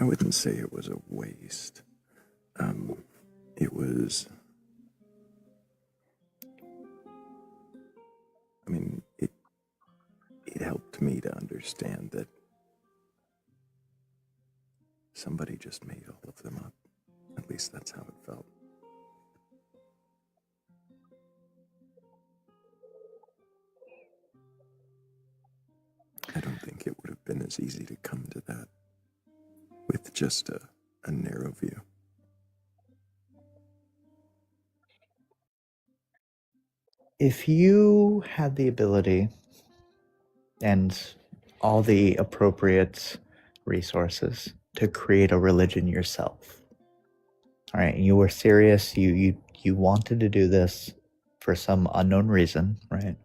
I wouldn't say it was a waste. It was, I mean, it helped me to understand that somebody just made all of them up. At least that's how it felt. I don't think it would have been as easy to come to that with just a narrow view. If you had the ability and all the appropriate resources to create a religion yourself, all right, and you were serious, you wanted to do this for some unknown reason, right?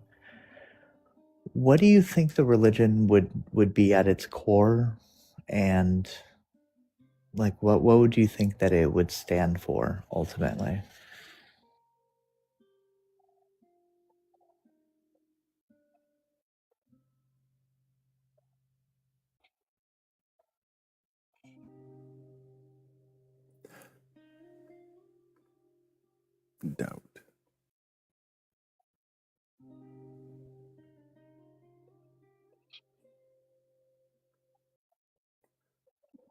What do you think the religion would be at its core, and like what would you think that it would stand for ultimately? Doubt.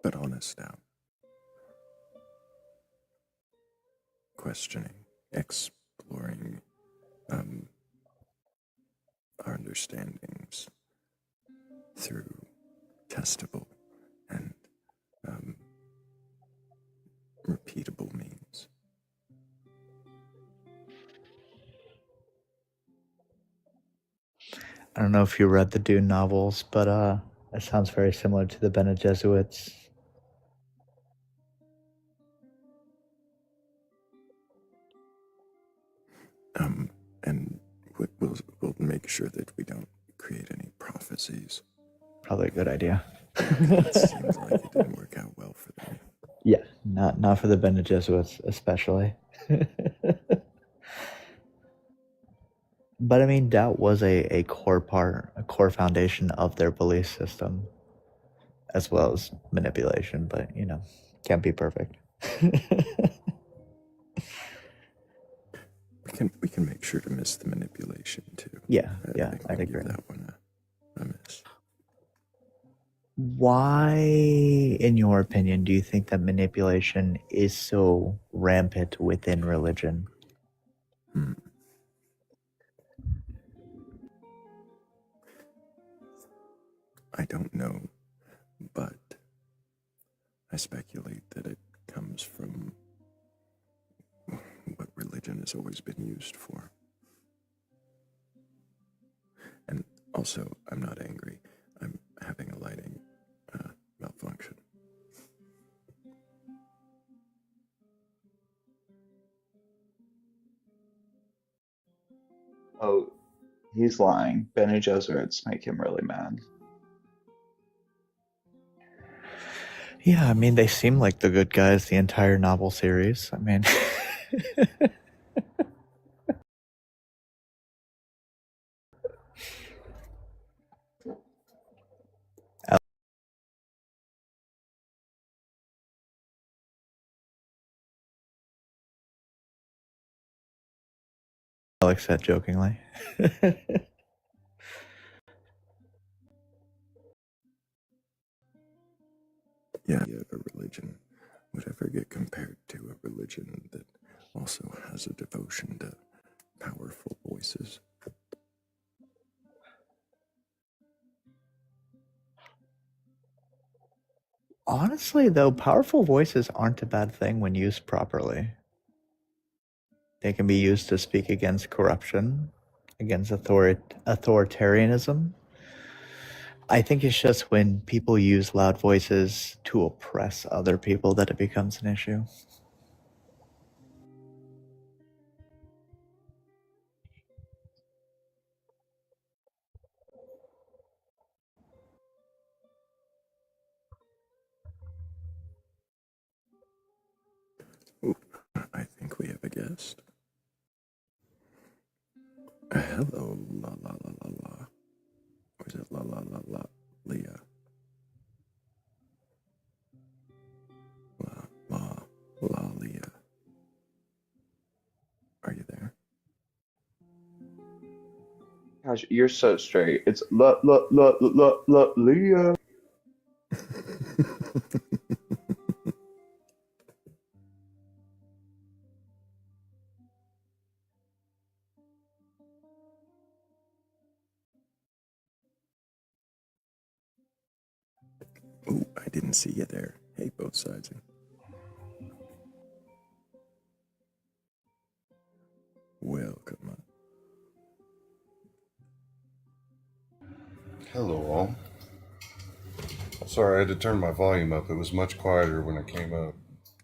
But honest doubt. Questioning, exploring our understandings through testable and repeatable means. I don't know if you read the Dune novels, but it sounds very similar to the Bene Gesserit. And we'll make sure that we don't create any prophecies. Probably a good idea. It seems like it didn't work out well for them. Yeah, not for the Bene Gesserit especially. But I mean, doubt was a core part, a core foundation of their belief system, as well as manipulation. But you know, can't be perfect. We can make sure to miss the manipulation too. Yeah, I I'd give agree. that one a miss. Why, in your opinion, do you think that manipulation is so rampant within religion? I don't know, but I speculate that it comes from what religion has always been used for. And also, I'm not angry. I'm having a lighting malfunction. Oh, he's lying. Bene Gesserits make him really mad. Yeah, I mean, they seem like the good guys the entire novel series. I mean, Alex said jokingly. Yeah, if a religion would ever get compared to a religion that also has a devotion to powerful voices. Honestly, though, powerful voices aren't a bad thing when used properly. They can be used to speak against corruption, against authoritarianism. I think it's just when people use loud voices to oppress other people that it becomes an issue. Ooh, I think we have a guest. Hello, la la la la la. Or is it la la la la, Leah? Gosh, you're so straight. It's Leah. Oh, I didn't see you there. Hey, both sides. Welcome. Hello, all. Sorry, I had to turn my volume up. It was much quieter when I came up.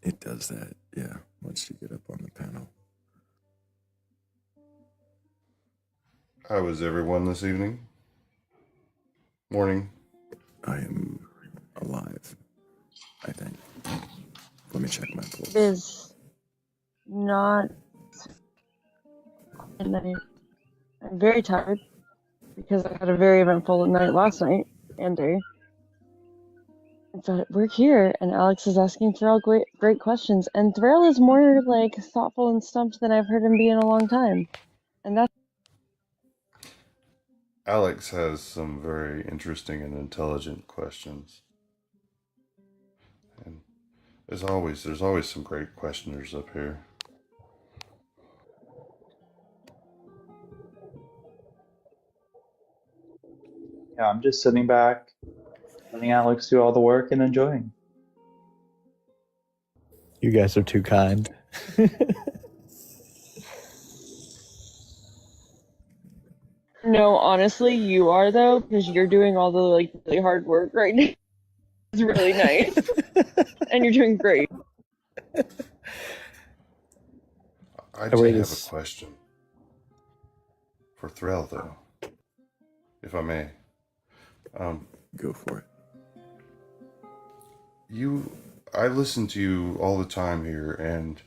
It does that, yeah, once you get up on the panel. How is everyone this evening? Morning. I am alive, I think. Let me check my pulse. It is not a night. I'm very tired because I had a very eventful night last night and day. But we're here, and Alex is asking Thrayle great questions, and Thrayle is more like thoughtful and stumped than I've heard him be in a long time, and that's. Alex has some very interesting and intelligent questions. And as always, there's always some great questioners up here. Yeah, I'm just sitting back, letting Alex do all the work and enjoying. You guys are too kind. No, honestly, you are though, because you're doing all the like really hard work right now. It's really nice, and you're doing great. I Oh, do wait, have a question for Thrayle, though, if I may. Go for it. I listen to you all the time here, and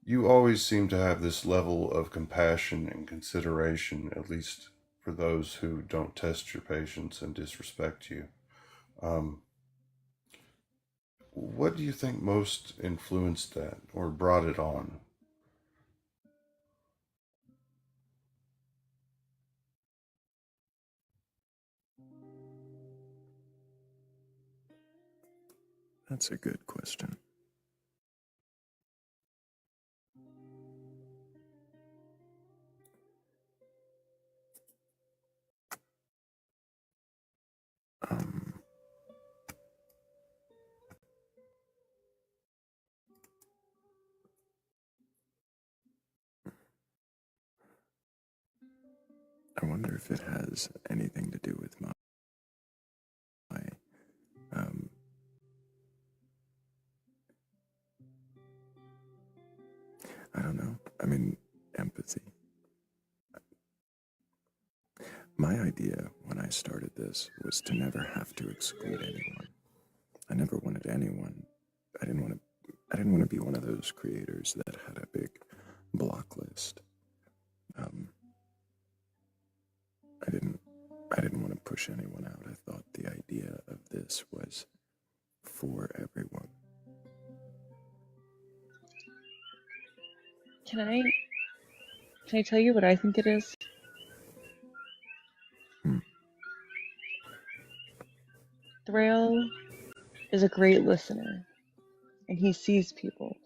you always seem to have this level of compassion and consideration, at least for those who don't test your patience and disrespect you. What do you think most influenced that or brought it on? That's a good question. Um, I wonder if it has anything to do with my um, I don't know. I mean, empathy. My idea when I started this was to never have to exclude anyone. I never wanted anyone. I didn't want to be one of those creators that had a big block list. Um, I didn't. I didn't want to push anyone out. I thought the idea of this was for everyone. Can I tell you what I think it is? Thrayle is a great listener, and he sees people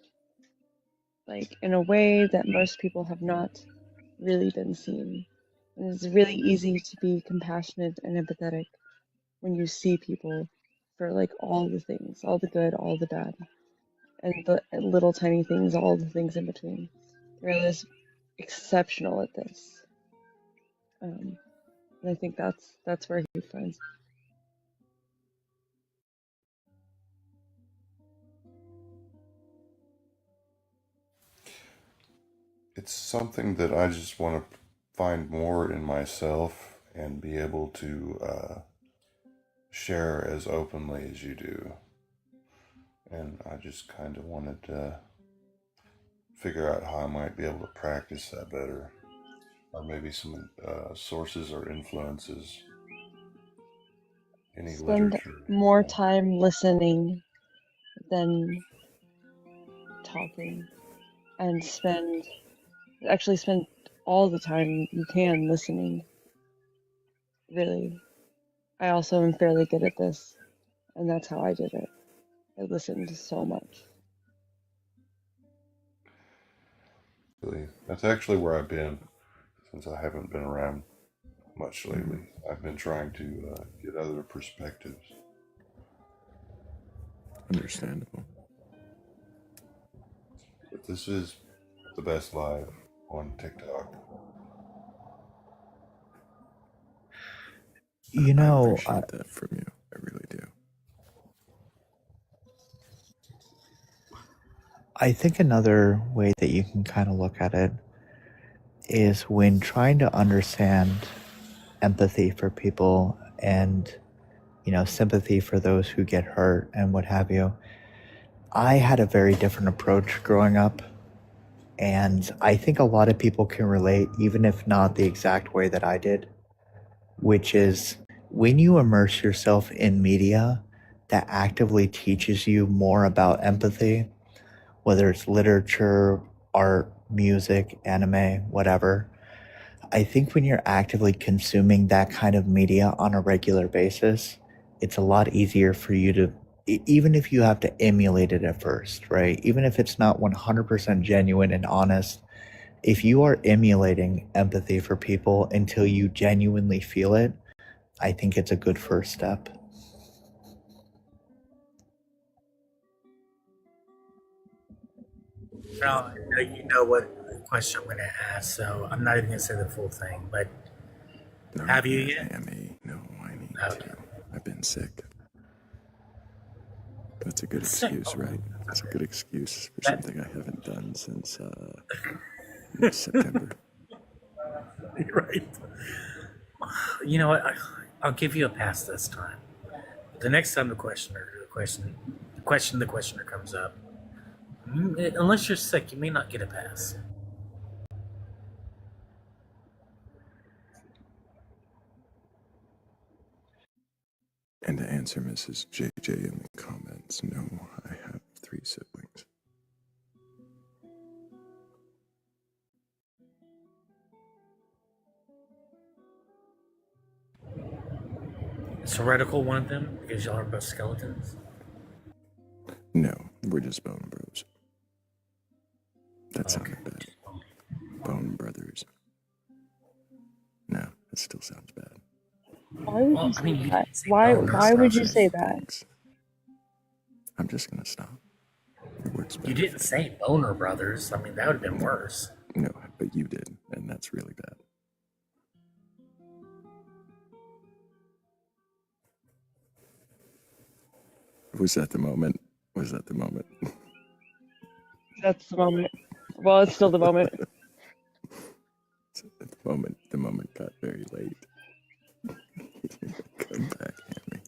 like in a way that most people have not really been seen. And it's really easy to be compassionate and empathetic when you see people for like all the things, all the good, all the bad, and the little tiny things, all the things in between. Thrayle is exceptional at this, and I think that's where he finds. It's something that I just want to find more in myself and be able to share as openly as you do. And I just kind of wanted to figure out how I might be able to practice that better, or maybe some sources or influences, any Spend literature. more time listening than talking, and spend all the time you can listening, really. I also am fairly good at this, and that's how I did it. I listened so much. Really, that's actually where I've been since I haven't been around much lately. Mm-hmm. I've been trying to get other perspectives. Understandable. But this is the best live on TikTok. You I know, appreciate that from you. I really do. I think another way that you can kind of look at it is when trying to understand empathy for people and, you know, sympathy for those who get hurt and what have you. I had a very different approach growing up, and I think a lot of people can relate, even if not the exact way that I did, which is when you immerse yourself in media that actively teaches you more about empathy, whether it's literature, art, music, anime, whatever. I think when you're actively consuming that kind of media on a regular basis, it's a lot easier for you to, even if you have to emulate it at first, right? Even if it's not 100% genuine and honest, if you are emulating empathy for people until you genuinely feel it, I think it's a good first step. Now, you know what question I'm going to ask, so I'm not even going to say the full thing, but No, have you yet? Hammy. No, I need Okay. to. I've been sick. That's a good Sick. excuse, right? That's a good excuse for That- something I haven't done since September. You're right. You know what? I'll give you a pass this time. The next time the questioner comes up, unless you're sick, you may not get a pass. And to answer Mrs. JJ in the comments, no, I have 3 siblings. Is heretical one of them because y'all are both skeletons? No, we're just bone bros. That Okay. sounded bad. Bone brothers. No, that still sounds bad. Why would Well, you I say mean, you that? didn't say Why boner, why would you brothers. say that? Thanks. I'm just gonna stop. It works better. You didn't say boner brothers. I mean, that would have been worse. No, but you did, and that's really bad. Was that the moment? Was that the moment? That's the moment. Well, it's still the moment. The moment got very late. Come back, Hammy.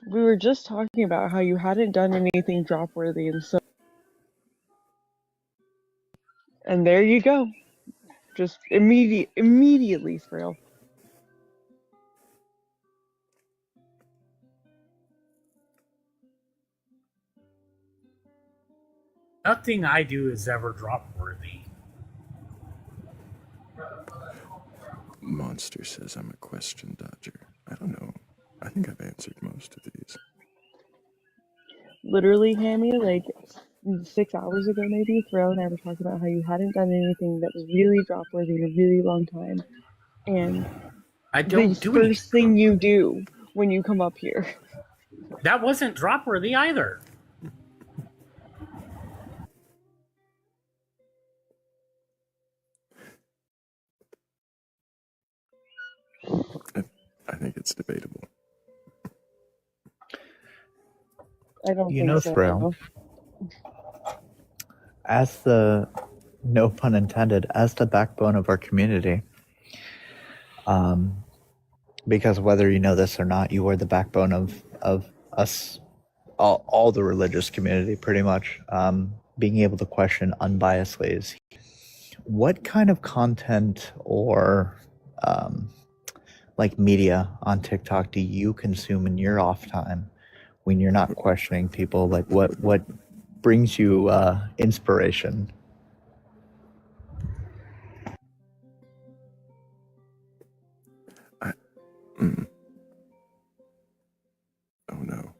We were just talking about how you hadn't done anything drop worthy, and there you go. Just immediately Thrayle. Nothing I do is ever drop worthy. Monster says I'm a question dodger. I don't know. I think I've answered most of these. Literally, Hammy, like 6 hours ago maybe, Thrayle and I were talking about how you hadn't done anything that was really drop worthy in a really long time. And I the don't do first anything. thing you do when you come up here. That wasn't drop worthy either. I think it's debatable. I don't You think know, so. Thrayle, as the, no pun intended, as the backbone of our community, because whether you know this or not, you are the backbone of us, all the religious community, pretty much. Being able to question unbiasedly is, what kind of content or like media on TikTok do you consume in your off time when you're not questioning people? Like what brings you inspiration? Mm, oh no.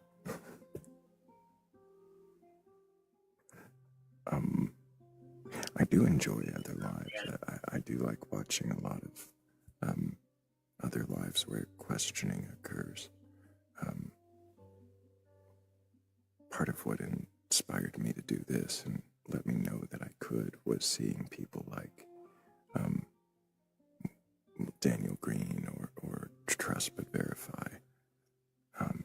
I do enjoy other lives. I do like watching a lot of other lives where questioning occurs. Um, Part of what inspired me to do this and let me know that I could was seeing people like um, Daniel Green or Trust But Verify. Um,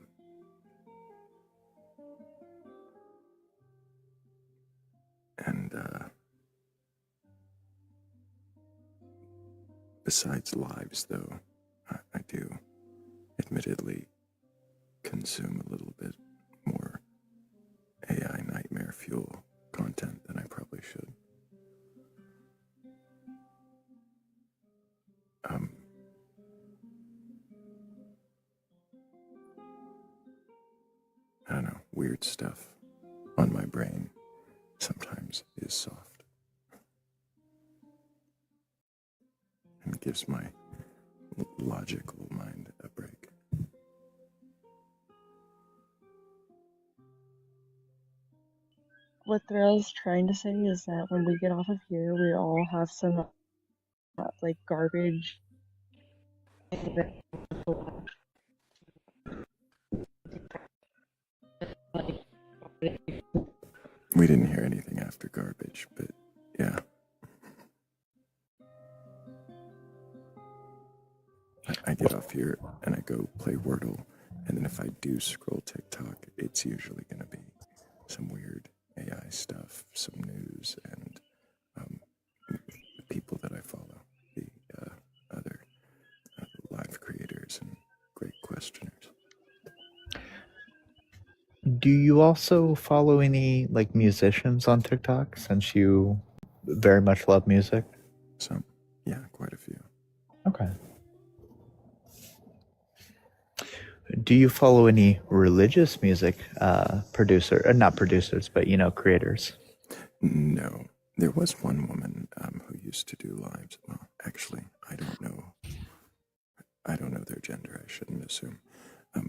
and besides lives, though, I do admittedly consume a little bit more AI nightmare fuel content than I probably should. Um, I don't know, weird stuff on my brain sometimes is soft and gives my logical mind a break. What Thrill's trying to say is that when we get off of here, we all have some like garbage. We didn't hear anything after garbage, but yeah. I get off here and I go play Wordle, and then if I do scroll TikTok, it's usually going to be some weird AI stuff, some news, and the people that I follow, the other live creators and great questioners. Do you also follow any like musicians on TikTok since you very much love music? Some, yeah, quite a few. Okay. Do you follow any religious music not producers, but creators? No, there was one woman who used to do lives. Well, actually, I don't know. I don't know their gender. I shouldn't assume.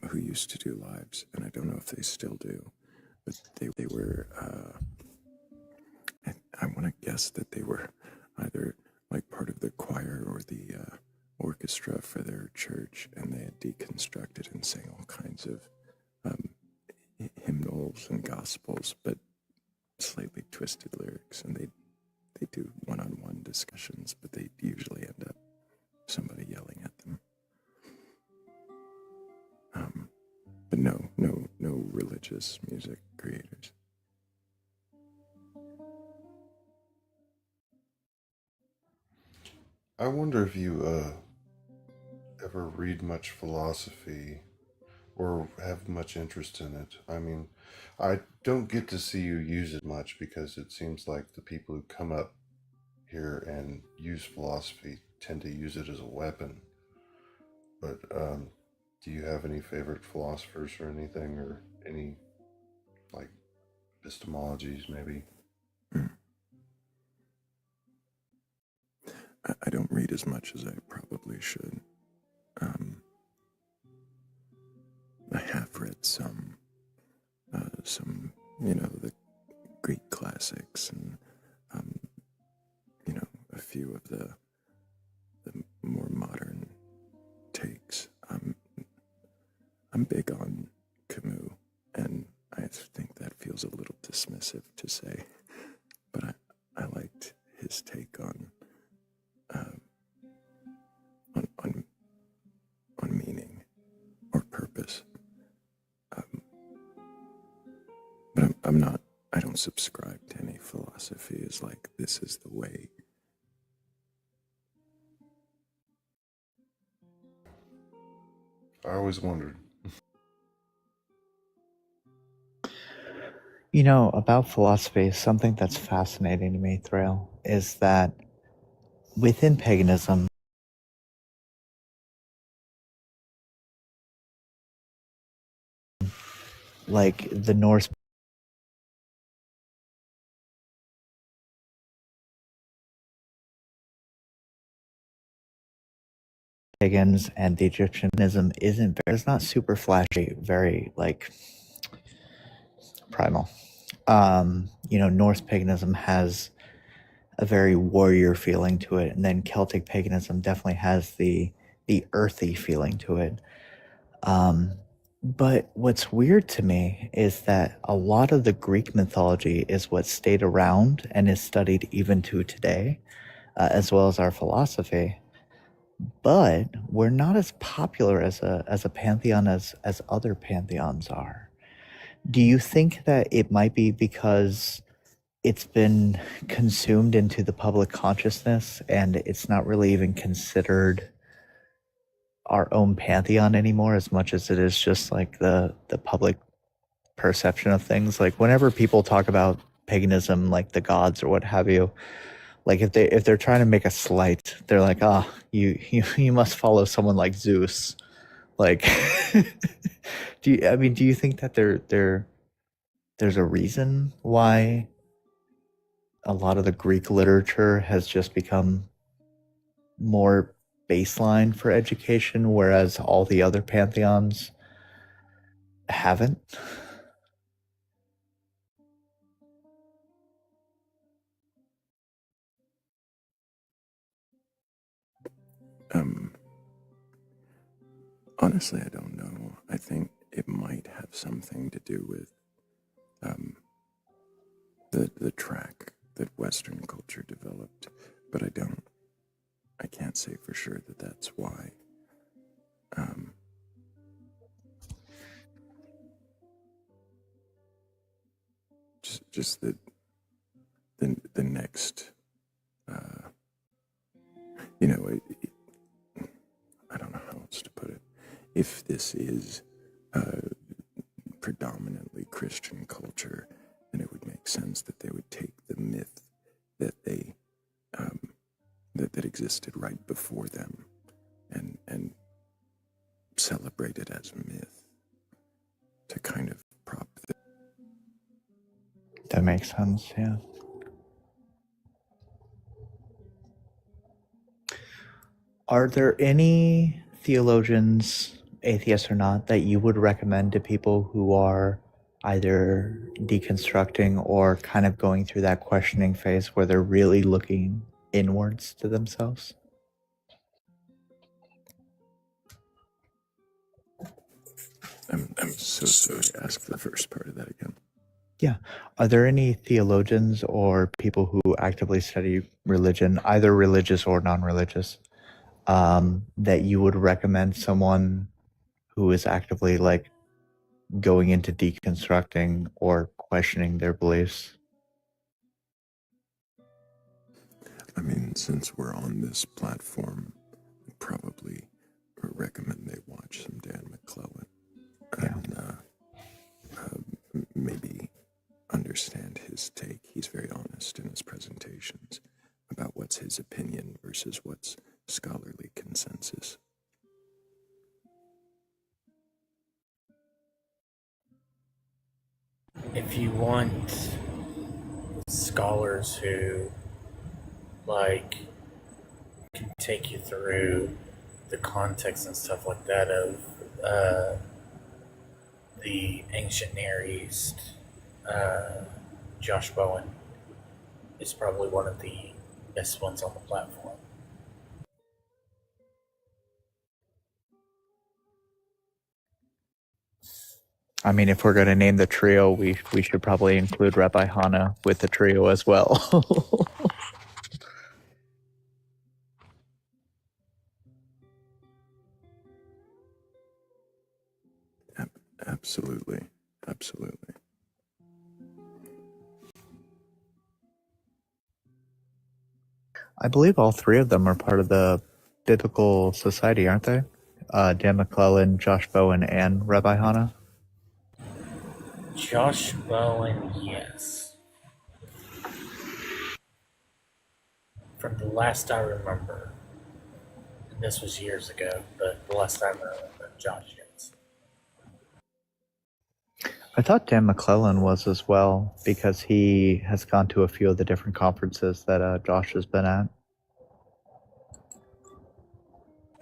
Who used to do lives, and I don't know if they still do, but they were. I want to guess that they were either like part of the choir or the orchestra for their church, and they had deconstructed and sang all kinds of um, hymnals and gospels, but slightly twisted lyrics, and they do one-on-one discussions, but they usually end up somebody yelling at them. But no religious music creators. I wonder if you ever read much philosophy or have much interest in it. I mean, I don't get to see you use it much because it seems like the people who come up here and use philosophy tend to use it as a weapon. But do you have any favorite philosophers or anything, or any like epistemologies maybe? Mm. I don't read as much as I probably should. I have read some, the Greek classics, and a few of the more modern takes. I'm big on Camus, and I think that feels a little dismissive to say, but I liked his take uh, on on meaning or purpose. But I'm not. I don't subscribe to any philosophy as like this is the way. I always wondered. About philosophy, something that's fascinating to me, Thrayle, is that within paganism, like the Norse pagans and the Egyptianism it's not super flashy, very like primal. Norse paganism has a very warrior feeling to it, and then Celtic paganism definitely has the earthy feeling to it. But what's weird to me is that a lot of the Greek mythology is what stayed around and is studied even to today, as well as our philosophy. But we're not as popular as a pantheon as other pantheons are. Do you think that it might be because it's been consumed into the public consciousness and it's not really even considered our own pantheon anymore as much as it is just like the public perception of things? Like whenever people talk about paganism, like the gods or what have you, like if they're trying to make a slight, they're like, you must follow someone like Zeus. Like do you think that there's a reason why a lot of the Greek literature has just become more baseline for education, whereas all the other pantheons haven't? Honestly, I don't know. I think it might have something to do with the track that Western culture developed, but I can't say for sure that that's why. Just that the next, I don't know how else to put it. If this is predominantly Christian culture, then it would make sense that they would take the myth that they that existed right before them and celebrate it as a myth to kind of prop the. That makes sense, yeah. Are there any theologians, atheists or not, that you would recommend to people who are either deconstructing or kind of going through that questioning phase where they're really looking inwards to themselves? I'm so sorry. Ask the first part of that again. Yeah. Are there any theologians or people who actively study religion, either religious or non-religious, that you would recommend someone who is actively like going into deconstructing or questioning their beliefs? I mean, since we're on this platform, I'd probably recommend they watch some Dan McClellan and maybe understand his take. He's very honest in his presentations about what's his opinion versus what's scholarly consensus. If you want scholars who like can take you through the context and stuff like that of the ancient Near East, Josh Bowen is probably one of the best ones on the platform. I mean, if we're going to name the trio, we should probably include Rabbi Hana with the trio as well. Absolutely. Absolutely. I believe all three of them are part of the Biblical Society, aren't they? Dan McClellan, Josh Bowen, and Rabbi Hana. Josh Bowen, yes. From the last I remember, and this was years ago, but the last time I remember, Josh, yes. I thought Dan McClellan was as well, because he has gone to a few of the different conferences that Josh has been at.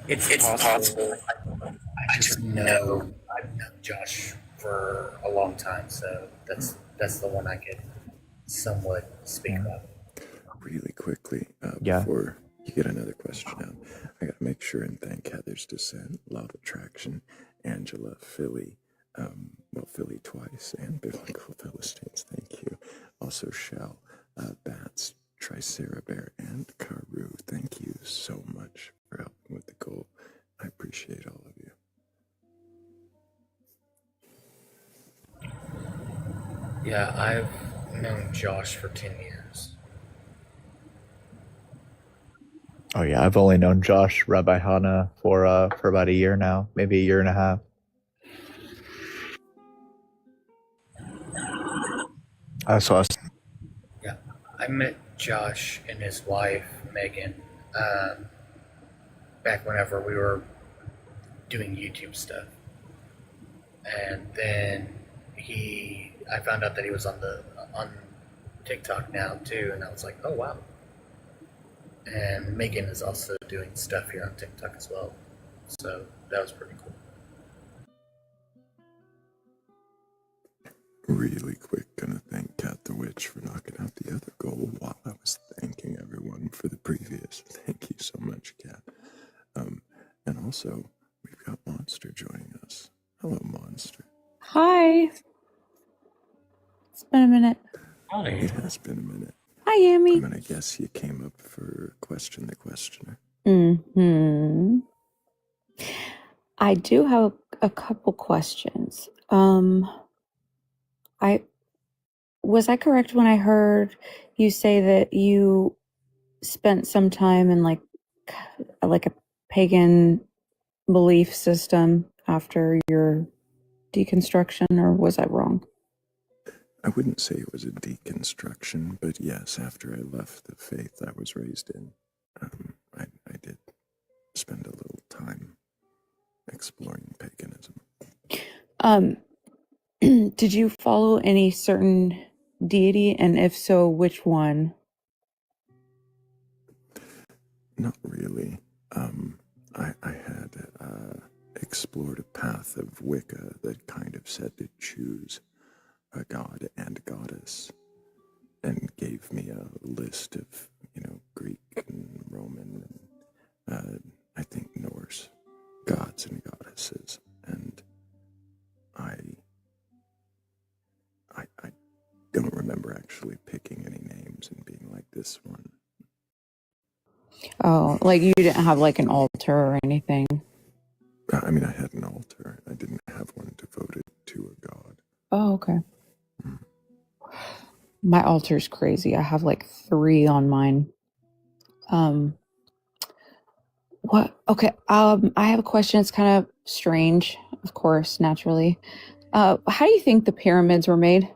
It's possible. I just know I've known Josh for a long time, so that's the one I could somewhat speak about. Really quickly, Yeah. before you get another question out, I gotta make sure and thank Heather's Descent, Law of Attraction, Angela, Philly, Philly twice, and Biblical Philistines, thank you. Also Shell, Bats, Tricerabare, and Karu, thank you so much for helping with the goal. I appreciate all of you. Yeah, I've known Josh for 10 years. Oh yeah, I've only known Josh Rabbi Hana for about a year now, maybe a year and a half. So I was, Yeah, I met Josh and his wife, Megan, back whenever we were doing YouTube stuff. And then I found out that he was on TikTok now too, and I was like, oh wow. And Megan is also doing stuff here on TikTok as well, so that was pretty cool. Really quick, gonna thank Cat the Witch for knocking out the other goal while I was thanking everyone for the previous. Thank you so much, Cat. And also, we've got Monster joining us. Hello, Monster. Hi. It's been a minute. Howdy. It has been a minute. Hi, Yami. I'm gonna guess you came up for Question the Questioner. I do have a couple questions. Was I correct when I heard you say that you spent some time in like a pagan belief system after your deconstruction, or was I wrong? I wouldn't say it was a deconstruction, but yes, after I left the faith I was raised in, I did spend a little time exploring paganism. Did you follow any certain deity, and if so, which one? Not really. I had explored a path of Wicca that kind of said to choose a god and goddess, and gave me a list of, Greek and Roman and I think Norse gods and goddesses, and I don't remember actually picking any names and being like, this one. Oh, like you didn't have like an altar or anything? I mean, I had an altar. I didn't have one devoted to a god. Oh, okay. My altar's crazy. I have like 3 on mine. What? Okay. I have a question. It's kind of strange, of course, naturally. How do you think the pyramids were made?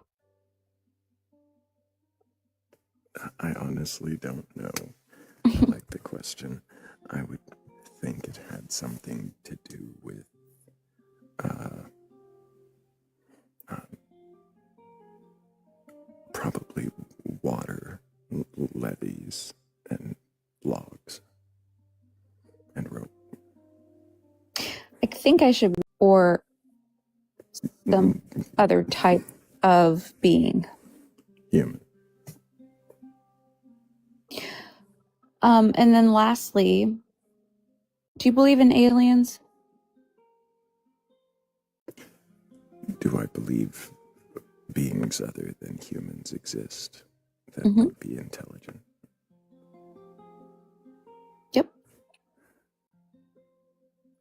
I honestly don't know. I like the question. I would think it had something to do with probably water levees and logs and rope. I think I should, or some other type of being. Human. And then lastly, do you believe in aliens? Do I believe beings other than humans exist that Mm-hmm. would be intelligent? Yep.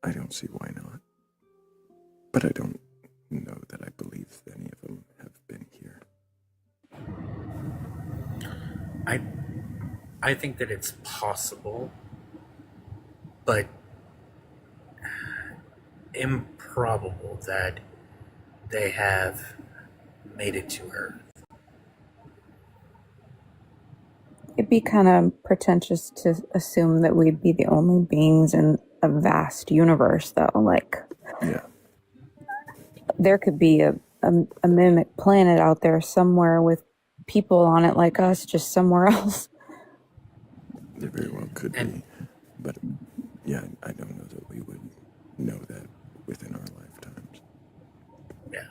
I don't see why not. But I don't know that I believe any of them have been here. I think that it's possible, but improbable that they have made it to Earth. It'd be kind of pretentious to assume that we'd be the only beings in a vast universe, though. Like, Yeah. there could be a mimic planet out there somewhere with people on it like us, just somewhere else. There very well could be. But Yeah, I don't know that we would know that within our lifetimes. Yeah.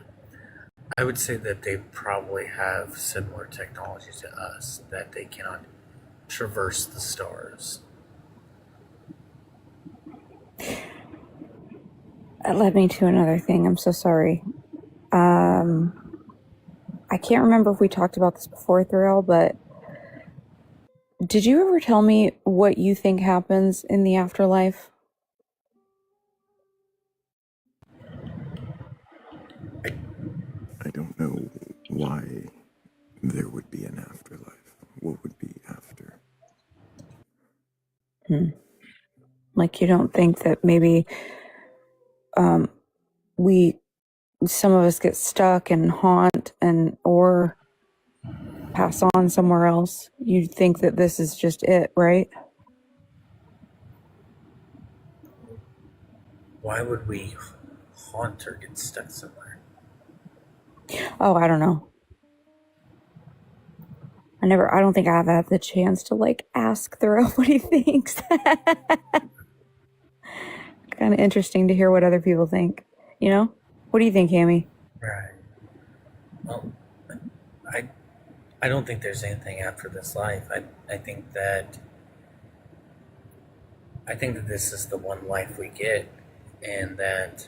I would say that they probably have similar technology to us, that they cannot traverse the stars. That led me to another thing. I'm so sorry. I can't remember if we talked about this before, Thrayle, but did you ever tell me what you think happens in the afterlife? I don't know why there would be an afterlife. What would be after? Like, you don't think that maybe we, some of us get stuck and haunt and or pass on somewhere else? You think that this is just it, right? Why would we haunt or get stuck somewhere? Oh, I don't know. I don't think I've had the chance to like ask Thurl what he thinks. Kind of interesting to hear what other people think. You know? What do you think, Hammy? Right. Well, I don't think there's anything after this life. I think that this is the one life we get, and that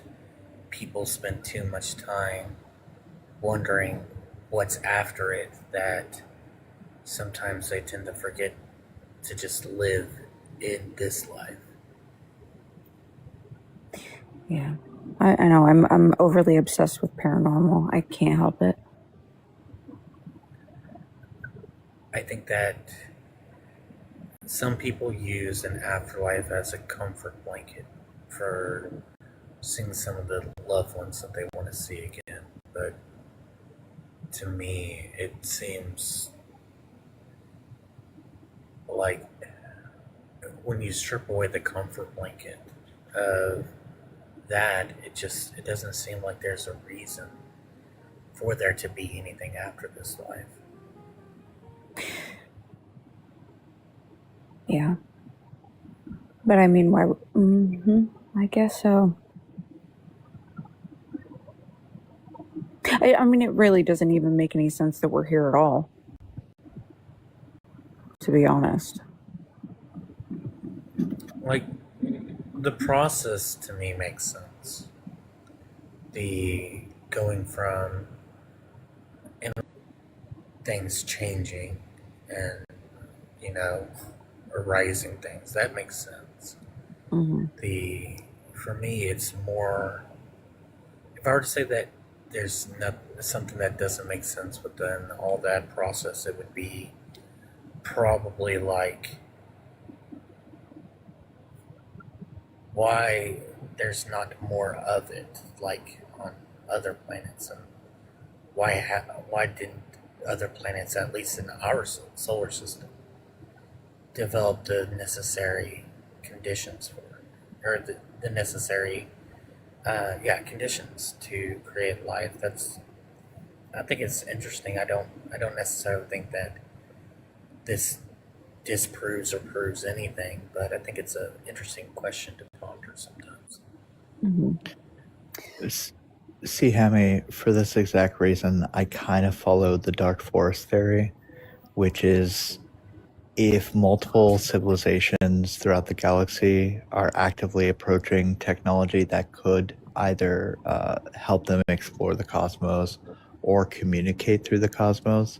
people spend too much time wondering what's after it, that sometimes they tend to forget to just live in this life. Yeah. I know I'm overly obsessed with paranormal. I can't help it. I think that some people use an afterlife as a comfort blanket for seeing some of the loved ones that they want to see again. But to me, it seems like when you strip away the comfort blanket of that, it doesn't seem like there's a reason for there to be anything after this life. Yeah. But I mean, why? I guess so. I mean, it really doesn't even make any sense that we're here at all, to be honest. Like, the process to me makes sense. The going from things changing and, arising things, that makes sense. For me, it's more, if I were to say that there's not something that doesn't make sense within all that process, it would be probably like why there's not more of it, like on other planets, and why didn't other planets, at least in our solar system, develop the necessary conditions for, or the necessary conditions to create life. I think it's interesting. I don't necessarily think that this disproves or proves anything, but I think it's an interesting question to ponder sometimes. See, Hammy, for this exact reason, I kind of follow the dark forest theory, which is if multiple civilizations throughout the galaxy are actively approaching technology that could either help them explore the cosmos or communicate through the cosmos,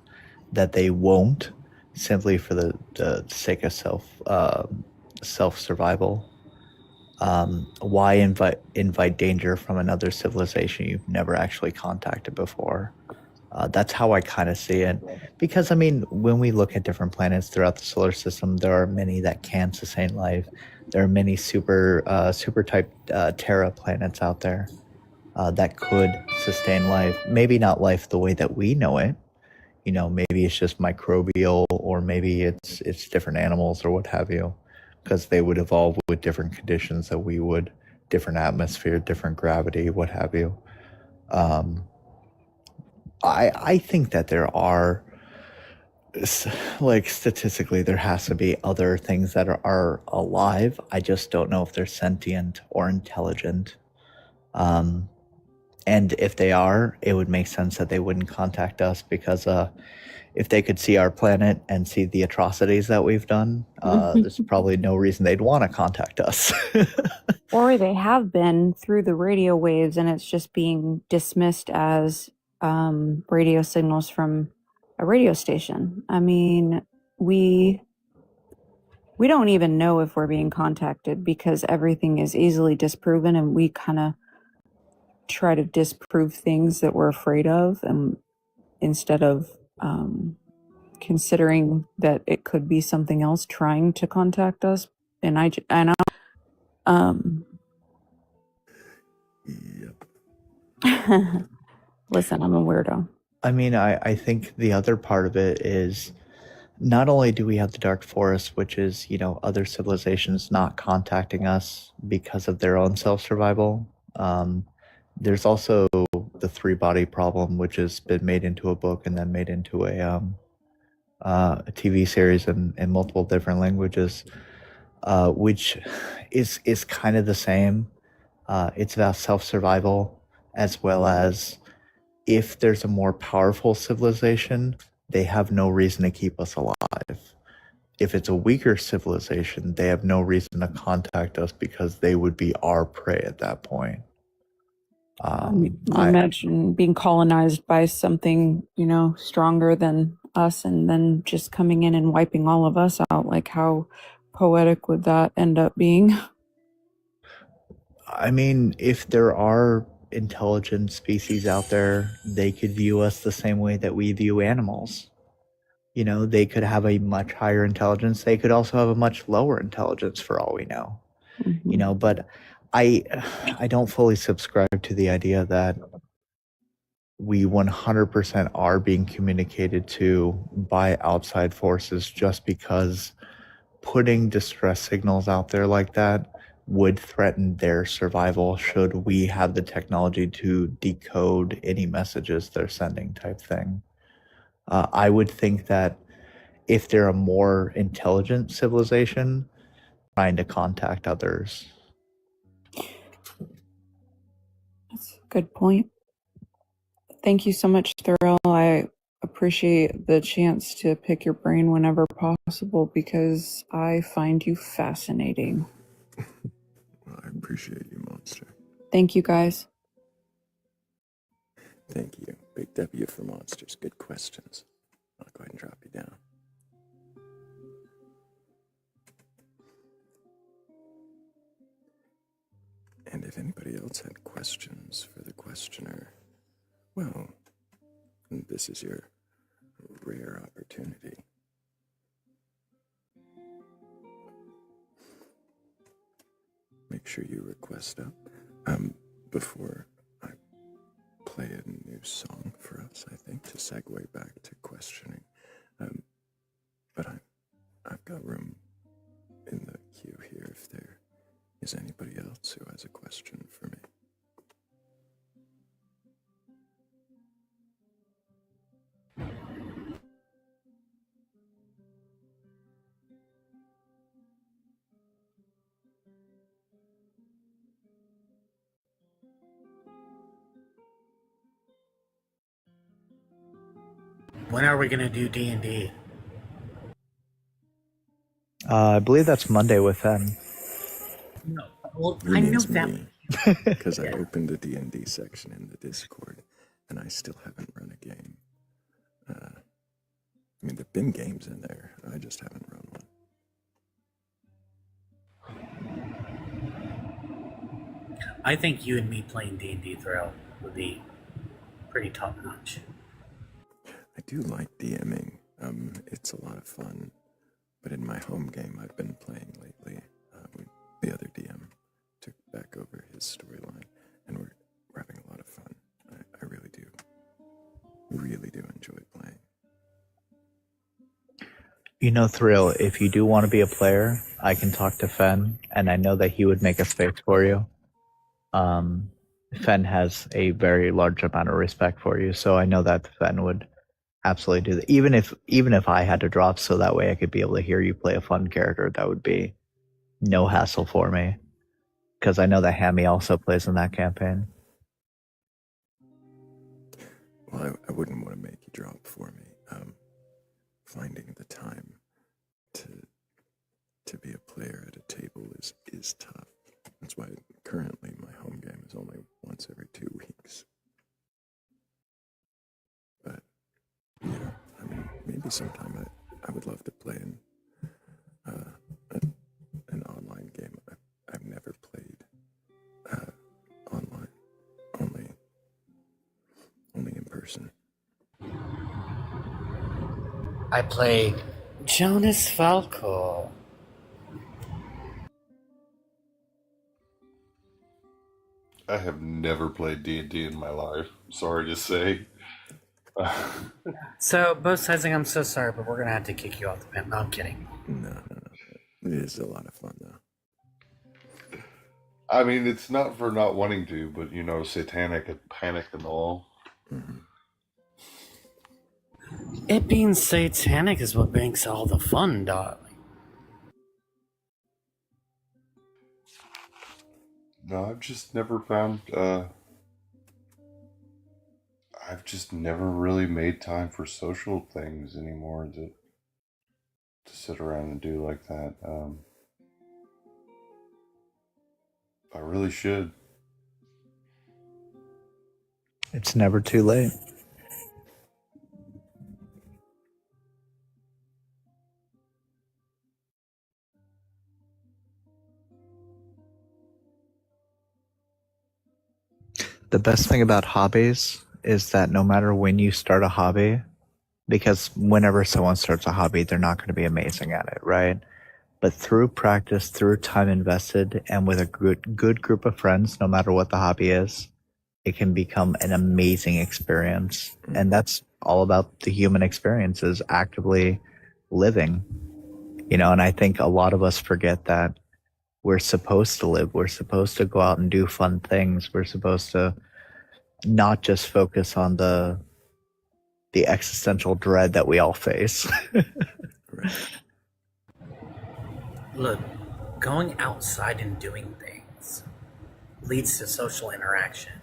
that they won't, simply for the sake of self survival. Why invite danger from another civilization you've never actually contacted before? That's how I kind of see it. Because, I mean, when we look at different planets throughout the solar system, there are many that can sustain life. There are many super type Terra planets out there that could sustain life. Maybe not life the way that we know it. You know, maybe it's just microbial, or maybe it's different animals or what have you, because they would evolve with different conditions that we would, different atmosphere, different gravity, what have you. I think that there are like statistically, there has to be other things that are alive. I just don't know if they're sentient or intelligent. And if they are, it would make sense that they wouldn't contact us because if they could see our planet and see the atrocities that we've done, there's probably no reason they'd want to contact us. Or they have been through the radio waves and it's just being dismissed as radio signals from a radio station. I mean, we don't even know if we're being contacted because everything is easily disproven, and we kind of try to disprove things that we're afraid of, and instead of considering that it could be something else trying to contact us. And I Yep. listen, I'm a weirdo. I mean, I think the other part of it is not only do we have the Dark Forest, which is, other civilizations not contacting us because of their own self-survival. There's also the three-body problem, which has been made into a book and then made into a TV series in multiple different languages, which is kind of the same. It's about self-survival, as well as if there's a more powerful civilization, they have no reason to keep us alive. If it's a weaker civilization, they have no reason to contact us because they would be our prey at that point. Imagine being colonized by something, stronger than us, and then just coming in and wiping all of us out. Like, how poetic would that end up being? I mean, if there are intelligent species out there, they could view us the same way that we view animals. They could have a much higher intelligence. They could also have a much lower intelligence for all we know. Mhm. But I don't fully subscribe to the idea that we 100% are being communicated to by outside forces just because putting distress signals out there like that would threaten their survival should we have the technology to decode any messages they're sending, type thing. I would think that if they're a more intelligent civilization, trying to contact others. That's a good point. Thank you so much, Thrayle. I appreciate the chance to pick your brain whenever possible because I find you fascinating. Well, I appreciate you, Monster. Thank you, guys. Thank you. Big W for monsters. Good questions. I'll go ahead and drop you down. And if anybody else had questions for the questioner, well, this is your rare opportunity. Make sure you request up before I play a new song for us, I think, to segue back to questioning. But I've got room in the queue here if there is anybody else who has a question for me. When are we gonna do D&D? I believe that's Monday with them. No, well, He I know means that. me, because I Yeah. opened the D&D section in the Discord, and I still haven't run a game. I mean, there've been games in there. I just haven't run one. I think you and me playing D&D Thrayle would be pretty top notch. I do like DMing. It's a lot of fun. But in my home game I've been playing lately, the other DM took back over his storyline, and we're having a lot of fun. I really do enjoy playing. Thrayle, if you do want to be a player, I can talk to Fen, and I know that he would make a space for you. Fen has a very large amount of respect for you, so I know that Fen would absolutely do that. Even if I had to drop so that way I could be able to hear you play a fun character, that would be no hassle for me. Because I know that Hammy also plays in that campaign. Well, I wouldn't want to make you drop for me. Finding the time to be a player at a table is tough. That's why currently my home game is only once every 2 weeks. But yeah, I mean, maybe sometime I would love to play in an online game. I've never played online, only in person. I played Jonas Falco. I have never played D&D in my life. Sorry to say. So, both sizing, I'm so sorry, but we're gonna have to kick you off the panel. No, I'm kidding. No. It is a lot of fun though. I mean, it's not for not wanting to, but you know, satanic and panic and all. Mm-hmm. It being satanic is what makes all the fun, darling. No, I've just never found. I've just never really made time for social things anymore to sit around and do like that. I really should. It's never too late. The best thing about hobbies is that no matter when you start a hobby, because whenever someone starts a hobby, they're not going to be amazing at it, right? But through practice, through time invested, and with a good group of friends, no matter what the hobby is, it can become an amazing experience. And that's all about the human experience, is actively living. You know, and I think a lot of us forget that we're supposed to live. We're supposed to go out and do fun things. We're supposed to not just focus on the existential dread that we all face. Right. Look, going outside and doing things leads to social interaction.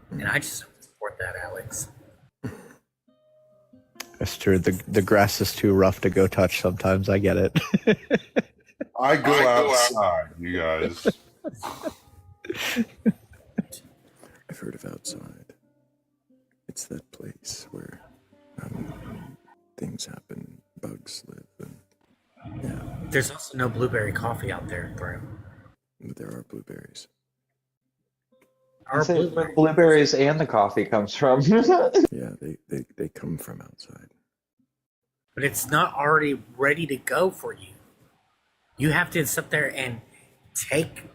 And I just don't support that, Alex. It's true. The grass is too rough to go touch sometimes. I get it. I go outside, you guys. I've heard of outside. It's that place where things happen, bugs live, and yeah. There's also no blueberry coffee out there, bro. But there are blueberries. That's where blueberries and the coffee comes from. Yeah, they come from outside. But it's not already ready to go for you. You have to sit there and take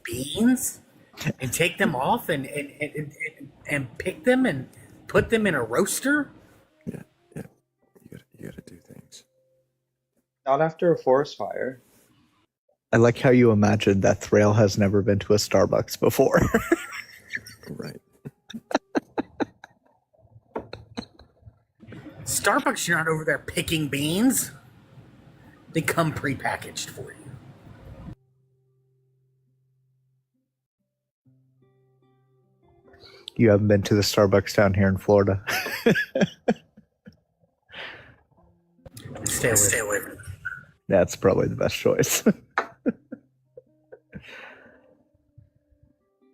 beans and take them off and pick them and put them in a roaster. Yeah. You gotta do things. Not after a forest fire. I like how you imagined that Thrayle has never been to a Starbucks before. Right. Starbucks, you're not over there picking beans. They come prepackaged for you. You haven't been to the Starbucks down here in Florida. Stay away from it. That's probably the best choice.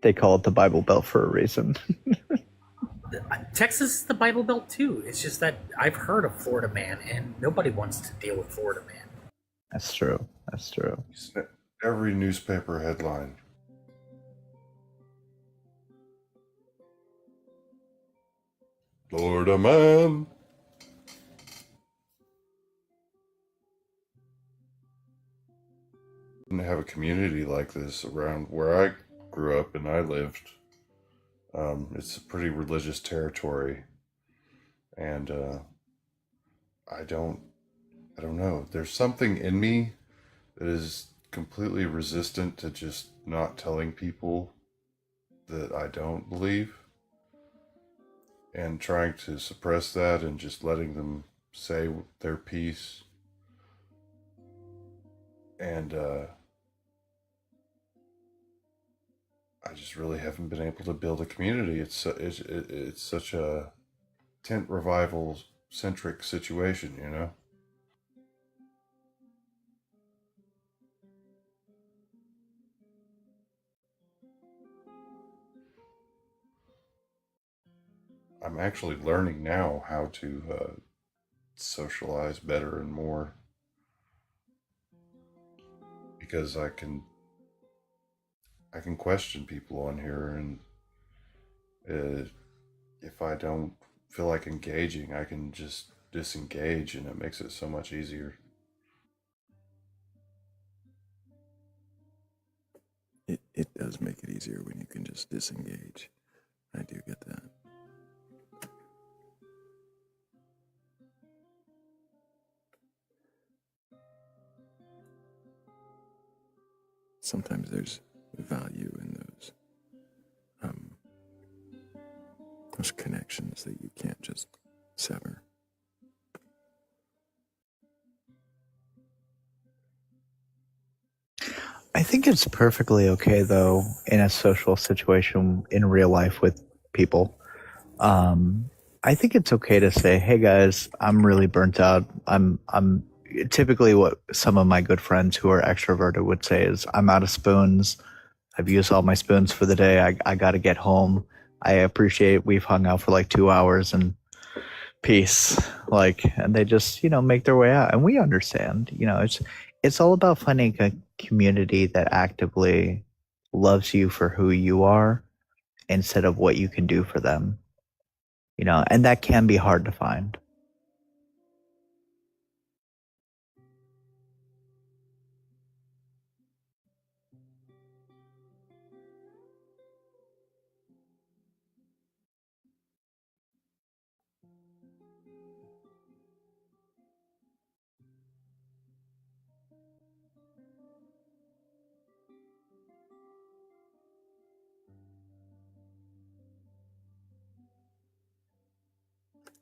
They call it the Bible Belt for a reason. Texas is the Bible Belt too. It's just that I've heard of Florida Man, and nobody wants to deal with Florida Man. That's true. That's true. Every newspaper headline. Florida Man. Didn't have a community like this around where I grew up and I lived. It's a pretty religious territory, and I don't know. There's something in me that is completely resistant to just not telling people that I don't believe. and trying to suppress that and just letting them say their piece. And I just really haven't been able to build a community. It's such a tent revival centric situation, you know? I'm actually learning now how to socialize better and more, because I can question people on here, and if I don't feel like engaging, I can just disengage, and it makes it so much easier. It does make it easier when you can just disengage. I do get that. Sometimes there's value in those connections that you can't just sever. I think it's perfectly okay, though, in a social situation in real life with people. I think it's okay to say, "Hey guys, I'm really burnt out. I'm typically what some of my good friends who are extroverted would say is, I'm out of spoons. I've used all my spoons for the day. I got to get home. I appreciate we've hung out for like 2 hours and peace." Like, and they just, make their way out. And we understand, it's all about finding a community that actively loves you for who you are instead of what you can do for them, and that can be hard to find.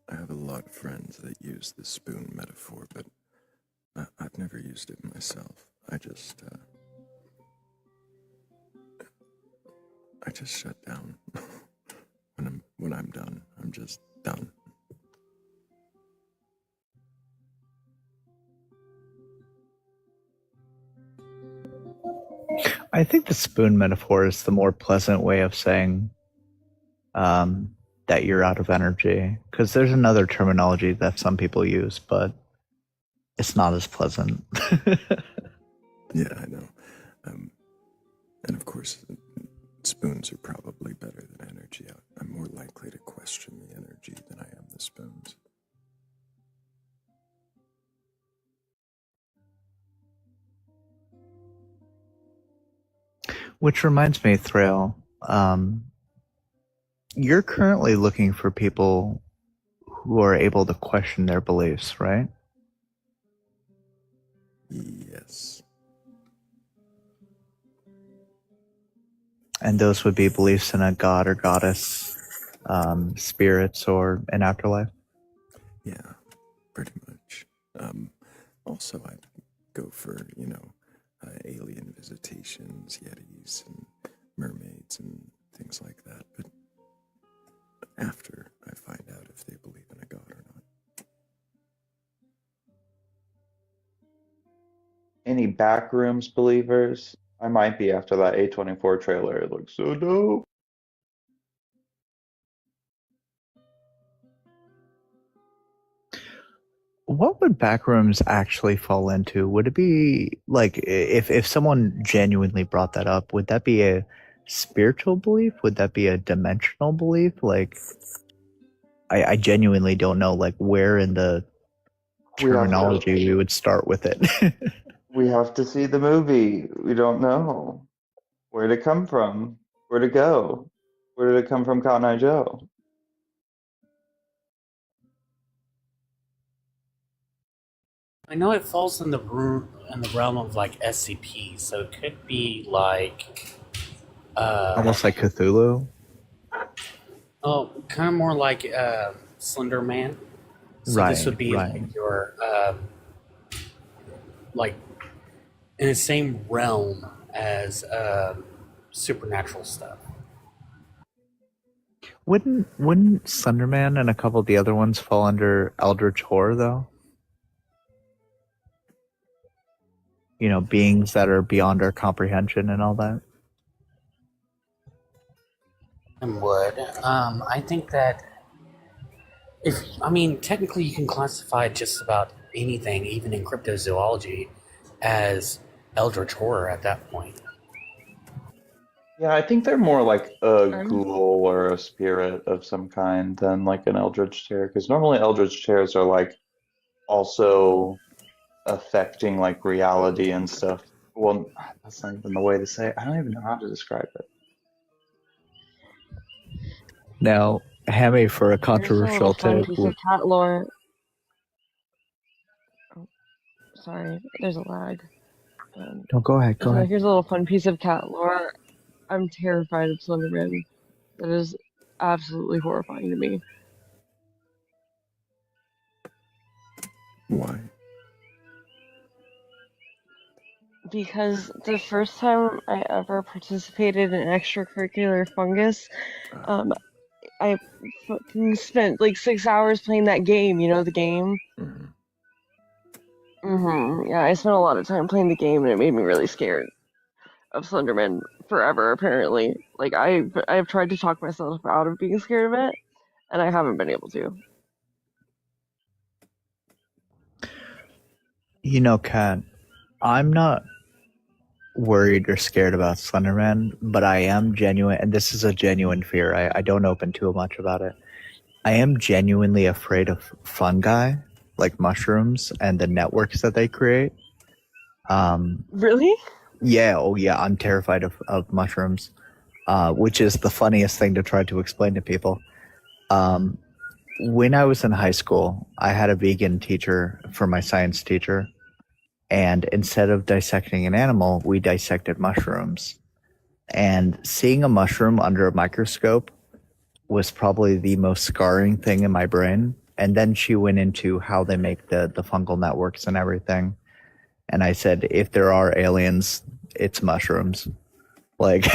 I have a lot of friends that use the spoon metaphor, but I've never used it myself. I just shut down. when I'm done, I'm just done. I think the spoon metaphor is the more pleasant way of saying that you're out of energy, because there's another terminology that some people use, but it's not as pleasant. Yeah, I know. And of course, spoons are probably better than energy. I'm more likely to question the energy than I am the spoons. Which reminds me, Thrayle, you're currently looking for people who are able to question their beliefs, right? Yes. And those would be beliefs in a god or goddess, spirits, or an afterlife? Yeah, pretty much. Also, I'd go for, alien visitations, yetis, and mermaids, and things like that. But after I find out if they believe in a god or not. Any backrooms believers? I might be after that A24 trailer. It looks so dope. What would backrooms actually fall into? Would it be like, if someone genuinely brought that up, would that be a spiritual belief? Would that be a dimensional belief? Like, I genuinely don't know, like, where in the We have to terminology we would start with it. we have to see the movie. We don't know. Where'd it come from? Where'd it go? Where did it come from, Cotton Eye Joe? I know it falls in the realm of like SCP, so it could be like Almost like Cthulhu. Oh, kind of more like Slender Man. So this would be Right. like your like in the same realm as supernatural stuff. Wouldn't Slenderman and a couple of the other ones fall under Eldritch Horror though? You know, beings that are beyond our comprehension and all that. And would I think that technically you can classify just about anything, even in cryptozoology, as Eldritch Horror at that point. Yeah, I think they're more like a I'm ghoul or a spirit of some kind than like an eldritch chair, because normally eldritch chairs are like also affecting like reality and stuff. Well, that's not even the way to say it. I don't even know how to describe it. Now, Hammy, for a Here's a little controversial fun take, piece of cat lore. Oh, sorry, there's a lag. no, go ahead. So here's a little fun piece of cat lore. I'm terrified of Slenderman. That is absolutely horrifying to me. Why? Because the first time I ever participated in extracurricular fungus, I fucking spent like 6 hours playing that game. You know the game? Yeah, I spent a lot of time playing the game, and it made me really scared of Slenderman forever. Apparently, like I've tried to talk myself out of being scared of it, and I haven't been able to. You know, Kat, I'm not worried or scared about Slenderman, but I am genuine, and this is a genuine fear. I don't open too much about it. I am genuinely afraid of fungi, like mushrooms, and the networks that they create. Really? Yeah, oh yeah, I'm terrified of mushrooms, which is the funniest thing to try to explain to people. When I was in high school, I had a vegan teacher for my science teacher, and instead of dissecting an animal, we dissected mushrooms. And seeing a mushroom under a microscope was probably the most scarring thing in my brain. And then she went into how they make the fungal networks and everything. And I said, if there are aliens, it's mushrooms. Like,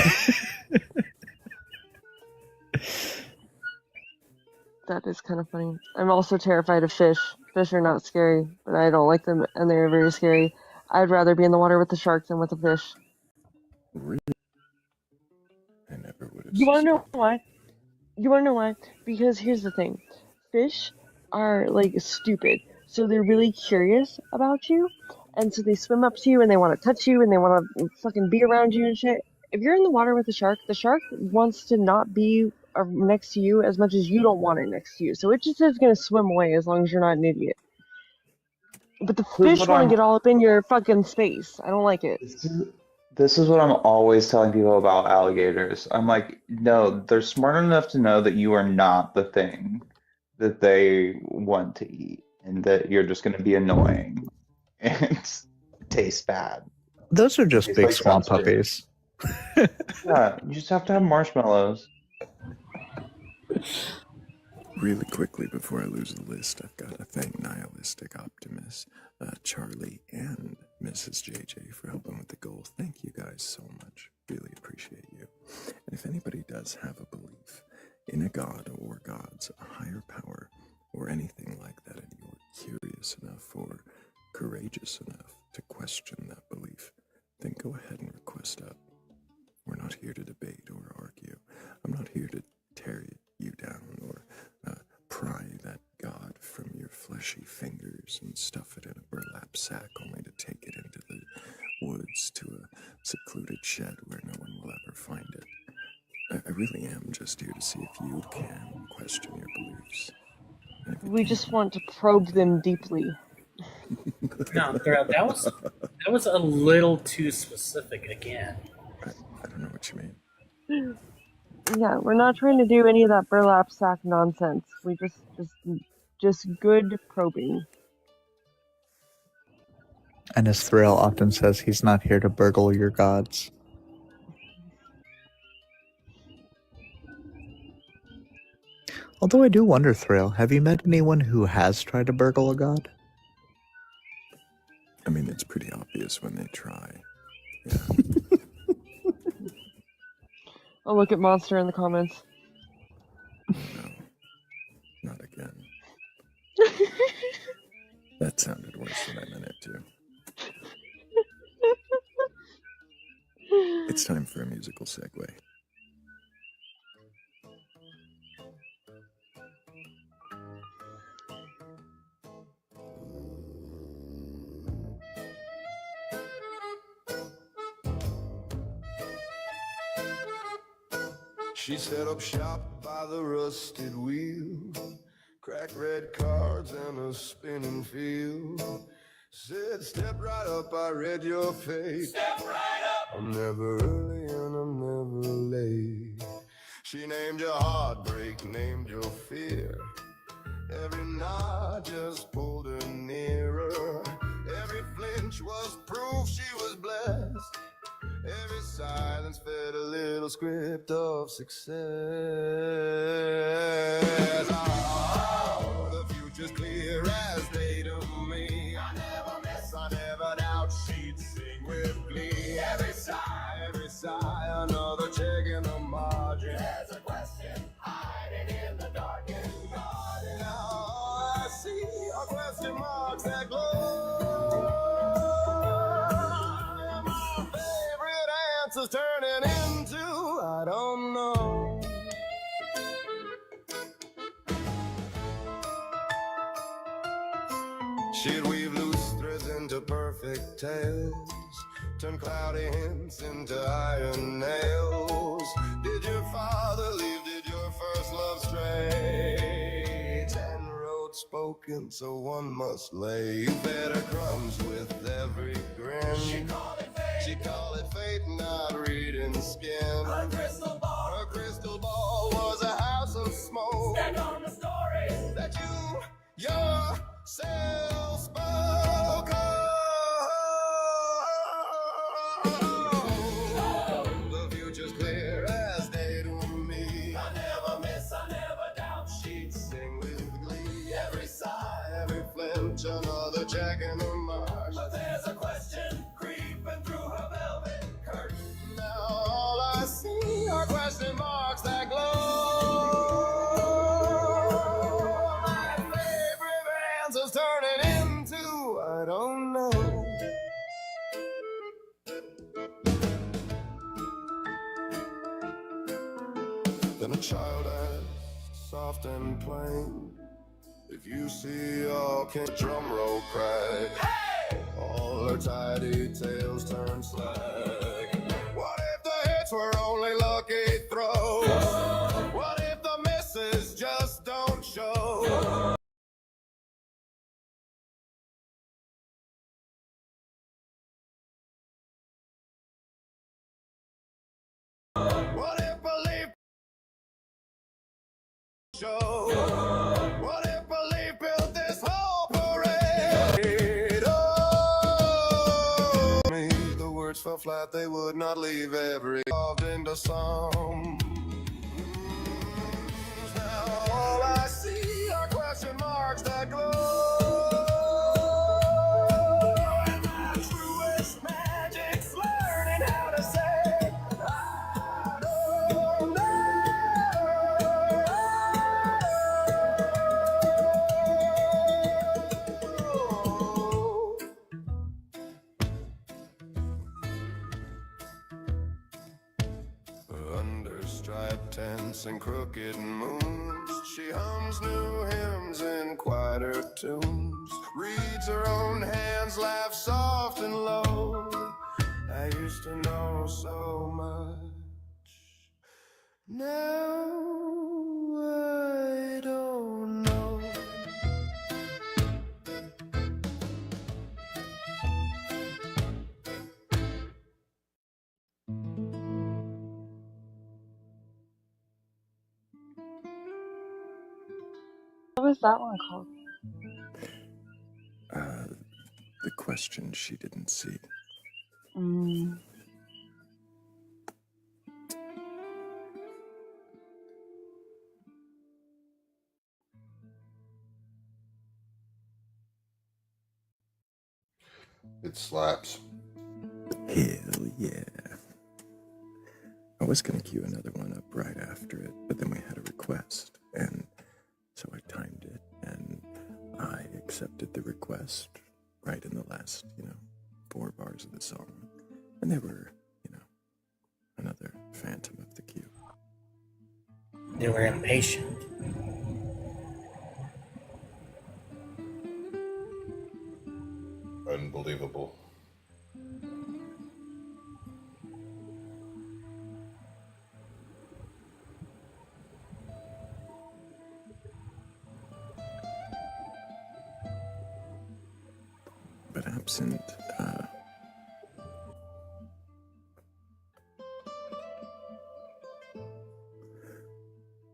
That is kind of funny. I'm also terrified of fish. Fish are not scary, but I don't like them, and they're very scary. I'd rather be in the water with the sharks than with the fish. Really? I never would have You want to know suspected. why? You want to know why? Because here's the thing. Fish are, like, stupid. So they're really curious about you. And so they swim up to you and they want to touch you and they want to fucking be around you and shit. If you're in the water with the shark wants to not be next to you as much as you don't want it next to you. So it just is going to swim away as long as you're not an idiot. But the This is fish what want to I'm get all up in your fucking space. I don't like it. this is what I'm always telling people about alligators. I'm like, no, they're smart enough to know that you are not the thing that they want to eat, and that you're just going to be annoying and taste bad. those are just Tastes big like swamp sunspit. puppies. Yeah, you just have to have marshmallows. Really quickly before I lose the list, I've got to thank Nihilistic Optimus, Charlie, and Mrs. JJ for helping with the goal. Thank you guys so much. Really appreciate you. And if anybody does have a belief in a god or gods, a higher power, or anything like that, and you're curious enough or courageous enough to question that belief, then go ahead and request up. We're not here to debate or argue. I'm not here to tear you down or pry that god from your fleshy fingers and stuff it in a burlap sack only to take it into the woods to a secluded shed where no one will ever find it. I really am just here to see if you can question your beliefs. And if you We just want to probe them deeply. No, Thrayle, that was a little too specific again. I don't know what you mean. Yeah, we're not trying to do any of that burlap sack nonsense. We just good probing. And as Thrayle often says, he's not here to burgle your gods. Although I do wonder, Thrayle, have you met anyone who has tried to burgle a god? I mean, it's pretty obvious when they try. Yeah. Oh, look at Monster in the comments. No. Not again. That sounded worse than I meant it to. It's time for a musical segue. She set up shop by the rusted wheel, cracked red cards and a spinning field. Said, step right up, I read your fate. Step right up. I'm never early and I'm never late. She named your heartbreak, named your fear. Every nod just pulled her nearer. Every flinch was proof she was blessed. Every silence fed a little script of success. Oh, the future's clear as day to me. I never miss, I never doubt she'd sing with glee. Every sigh, another check in the margin. There's a question hiding in the darkened garden. Now I see a question marks that glow. Answers turning into I don't know. She'd weave loose threads into perfect tales, turn cloudy hints into iron nails. Did your father leave? Did your first love stray? 10 roads spoken, so one must lay. You fed her crumbs with every grin. She called it fate, not reading skin. Her crystal ball was a house of smoke. Stand on the stories that you yourself spoke of. The future's clear as day to me. I never miss, I never doubt she'd sing with glee. Every sigh, every flinch, another check in the march. But there's a question creeping through her velvet curtain. Now all I see are question marks that glow. My favorite answer's turning into I don't know. Then a child asked, soft and plain, if you see all king drum roll crack. Hey! All her tidy tales turn slack. What if the hits were only lucky throws? What if the misses just don't show? What if belief show? What if belief built this whole parade? Oh, me, the words fell flat, they would not leave every carved into some. Now all I see are question marks that glow. And my truest magic's learning how to say I don't know. Under striped tents and crooked moons, she hums new hymns in quieter tunes, reads her own hands, laughs soft and low. I used to know so much, now I don't know. What was that one called? The question she didn't see. It slaps. Hell yeah. I was going to queue another one up right after it, but then we had a request, and so I timed it, and I accepted the request right in the last, 4 bars of the song. And they were, another phantom of the queue. They were impatient. Unbelievable. But absent,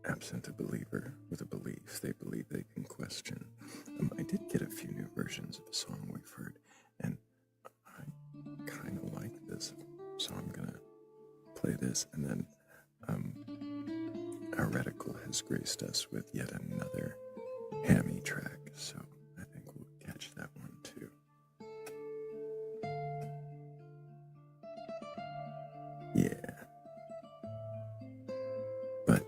absent a believer with a belief, they believe they can question. I did get a few new versions of the song we've heard, and I kind of like this, so I'm gonna play this, and then our reticle has graced us with yet another hammy track, so I think we'll catch that one too. Yeah. But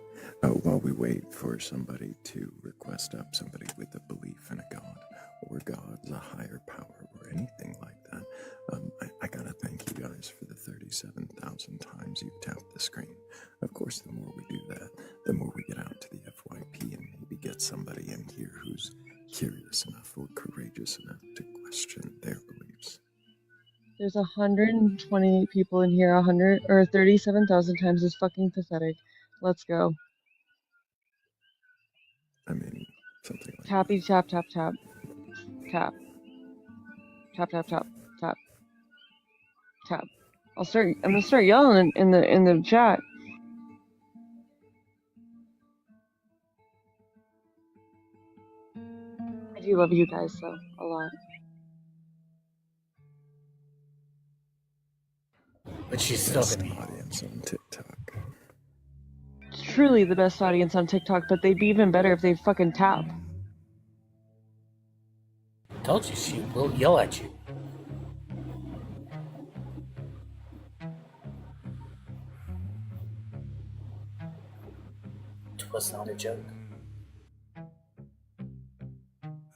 while we wait for somebody to request up, somebody with a belief in a god or gods, a higher power, or anything like that, I gotta thank you guys for the 37,000 times you've tapped the screen. Of course, the more we do that, the more we get out to the FYP and maybe get somebody in here who's curious enough or courageous enough to question their beliefs. There's 128 people in here. 100 or 37,000 times is fucking pathetic. Let's go. I mean, something like Tappy tap tap tap tap tap tap tap tap tap. I'm gonna start yelling in the chat. I do love you guys though a lot. But she's still best gonna. audience on TikTok. It's truly the best audience on TikTok, but they'd be even better if they fucking tap. Told you she will yell at you. It was not a joke.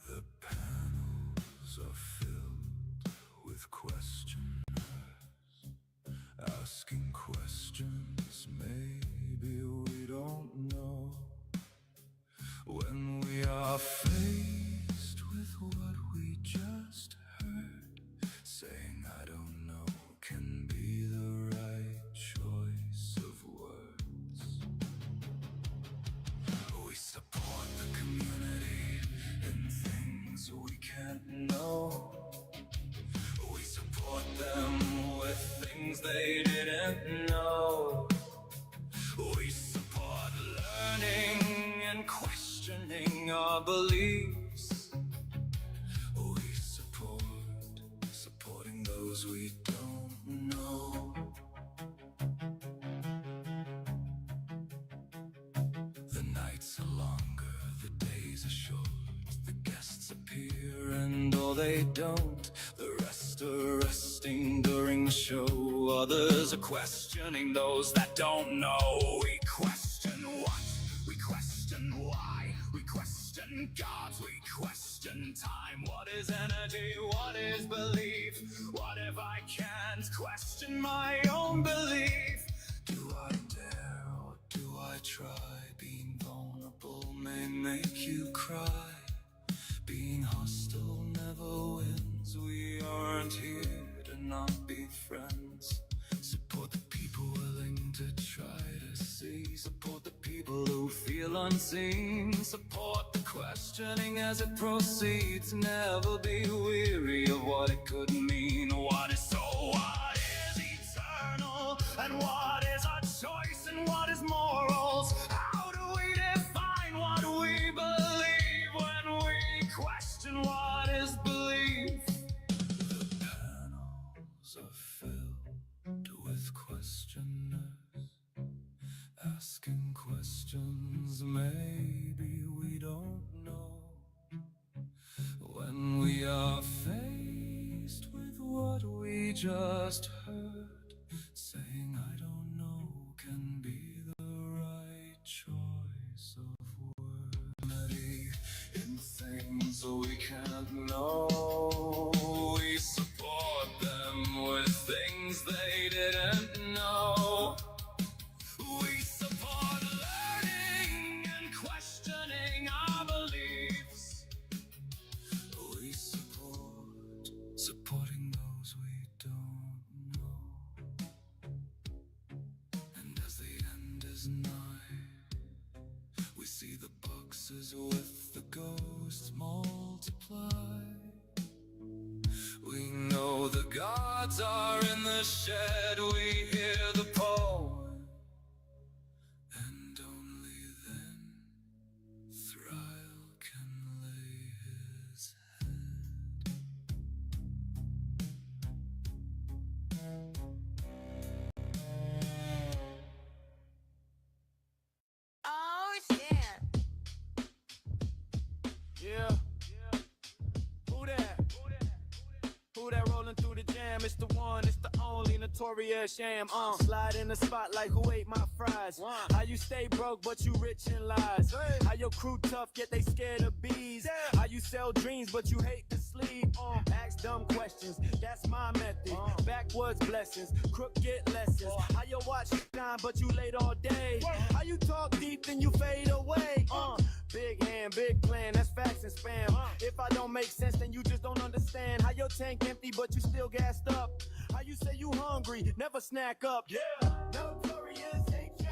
The panels are filled with questioners, asking questions maybe we don't know. When we are faced with what we just heard, saying I don't know can be the right choice of words. We support the community in things we can't know. We support them with things they didn't know. We support learning and questioning our beliefs. We support supporting those we don't know. The nights are longer, the days are short. The guests appear and or they don't. The rest are resting during the show. Others are questioning those that don't know. We question what? We question why? We question gods, we question time. What is energy? What is belief? What if I can't question my own belief? Do I dare or do I try? Being vulnerable may make you cry. Being hostile never wins. We aren't here to not be friends. Support the people willing to try to see. Support the people who feel unseen. Support the questioning as it proceeds. Never be weary of what it could mean. What is so? What is eternal? And what is our choice? And what is morals? How do we define what we believe when we question what is belief? The panels are filled with questioners, asking questions maybe we don't know. When we are faced with what choice of word in things we can't know. We support them with things they didn't know. We support learning and questioning our beliefs. We support supporting those we don't know. And as the end is nigh, we see the boxes with the ghosts multiply. We know the gods are in the shed, we hear the poem, and only then Thrayle can lay his head. Oh shit. Yeah. Who that? Who that rolling through the jam? It's the one, it's the only Notorious Sham. Slide in the spotlight, who ate my fries? How you stay broke but you rich in lies? How your crew tough yet they scared of bees? How you sell dreams but you hate to sleep? Ask dumb questions, that's my method. Backwoods blessings, crook get lessons. How your watch shine but you late all day? How you talk deep then you fade away? Big hand, big plan, that's facts and spam. If I don't make sense, then you just don't understand. How your tank empty, but you still gassed up. How you say you hungry, never snack up. Yeah, Notorious H.M.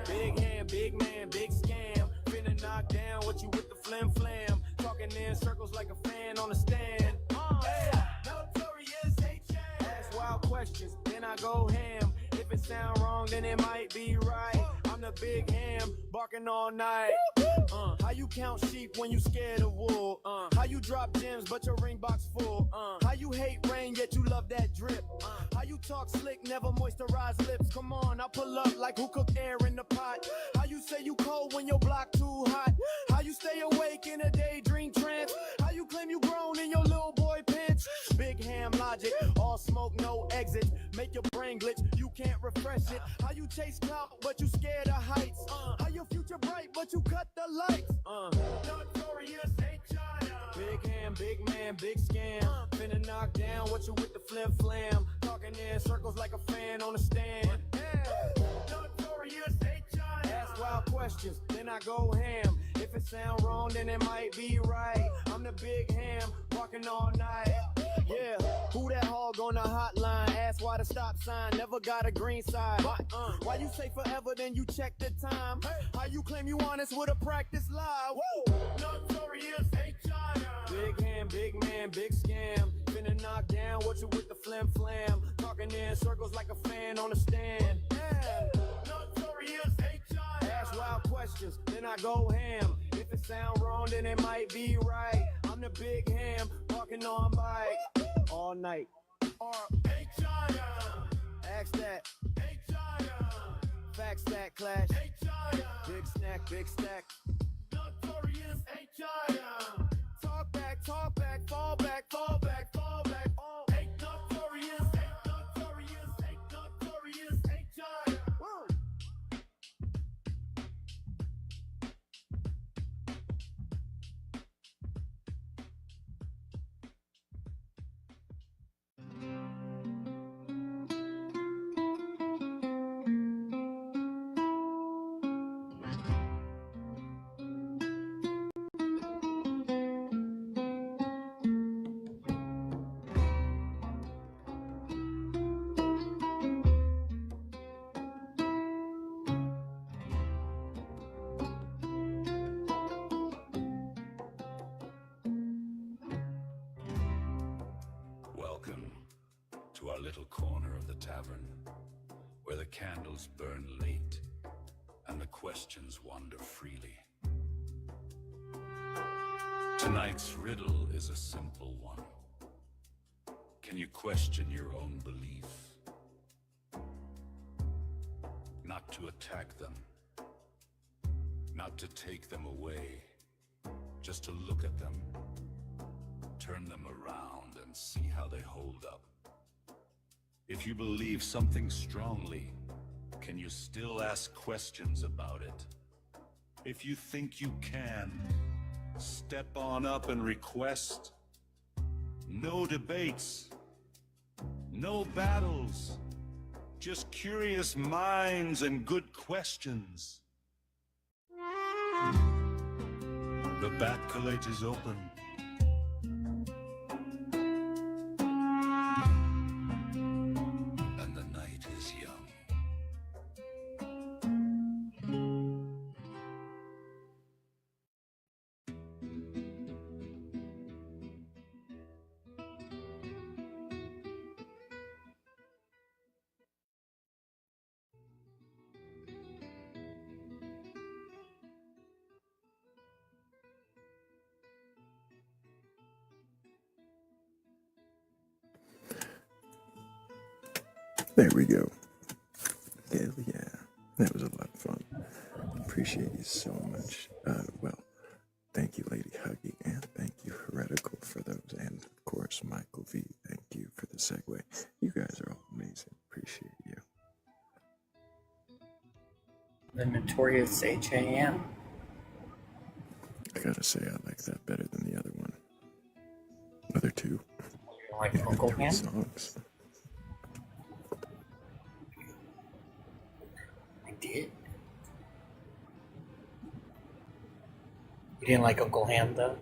Big hand, big man, big scam. Finna knock down what you with the flim flam. Talking in circles like a fan on a stand. Yeah, Notorious H.M. Ask wild questions, then I go ham. If it sound wrong, then it might be right. I'm the big ham, barking all night. How you count sheep when you scared of wool? How you drop gems but your ring box full? How you hate rain yet you love that drip? How you talk slick, never moisturize lips? Come on, I'll pull up like who cooked air in the pot? How you say you cold when your block too hot? How you stay awake in a daydream trance? How you claim you grown in your little boy pants? Big ham logic, all smoke, no exit. Make your brain glitch, you can't refresh it. How you chase clout but you scared of heights? How your future bright but you cut the lights? Notorious H.I.M. Big hand, big man, big scam. Finna knock down what you with the flim flam. Talking in circles like a fan on a stand. Notorious H.I.M. Ask wild questions, then I go ham. If it sound wrong, then it might be right. I'm the big ham, walking all night. Yeah, who that hog on the hotline? Ask why the stop sign never got a green side. Why you say forever, then you check the time? How you claim you honest with a practice lie? Woo! Notorious H.I.M. Big hand, big man, big scam. Finna knock down what you with the flim flam. Talking in circles like a fan on a stand. Yeah, Notorious H.I.M. Ask wild questions, then I go ham. If it sound wrong, then it might be right. I'm the big ham, walking on bike all night. H.I.M. Ask that. H.I.M. Fact stack clash. H.I.M. Big snack, big stack. Notorious H.I.M. Talk back, fall back, fall back, fall back. Notorious, notorious, notorious H.I.M. Welcome to our little corner of the tavern, where the candles burn late and the questions wander freely. Tonight's riddle is a simple one. Can you question your own belief? Not to attack them, not to take them away, just to look at them, turn them around and see how they hold up. If you believe something strongly, can you still ask questions about it? If you think you can, step on up and request. No debates, no battles, just curious minds and good questions. The Batcolyte is open. And the night is young. There we go. Hell yeah. That was a lot of fun. Appreciate you so much. Well, thank you, Lady Huggy, and thank you, Heretical, for those. And, of course, Michael V, thank you for the segue. You guys are all amazing. Appreciate you. The Notorious H.A.M. I gotta say, I like that better than the other one. Other two. You like Yeah, Uncle 3 Ham? songs. I did. You didn't like Uncle Ham, though?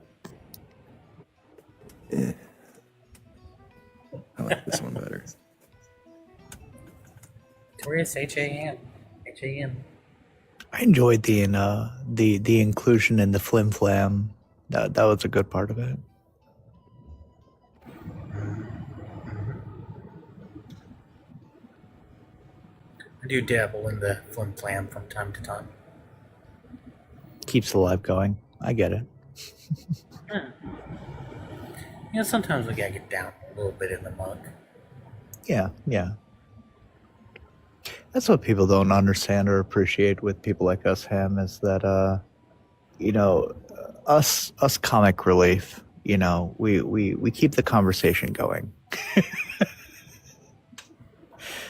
Eh. I like this one better. Notorious H.A.M. H.A.M. I enjoyed the inclusion in the flim flam. That was a good part of it. I do dabble in the flim flam from time to time. Keeps the life going. I get it. You know, sometimes we gotta get down a little bit in the muck. Yeah. That's what people don't understand or appreciate with people like us, Ham, is that us comic relief, we keep the conversation going.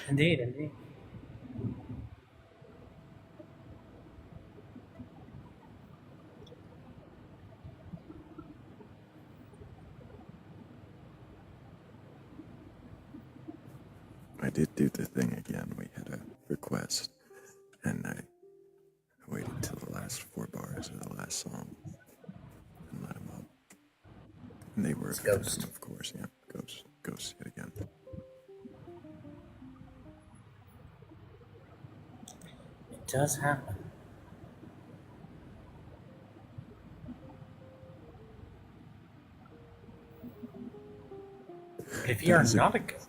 Indeed. I did do the thing again. We had a request, and I waited till the last 4 bars of the last song and let them up. And they were a phantom, Ghost. of course. Yeah, Ghost yet again. It does happen. If you are not a ghost.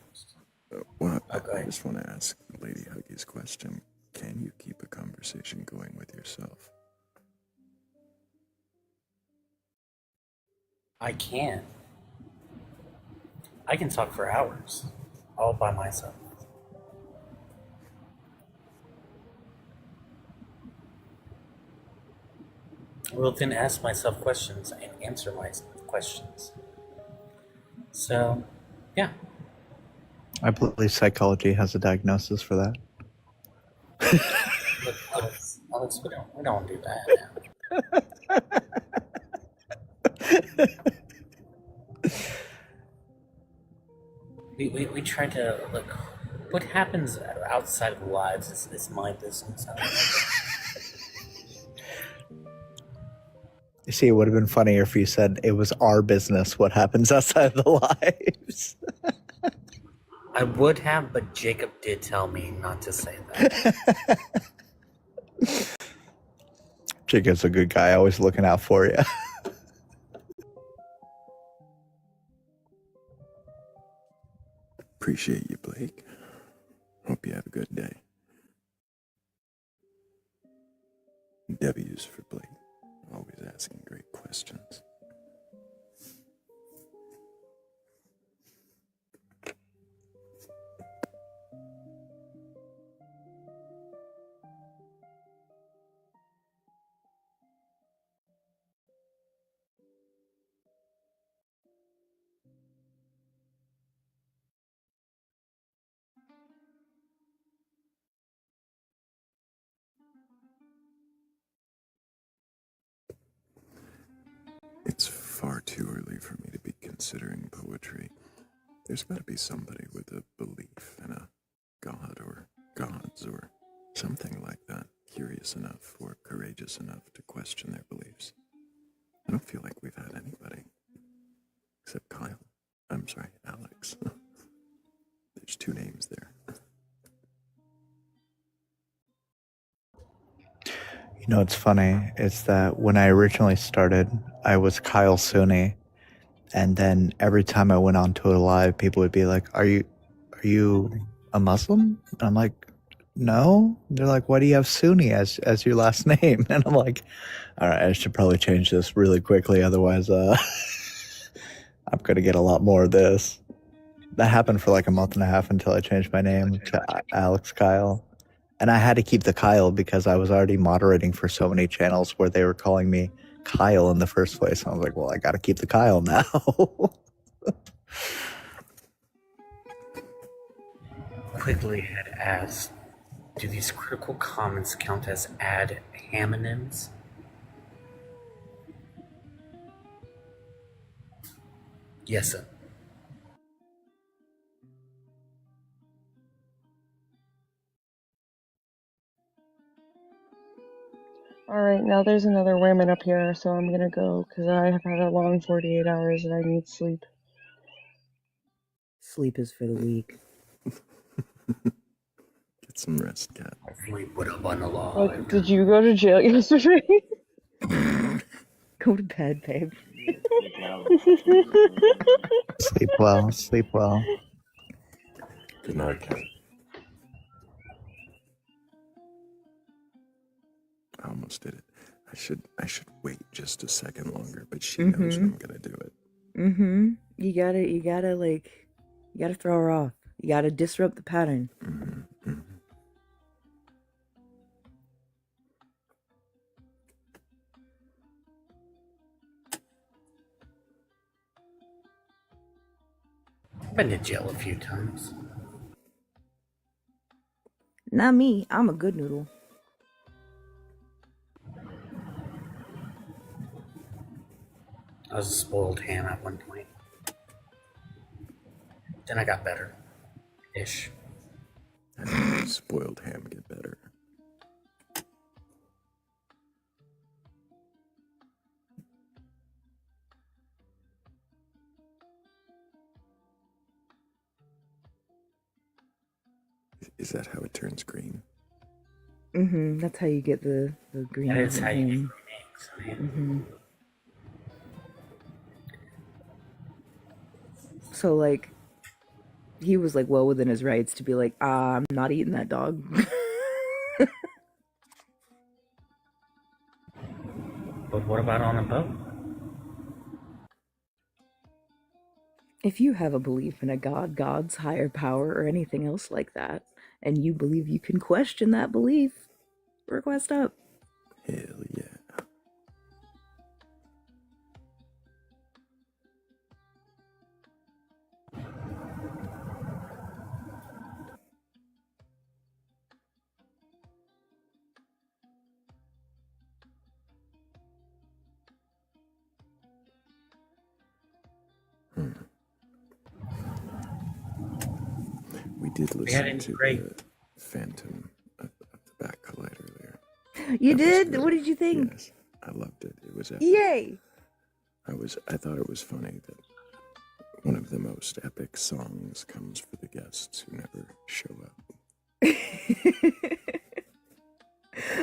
Well, Okay. I just want to ask Lady Huggy's question. Can you keep a conversation going with yourself? I can. I can talk for hours, all by myself. I will then ask myself questions and answer my questions. So, yeah. I believe psychology has a diagnosis for that. Look, Alex, we don't do that now. We try to look. What happens outside of the lives is my business. You see, it would have been funnier if you said it was our business what happens outside of the lives. I would have, but Jacob did tell me not to say that. Jacob's a good guy, always looking out for you. Appreciate you, Blake. Hope you have a good day. W's for Blake. Always asking great questions. considering poetry, there's got to be somebody with a belief in a god or gods or something like that, curious enough or courageous enough to question their beliefs. I don't feel like we've had anybody. Except Kyle. I'm sorry, Alex. There's two names there. You know, what's funny is that when I originally started, I was Kyle Sunni, and then every time I went onto a live, people would be like, are you a Muslim? And I'm like, no. They're like, why do you have Sunni as your last name? And I'm like, all right, I should probably change this really quickly, otherwise I'm gonna get a lot more of this. That happened for like a month and a half until I changed my name to Alex Kyle. And I had to keep the Kyle because I was already moderating for so many channels where they were calling me Kyle in the first place. And I was like, well, I got to keep the Kyle now. Quigley had asked, do these critical comments count as ad hominems? Yes, sir. Alright, now there's another woman up here, so I'm gonna go because I have had a long 48 hours and I need sleep. Sleep is for the weak. Get some rest, cat. Sleep with a bundle of Like, did you go to jail yesterday? Go to bed, babe. Sleep well, sleep well. Good night, cat. I almost did it. I should wait just a second longer, but she knows I'm gonna do it. You gotta throw her off. You gotta disrupt the pattern. I've been to jail a few times. Not me. I'm a good noodle. I was a spoiled ham at one point. Then I got better. Ish. How did spoiled ham get better? Is that how it turns green? That's how you get the green. That is how you get green eggs. So, like, he was, like, well within his rights to be like, I'm not eating that dog. But what about on a boat? If you have a belief in a god, God's higher power, or anything else like that, and you believe you can question that belief, request up. Hell yeah. We did listen to the Phantom of the Batcolyte earlier. You did? What did you think? Yes, I loved it. It was epic. Yay! I thought it was funny that one of the most epic songs comes for the guests who never show up.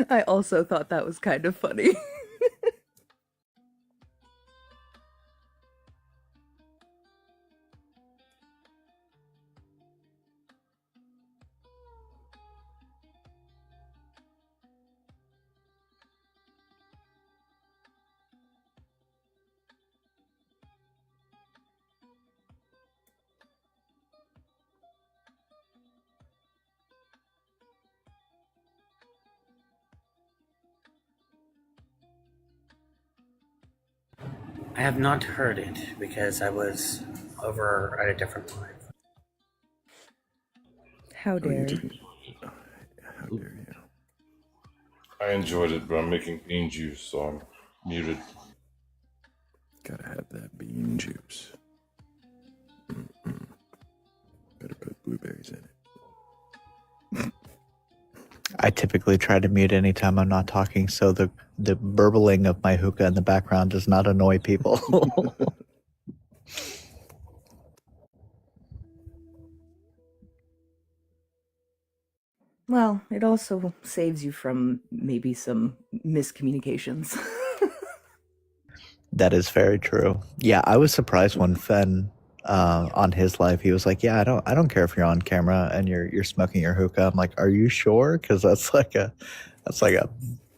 I also thought that was kind of funny. I have not heard it because I was over at a different live. How dare you? How dare you? I enjoyed it, but I'm making bean juice, so I'm muted. Gotta have that bean juice. Gary's in it. I typically try to mute anytime I'm not talking, so the burbling of my hookah in the background does not annoy people. Well, it also saves you from maybe some miscommunications. That is very true. Yeah, I was surprised when Fen on his live, he was like, "Yeah, I don't care if you're on camera and you're smoking your hookah." I'm like, "Are you sure?" Because that's like a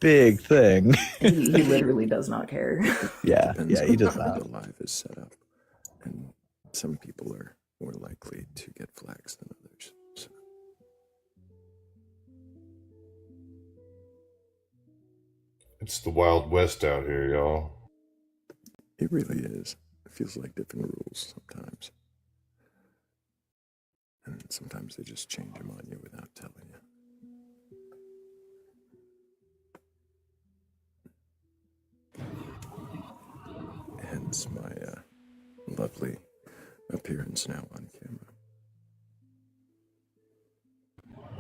big thing. he literally does not care. Yeah, Depends he on does how not. the live is set up, and some people are more likely to get flags than others. So. It's the Wild West out here, y'all. It really is. It feels like different rules sometimes. And sometimes they just change them on you without telling you. Hence my lovely appearance now on camera.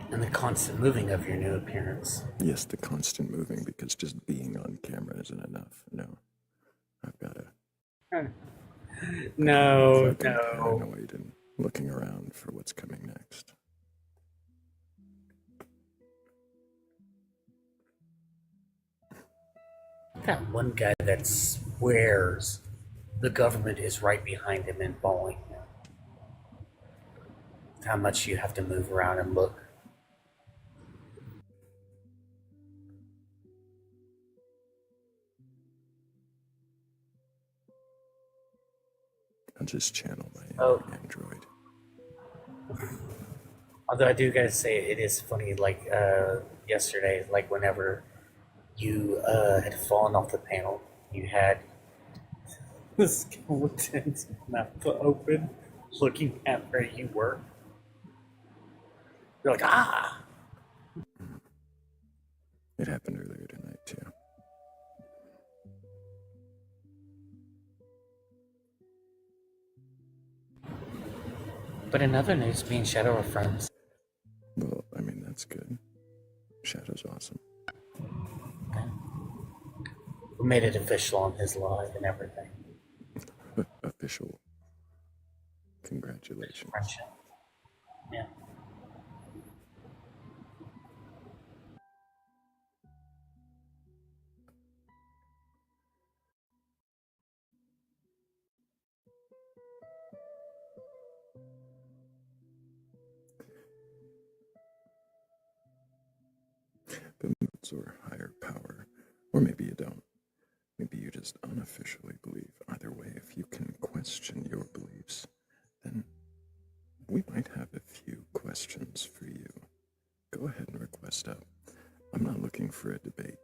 And the constant moving of your new appearance. Yes, the constant moving, because just being on camera isn't enough. No. I've got to... No. paranoid and looking around for what's coming next. That one guy that swears the government is right behind him and following him. How much you have to move around and look. I'll just channel my android. Although I do gotta say, it is funny, like, yesterday, like, whenever you, had fallen off the panel, you had the skeleton's mouth open, looking at where you were. You're like, ah! It happened earlier tonight, too. But in other news, me and Shadow are friends. Well, I mean, that's good. Shadow's awesome. Okay. We made it official on his live and everything. Official. Congratulations. Friendship. Yeah. But moods or higher power, or maybe you don't. Maybe you just unofficially believe. Either way, if you can question your beliefs, then we might have a few questions for you. Go ahead and request up. I'm not looking for a debate.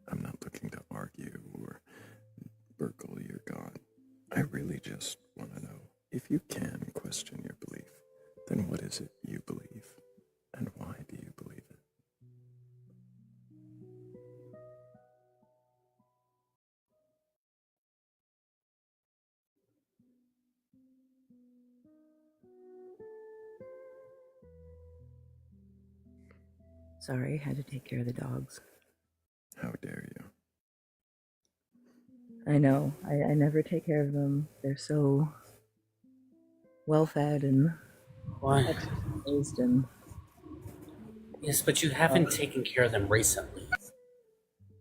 I'm not looking to argue or burgle your God. I really just want to know, if you can question your belief, then what is it you believe? And why do you believe it? Sorry, had to take care of the dogs. How dare you? I know. I never take care of them. They're so well fed and exercised and... Yes, but you haven't taken care of them recently.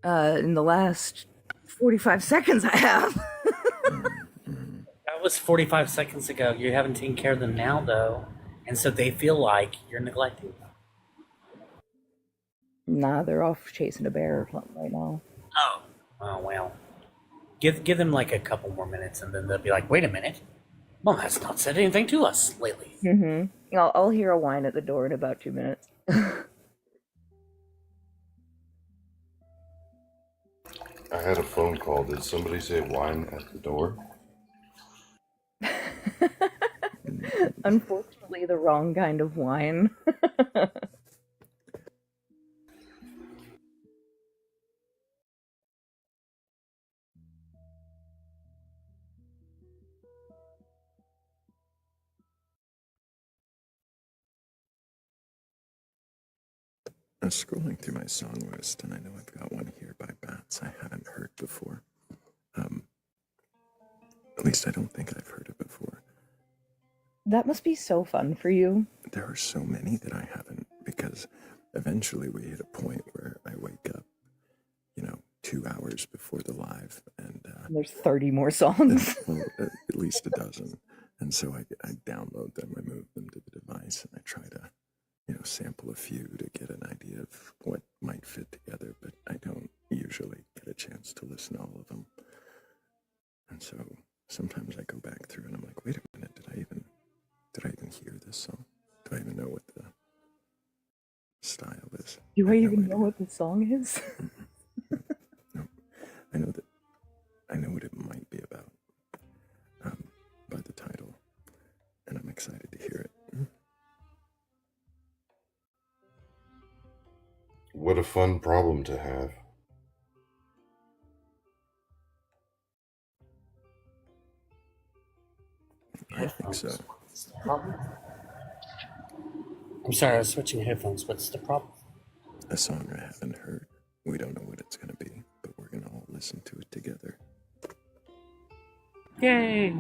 In the last 45 seconds I have. That was 45 seconds ago. You haven't taken care of them now, though. And so they feel like you're neglecting them. Nah, they're off chasing a bear or something right now. Oh, well. Give them like a couple more minutes and then they'll be like, wait a minute. Mom has not said anything to us lately. Mm-hmm. I'll hear a whine at the door in about 2 minutes. I had a phone call. Did somebody say wine at the door? Unfortunately, the wrong kind of wine. I was scrolling through my song list, and I know I've got one here by Bats I haven't heard before. At least I don't think I've heard it before. That must be so fun for you. There are so many that I haven't, because eventually we hit a point where I wake up, 2 hours before the live, and there's 30 more songs. well, at least a dozen. And so I download them, I move them to the device, and I try to, sample a few to get an idea of what might fit together, but I don't usually get a chance to listen to all of them. And so sometimes I go back through and I'm like, wait a minute, did I even hear this song? Do I even know what the style is? Do I even know what the song is? No. I know what it might be about by the title, and I'm excited to hear it. What a fun problem to have. I think so. What's the problem? I'm sorry, I was switching headphones. What's the problem? A song I haven't heard. We don't know what it's going to be, but we're going to all listen to it together. Yay!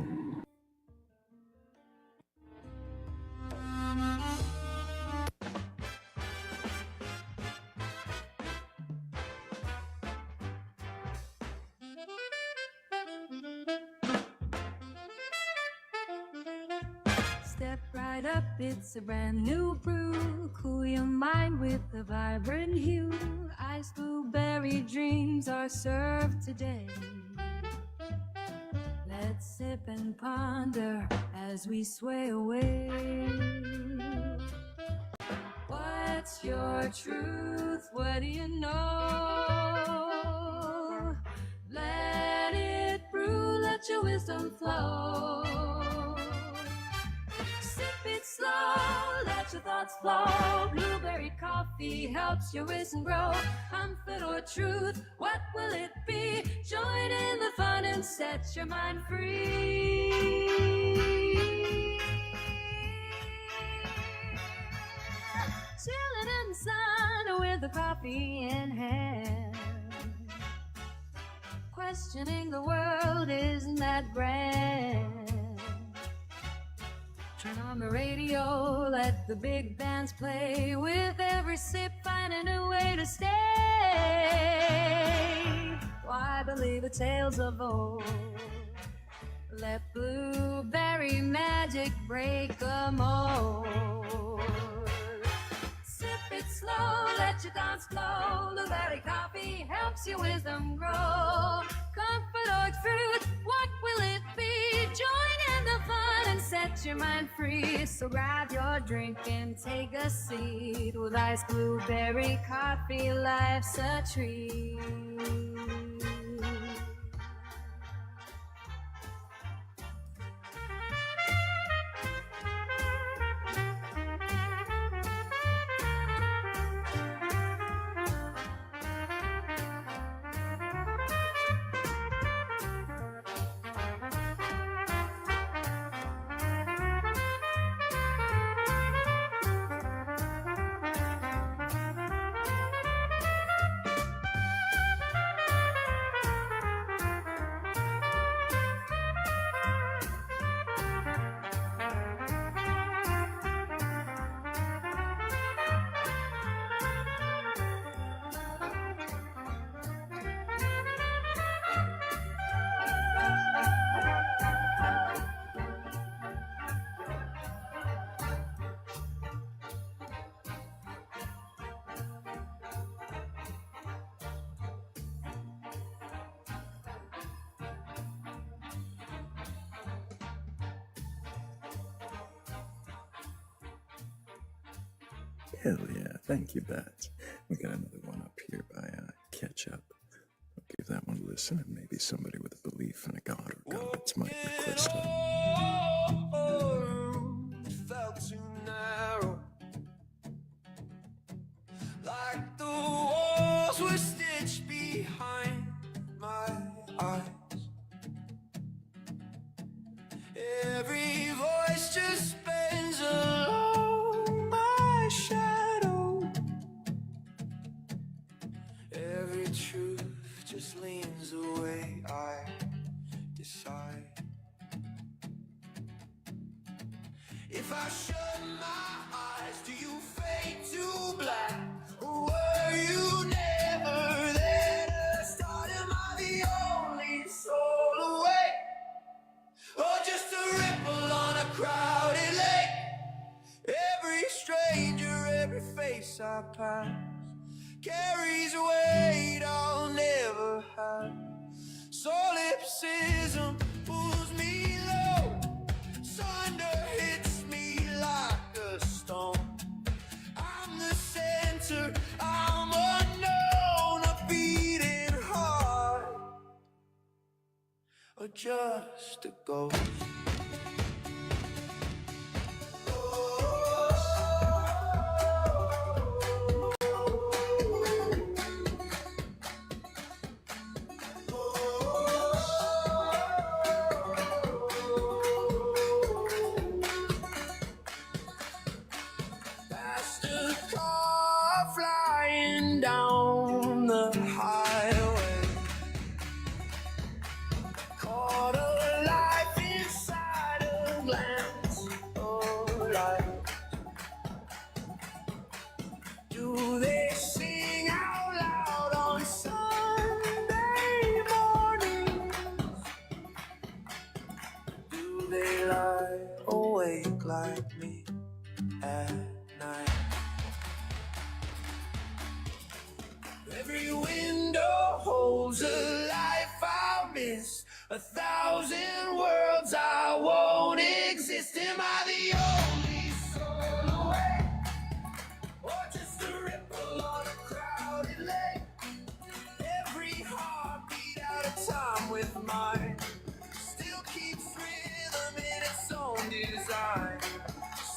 Step right up, it's a brand new brew. Cool your mind with a vibrant hue. Ice blueberry dreams are served today. Let's sip and ponder as we sway away. What's your truth? What do you know? Let it brew, let your wisdom flow. Sip it slow, let your thoughts flow. Blueberry coffee helps your wisdom grow. Comfort or truth, what will it be? Join in the fun and set your mind free. Chilling in the sun with a coffee in hand. Questioning the world, isn't that grand? Turn on the radio, let the big bands play. With every sip, find a new way to stay. Why believe the tales of old? Let blueberry magic break the mold. Sip it slow, let your thoughts flow. Blueberry coffee helps your wisdom grow. Comfort or truth, what will it be? Join in the fun and set your mind free. So grab your drink and take a seat. With iced blueberry coffee, life's a treat. Hell yeah, thank you, Bats. We got another one up here by Catch Up. I'll give that one a listen, and maybe somebody with a belief in a god or gods might request it. Felt too narrow, like the walls were stitched behind my eyes. Every voice just bends along my shadow. If I shut my eyes, do you fade to black? Or were you never there to start? Am I the only soul awake? Or just a ripple on a crowded lake? Every stranger, every face I pass carries a weight I'll never have. Solipsism pulls me low, thunder hits me like a stone. I'm the center, I'm unknown, a beating heart, or just a ghost. Past a car flying down the highway, caught a life inside a glance of light. Do they sing out loud on Sunday mornings? Do they lie awake like me at night? Every window holds a life I'll miss, 1,000 worlds I won't exist. Am I the only soul awake? Or just a ripple on a crowded lake? Every heartbeat out of time with mine still keeps rhythm in its own design.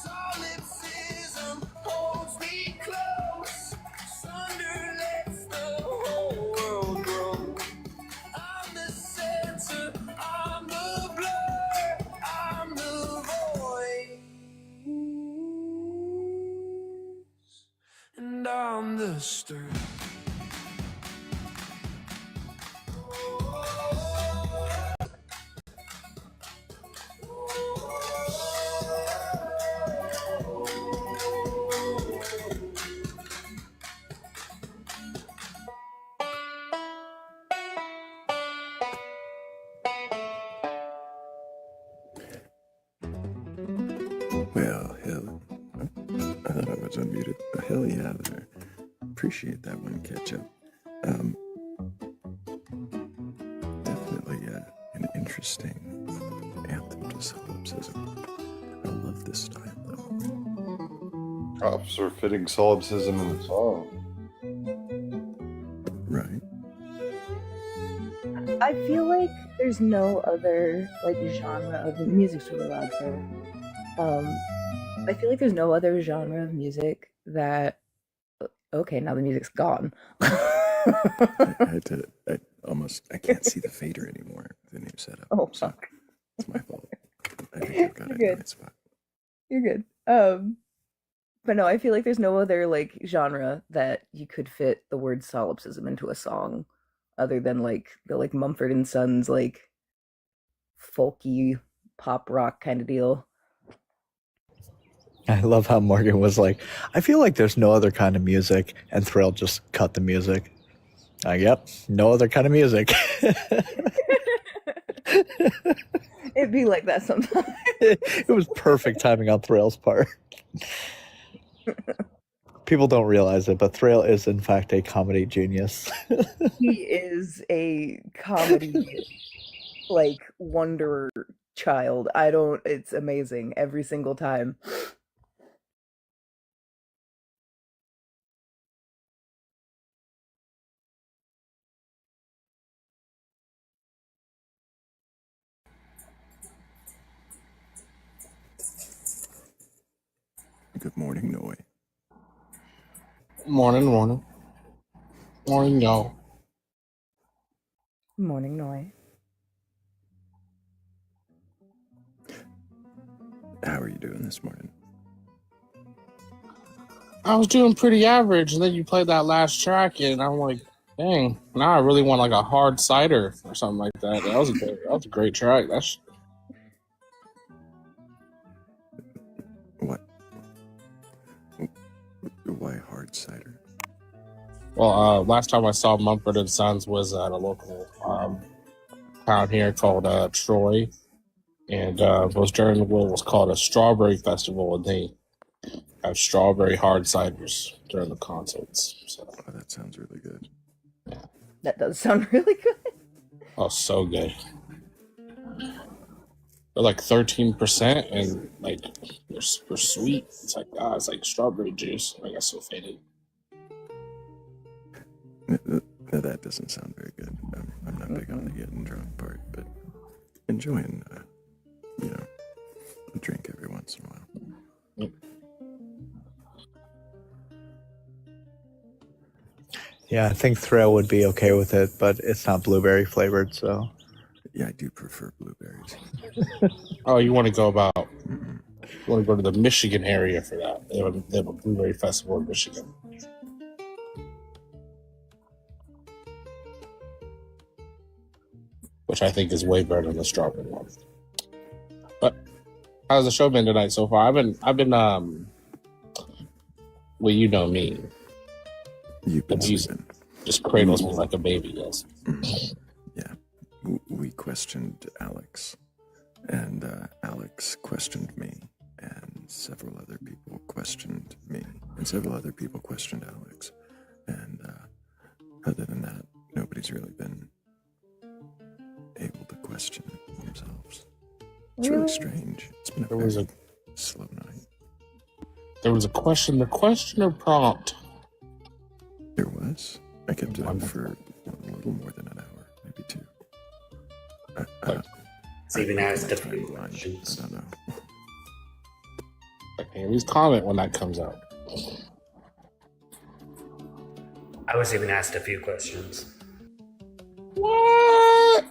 Solipsism holds me close, thunder lets the whole world grow. I'm the center, I'm the blur, I'm the voice, and I'm the stir. Well, hell, I thought I was unmuted. Hell yeah, there. Appreciate that one, Ketchup. Definitely an interesting anthem to solipsism. I love this style, though. Props for fitting solipsism in the song. Right. I feel like there's no other like genre of music's really loud for. I feel like there's no other genre of music that. Okay, now the music's gone. I can't see the fader anymore with the new setup. Oh, so fuck. it's my fault. I think I've got it in the right spot. You're good. But no, I feel like there's no other like genre that you could fit the word solipsism into a song other than like the like Mumford and Sons like folky pop rock kind of deal. I love how Morgan was like, I feel like there's no other kind of music, and Thrayle just cut the music. Yep, no other kind of music. It'd be like that sometimes. It was perfect timing on Thrayle's part. People don't realize it, but Thrayle is in fact a comedy genius. He is a comedy like wonder child. It's amazing every single time. Good morning, Noy. Morning, y'all. Morning, Noy. How are you doing this morning? I was doing pretty average, and then you played that last track, and I'm like, dang, now I really want like a hard cider or something like that. That was a great track. hard cider? Well, last time I saw Mumford and Sons was at a local town here called Troy, and it was during what was called a strawberry festival, and they have strawberry hard ciders during the concerts. So Oh, that sounds really good. That does sound really good. oh, so good. They're like 13%, and like they're super sweet. It's like it's like strawberry juice. I got so faded. No, that doesn't sound very good. I'm not big on the getting drunk part, but enjoying, a drink every once in a while. Yeah, I think Thrayle would be okay with it, but it's not blueberry flavored, so. Yeah, I do prefer blueberries. Oh, you want to go to the Michigan area for that? They have a blueberry festival in Michigan. Which I think is way better than the strawberry one. But how's the show been tonight so far? I've been well, you know me. You've been sleeping. Just cradles me like a baby, yes. Yeah. We questioned Alex, and Alex questioned me, and several other people questioned me, and several other people questioned Alex. And other than that, nobody's really been able to question themselves. It's really strange. It's been a slow night. There was a question. The questioner prompt. There was? I kept it up for a little more than an hour, maybe two. It's even asked a few questions. I don't know. Haley's comment when that comes out. I was even asked a few questions. What?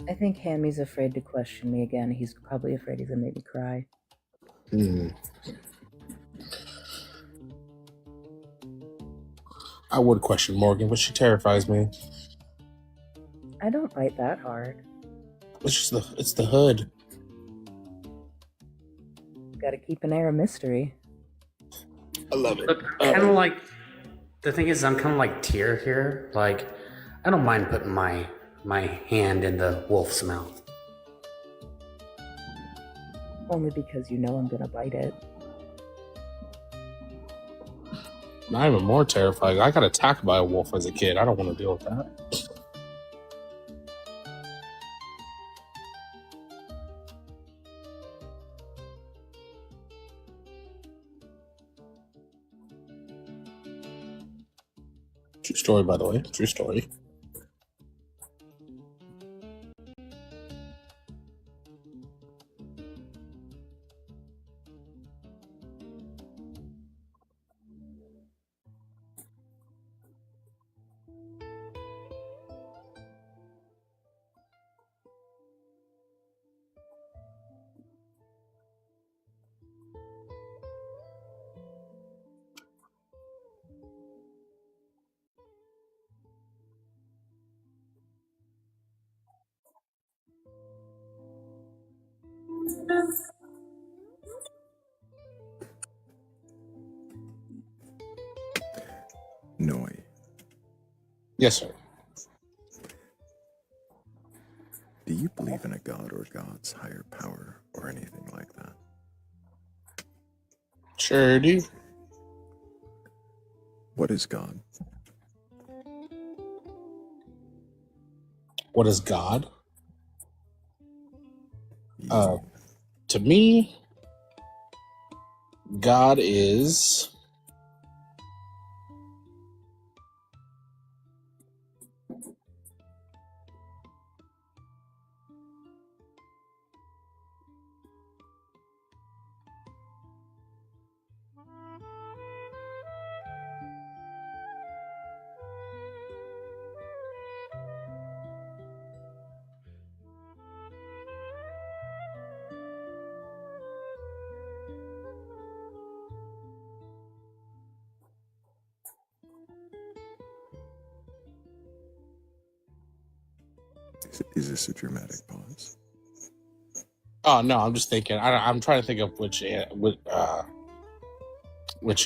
I think Hammy's afraid to question me again. He's probably afraid he's gonna make me cry. I would question Morgan, but she terrifies me. I don't bite that hard. It's the hood. Gotta keep an air of mystery. I love it. Kind of like, the thing is, I'm kind of like Tyr here. Like, I don't mind putting my hand in the wolf's mouth. Only because you know I'm gonna bite it. I'm even more terrified. I got attacked by a wolf as a kid. I don't want to deal with that. True story, by the way. True story. Noi. Yes, sir. Do you believe in a god or gods, higher power, or anything like that? Sure do. What is God? What is God? To me, God is Is this a dramatic pause? Oh no, I'm just thinking. I'm trying to think of which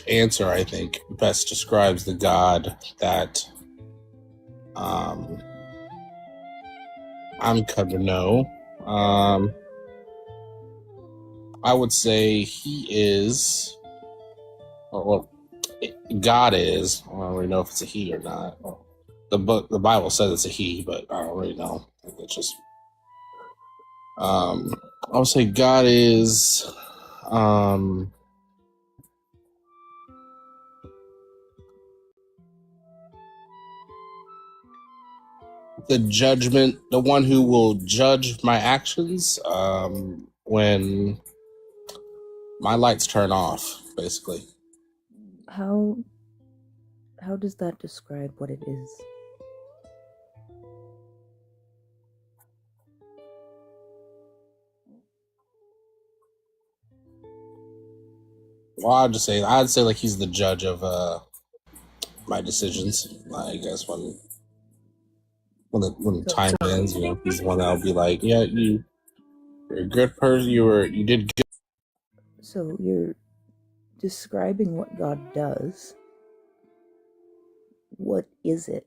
answer I think best describes the God that I'm come to know. I would say he is, or well, God is. I don't really know if it's a he or not. The Bible says it's a he, but I don't really know. It's just, I would say God is, the judgment, the one who will judge my actions when my lights turn off, basically. How does that describe what it is? Well, I'd say like he's the judge of my decisions. I guess when the time ends, he's the one that'll be like, yeah, you're a good person. You did good. So you're describing what God does. What is it?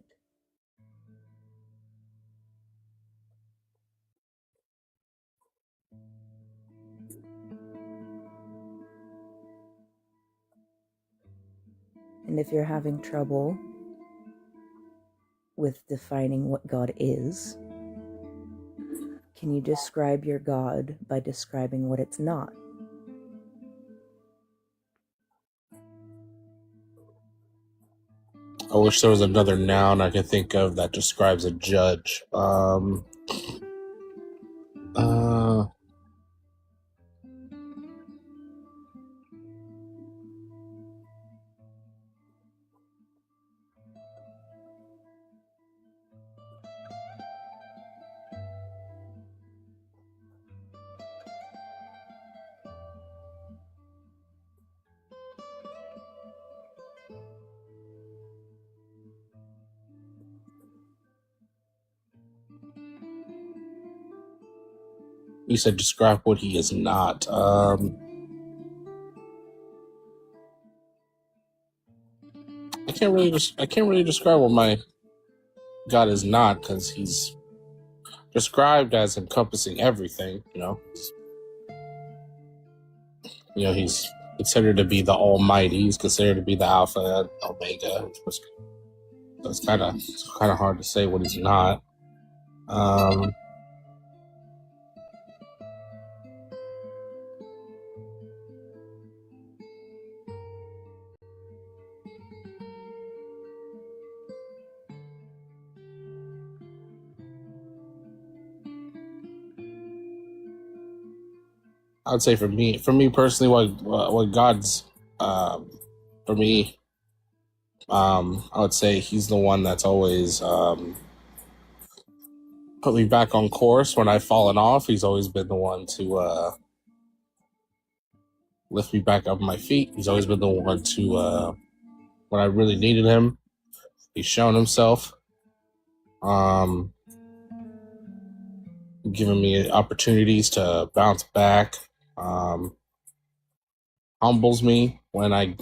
And if you're having trouble with defining what God is, can you describe your God by describing what it's not? I wish there was another noun I could think of that describes a judge. You said describe what he is not. I can't really describe what my God is not, because he's described as encompassing everything. He's considered to be the Almighty. He's considered to be the Alpha and Omega. So it's kind of hard to say what he's not. I would say for me personally, what God's for me, I would say he's the one that's always put me back on course when I've fallen off. He's always been the one to lift me back up my feet. He's always been the one to when I really needed him. He's shown himself, giving me opportunities to bounce back. Humbles me when I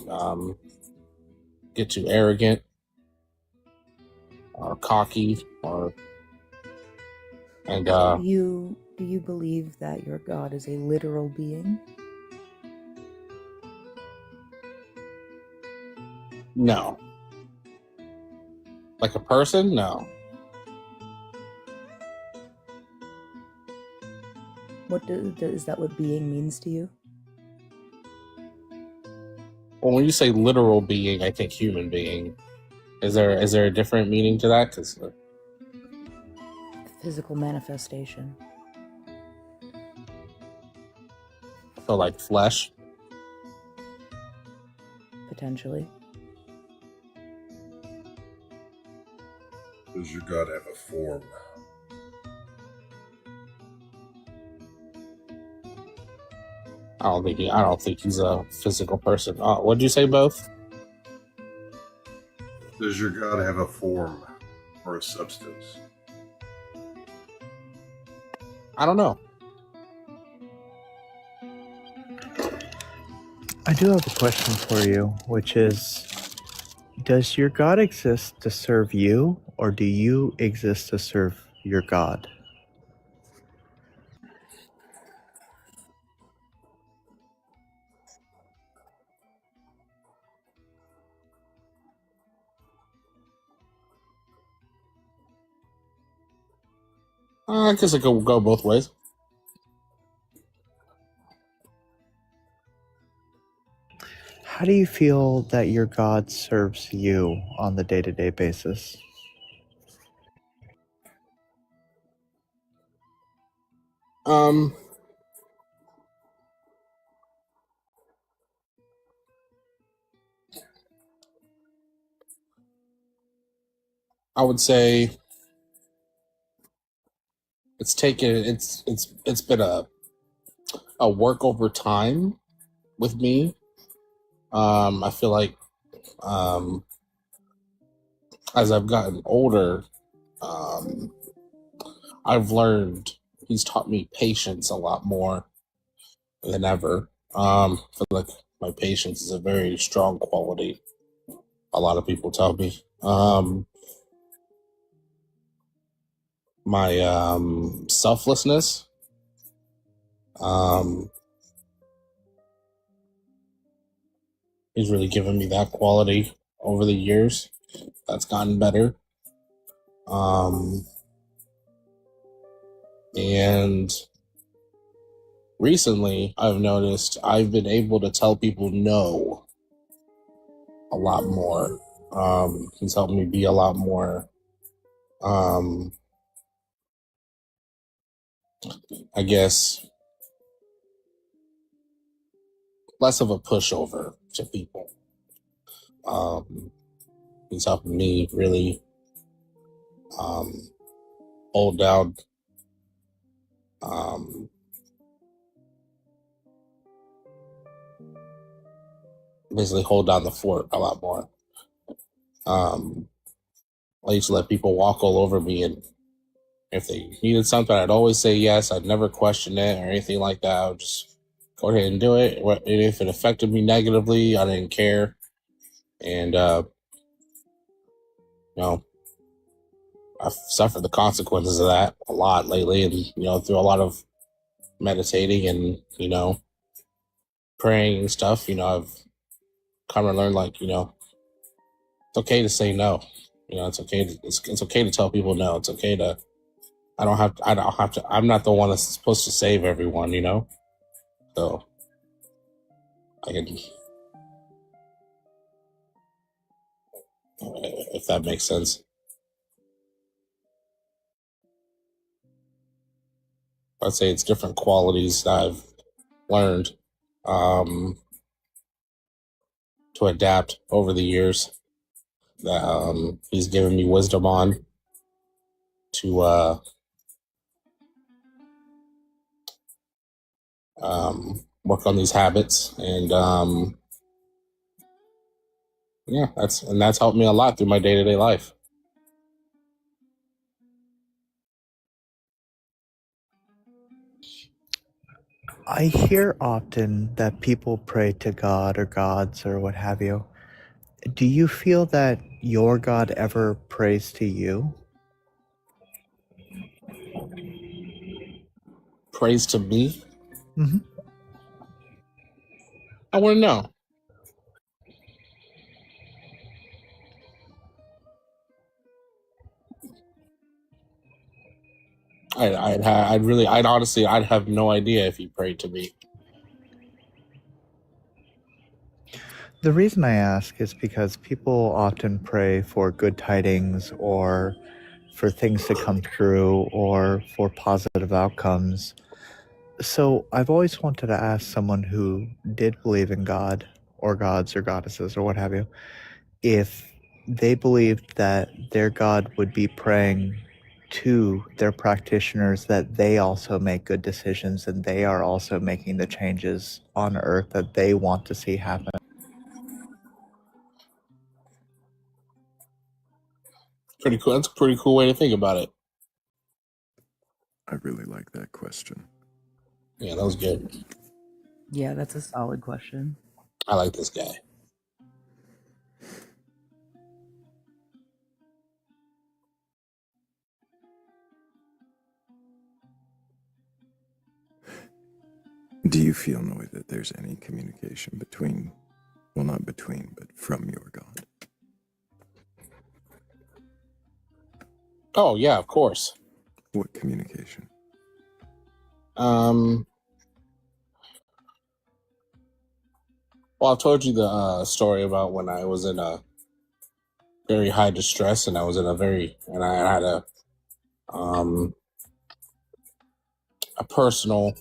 get too arrogant or cocky do you believe that your God is a literal being? No. Like a person? No. What is that what being means to you? Well, when you say literal being, I think human being. Is there a different meaning to that? Because physical manifestation. So like flesh? Potentially. Does your God have a form? I don't think he's a physical person. What did you say, both? Does your God have a form or a substance? I don't know. I do have a question for you, which is, does your God exist to serve you, or do you exist to serve your God? I guess it could go both ways. How do you feel that your God serves you on the day-to-day basis? I would say it's been a work over time with me. I feel like as I've gotten older, I've learned he's taught me patience a lot more than ever. I feel like my patience is a very strong quality. A lot of people tell me. My selflessness. He's really given me that quality over the years. That's gotten better. And recently, I've noticed I've been able to tell people no a lot more. He's helped me be a lot more, I guess, less of a pushover to people. He's helping me really hold down basically hold down the fort a lot more. I used to let people walk all over me, and if they needed something, I'd always say yes. I'd never question it or anything like that. I would just go ahead and do it. And if it affected me negatively, I didn't care. And, I've suffered the consequences of that a lot lately. And, through a lot of meditating and, praying and stuff, I've kind of learned, it's okay to say no. It's okay. It's okay to tell people no. It's okay to. I don't have to. I'm not the one that's supposed to save everyone. So I can, if that makes sense. I'd say it's different qualities that I've learned to adapt over the years that he's given me wisdom on to work on these habits. And that's helped me a lot through my day-to-day life. I hear often that people pray to God or gods or what have you. Do you feel that your God ever prays to you? Praise to me? Mm-hmm. I want to know. I'd have no idea if he prayed to me. The reason I ask is because people often pray for good tidings or for things to come true or for positive outcomes. So I've always wanted to ask someone who did believe in God or gods or goddesses or what have you, if they believed that their God would be praying to their practitioners that they also make good decisions and they are also making the changes on earth that they want to see happen. Pretty cool. That's a pretty cool way to think about it. I really like that question. Yeah, that was good. Yeah, that's a solid question. I like this guy. Do you feel, Noe, that there's any communication between, well, not between, but from your God? Oh yeah, of course. What communication? Well, I've told you the story about when I was in a very high distress, and I was in and I had a personal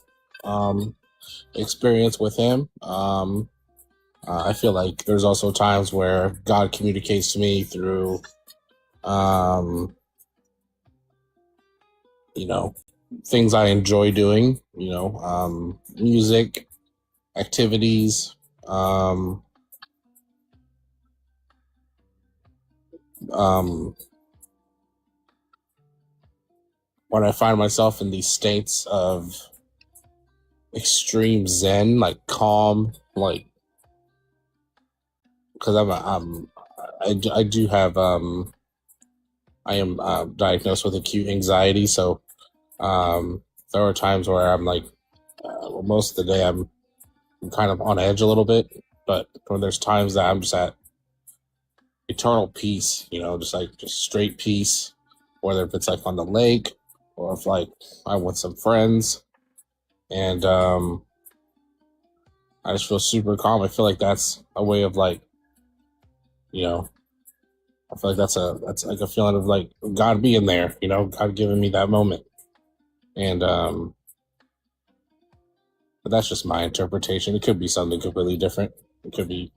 experience with him. I feel like there's also times where God communicates to me through, you know, things I enjoy doing, music, activities, when I find myself in these states of extreme zen, like calm, like, because I do have, I am diagnosed with acute anxiety, so there are times where I'm like, most of the day I'm kind of on edge a little bit, but when there's times that I'm just at eternal peace, just straight peace, whether if it's like on the lake or if like I'm with some friends, and I just feel super calm. I feel like that's a way of like, I feel like that's like a feeling of like God being there, God giving me that moment. And but that's just my interpretation. It could be something completely different. It could be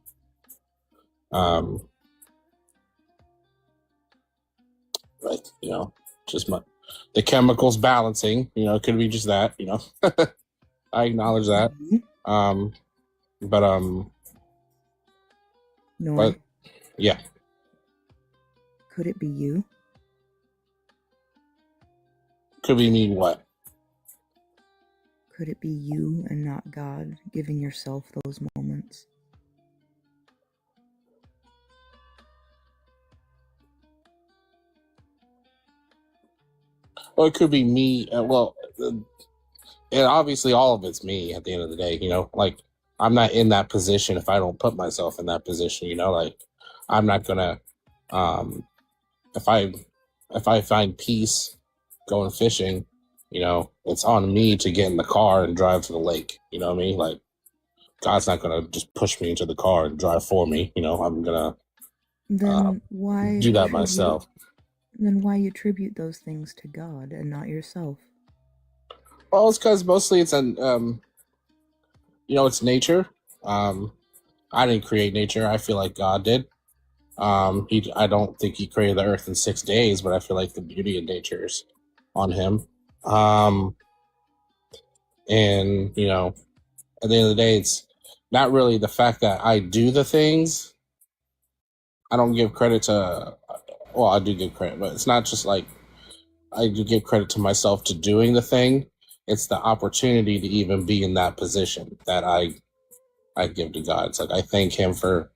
like, just the chemicals balancing, it could be just that, I acknowledge that. But No. but yeah. Could it be you? Could be me what? Could it be you and not God giving yourself those moments? Well, it could be me. And obviously all of it's me at the end of the day, like I'm not in that position if I don't put myself in that position, like I'm not gonna, if I find peace going fishing, it's on me to get in the car and drive to the lake. You know what I mean? Like God's not gonna just push me into the car and drive for me. I'm gonna Then why do that attribute- myself. Then why you attribute those things to God and not yourself? Well, it's because mostly it's it's nature. I didn't create nature. I feel like God did. I don't think he created the earth in 6 days, but I feel like the beauty of nature is on him. And at the end of the day, it's not really the fact that I do the things. I don't give credit to, well, I do give credit, but it's not just like I do give credit to myself to doing the thing. It's the opportunity to even be in that position that I give to God. It's like I thank him for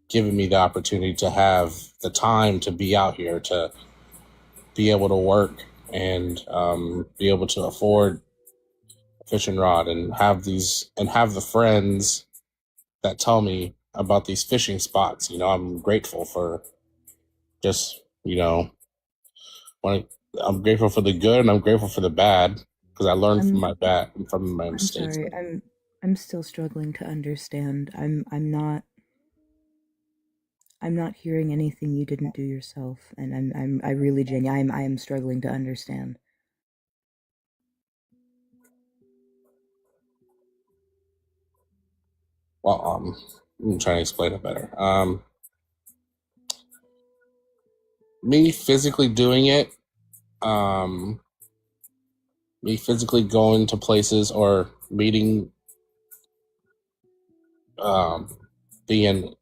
giving me the opportunity to have the time to be out here, to be able to work and be able to afford a fishing rod and have the friends that tell me about these fishing spots. I'm grateful for just, I'm grateful for the good and I'm grateful for the bad because I learned from my mistakes. I'm sorry. I'm still struggling to understand. I'm not hearing anything you didn't do yourself, and I am struggling to understand. Well, let me try to explain it better. Me physically doing it, me physically going to places or meeting, being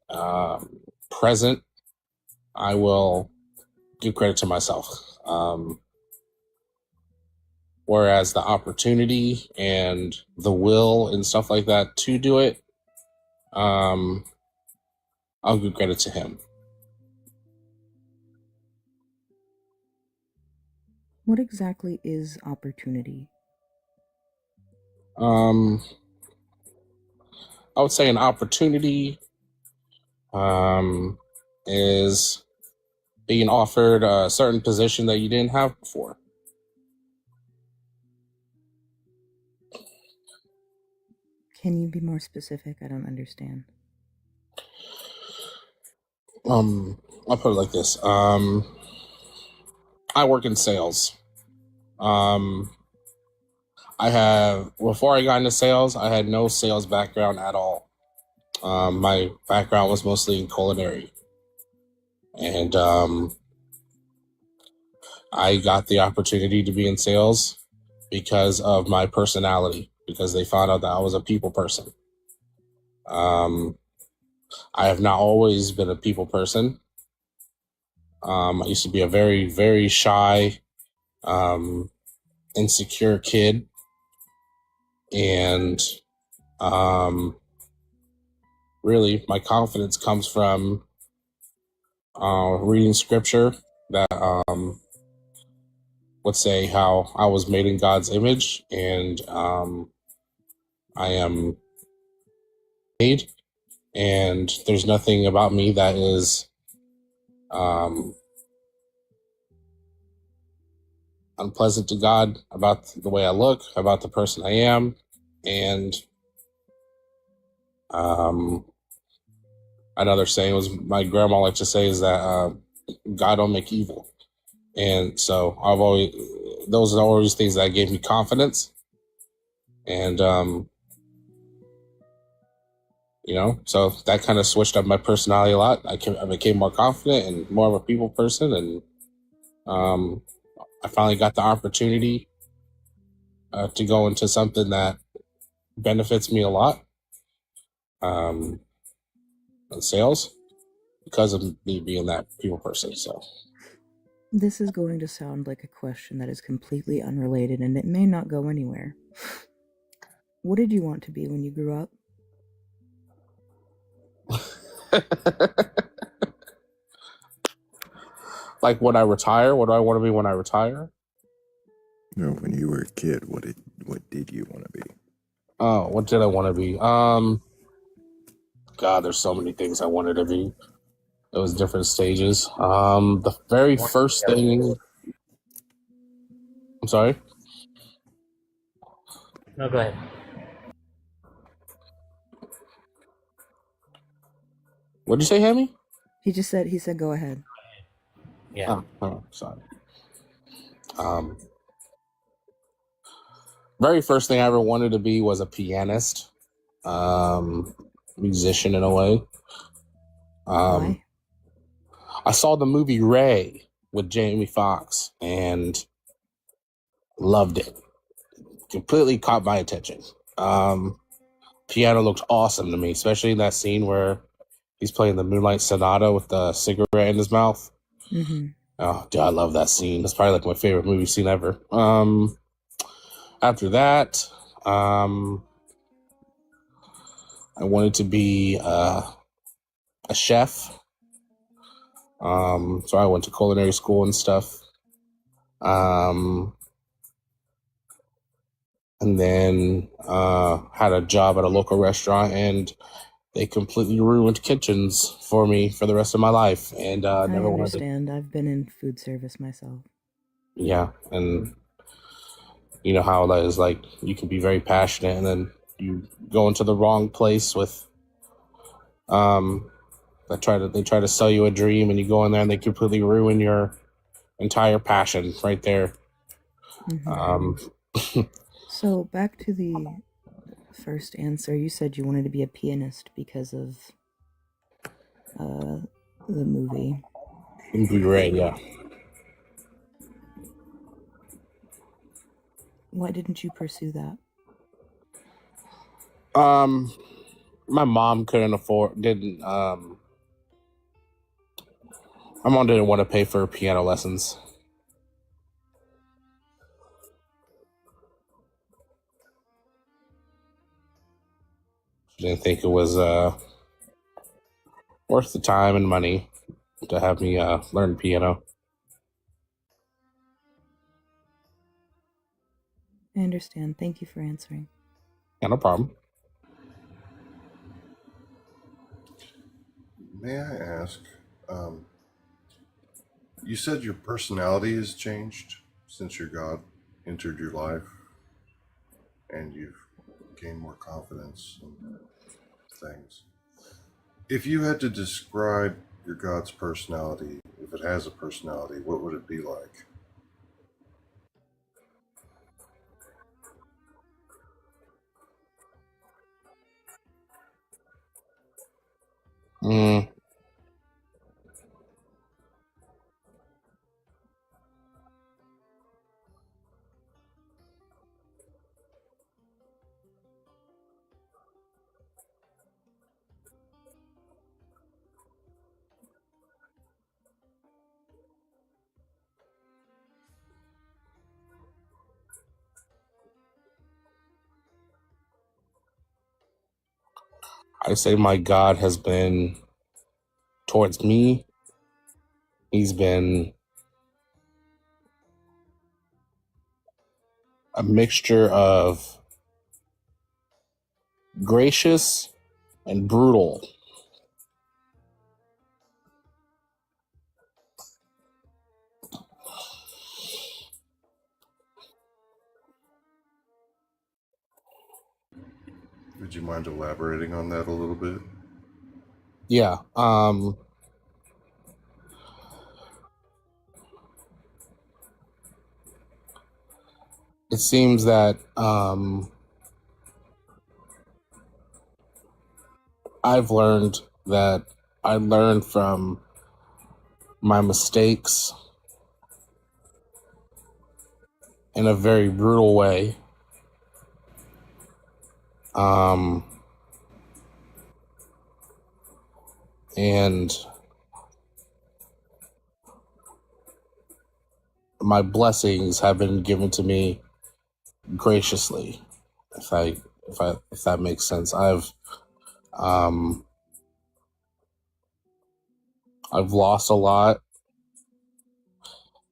present, I will give credit to myself. Whereas the opportunity and the will and stuff like that to do it, I'll give credit to him. What exactly is opportunity? I would say an opportunity is being offered a certain position that you didn't have before. Can you be more specific? I don't understand. I'll put it like this. I work in sales. Before I got into sales, I had no sales background at all. My background was mostly in culinary. And I got the opportunity to be in sales because of my personality, because they found out that I was a people person. I have not always been a people person. I used to be a very, very shy, insecure kid. And really, my confidence comes from reading scripture that would say how I was made in God's image, and I am made, and there's nothing about me that is unpleasant to God about the way I look, about the person I am, and another saying was my grandma liked to say is that God don't make evil. And so those are always things that gave me confidence. And, so that kind of switched up my personality a lot. I became more confident and more of a people person. And I finally got the opportunity to go into something that benefits me a lot in sales because of me being that people person. So This is going to sound like a question that is completely unrelated, and it may not go anywhere. What did you want to be when you grew up? like when I retire, what do I want to be when I retire? No, when you were a kid, what did you want to be? Oh, what did I want to be? God, there's so many things I wanted to be. It was different stages. The very first thing. I'm sorry. No, go ahead. What'd you say, Hammy? He said, go ahead. Yeah. Oh, sorry. Very first thing I ever wanted to be was a pianist, musician in a way. Why? I saw the movie Ray with Jamie Foxx and loved it. Completely caught my attention. Piano looked awesome to me, especially in that scene where he's playing the Moonlight Sonata with the cigarette in his mouth. Mm-hmm. Oh, dude, I love that scene. That's probably like my favorite movie scene ever. After that, I wanted to be a chef. So I went to culinary school and stuff. And then had a job at a local restaurant, and they completely ruined kitchens for me for the rest of my life. And I never wanted to. understand. I've been in food service myself. Yeah, and you know how that is, like you can be very passionate and then you go into the wrong place with they try to sell you a dream, and you go in there and they completely ruin your entire passion right there. Mm-hmm. So back to the first answer, you said you wanted to be a pianist because of the movie. Right, yeah. Why didn't you pursue that? My mom my mom didn't want to pay for piano lessons. didn't think it was worth the time and money to have me learn piano. I understand. Thank you for answering. Yeah, no problem. May I ask, you said your personality has changed since your God entered your life and you've gained more confidence in things. If you had to describe your God's personality, if it has a personality, what would it be like? Mm, I say my God has been towards me. He's been a mixture of gracious and brutal. Would you mind elaborating on that a little bit? Yeah. It seems that I've learned that I learned from my mistakes in a very brutal way. And my blessings have been given to me graciously, if that makes sense. I've lost a lot,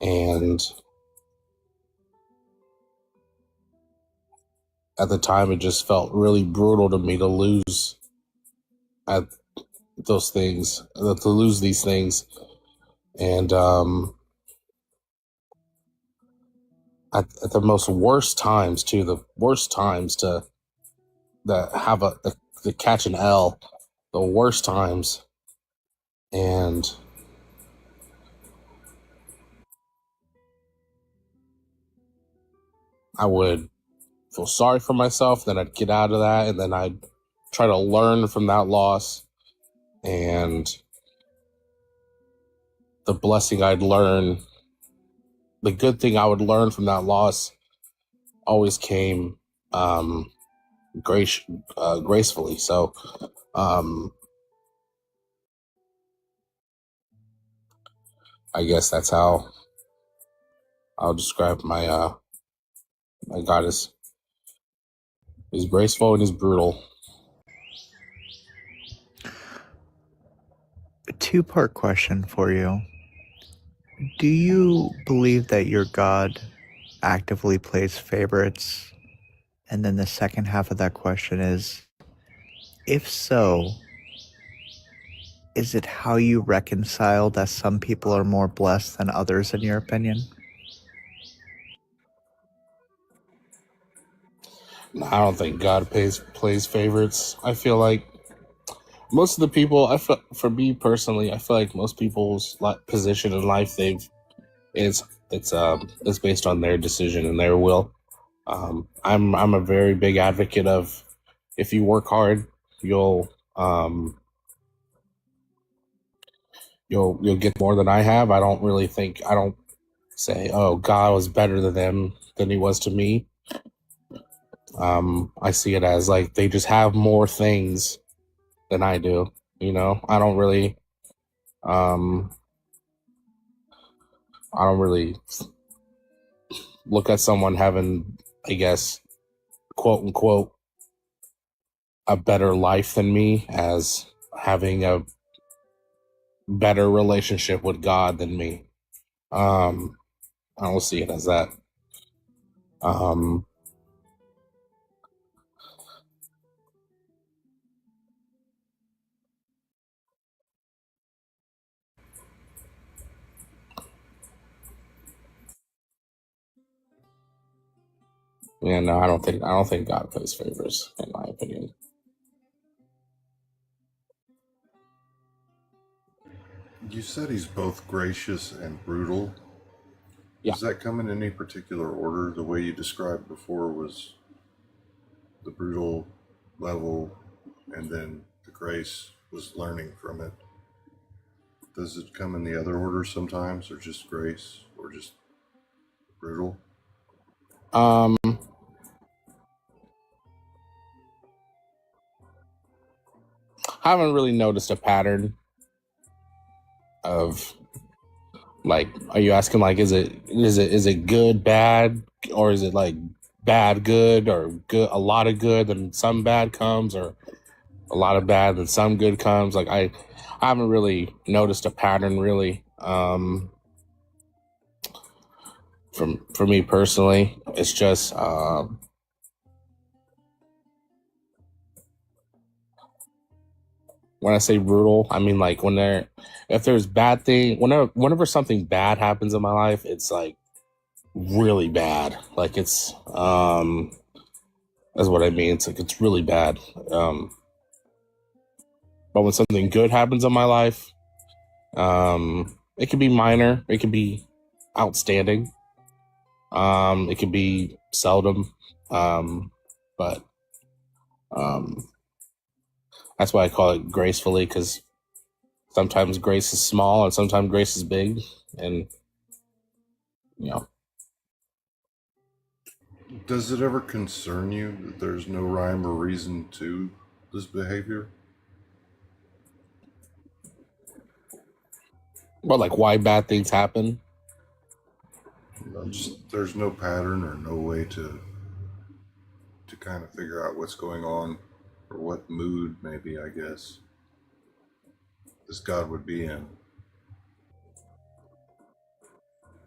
and at the time it just felt really brutal to me to lose at those things, to lose these things. And at the most worst times too, the worst times to have to catch an L, the worst times. And I would feel sorry for myself, then I'd get out of that, and then I'd try to learn from that loss. And the blessing I'd learn, the good thing I would learn from that loss always came gracefully. So I guess that's how I'll describe my my God is he's graceful and he's brutal. A two-part question for you. Do you believe that your God actively plays favorites? And then the second half of that question is, if so, is it how you reconcile that some people are more blessed than others, in your opinion? No, I don't think God plays favorites. I feel like most of the people, for me personally, I feel like most people's position in life, it's based on their decision and their will. I'm a very big advocate of, if you work hard, you'll get more than I have. I don't say, oh, God was better to them than he was to me. I see it as like they just have more things than I do. I don't really look at someone having, I guess, quote unquote, a better life than me, as having a better relationship with God than me. I don't see it as that. Yeah, no, I don't think God plays favors, in my opinion. You said he's both gracious and brutal. Yeah. Does that come in any particular order? The way you described before was the brutal level, and then the grace was learning from it. Does it come in the other order sometimes, or just grace, or just brutal? I haven't really noticed a pattern of, like, are you asking, like, is it good, bad, or is it like bad, good, or good, a lot of good, then some bad comes, or a lot of bad, then some good comes? Like, I haven't really noticed a pattern, really. For me personally, it's just when I say brutal, I mean, like, if there's bad thing, whenever something bad happens in my life, it's like really bad. Like, it's that's what I mean. It's like, it's really bad. But when something good happens in my life, it can be minor, it can be outstanding, it can be seldom, but that's why I call it gracefully, because sometimes grace is small and sometimes grace is big, and you know. Does it ever concern you that there's no rhyme or reason to this behavior? Well, like, why bad things happen? Just there's no pattern or no way to kind of figure out what's going on, or what mood, maybe, I guess, this God would be in.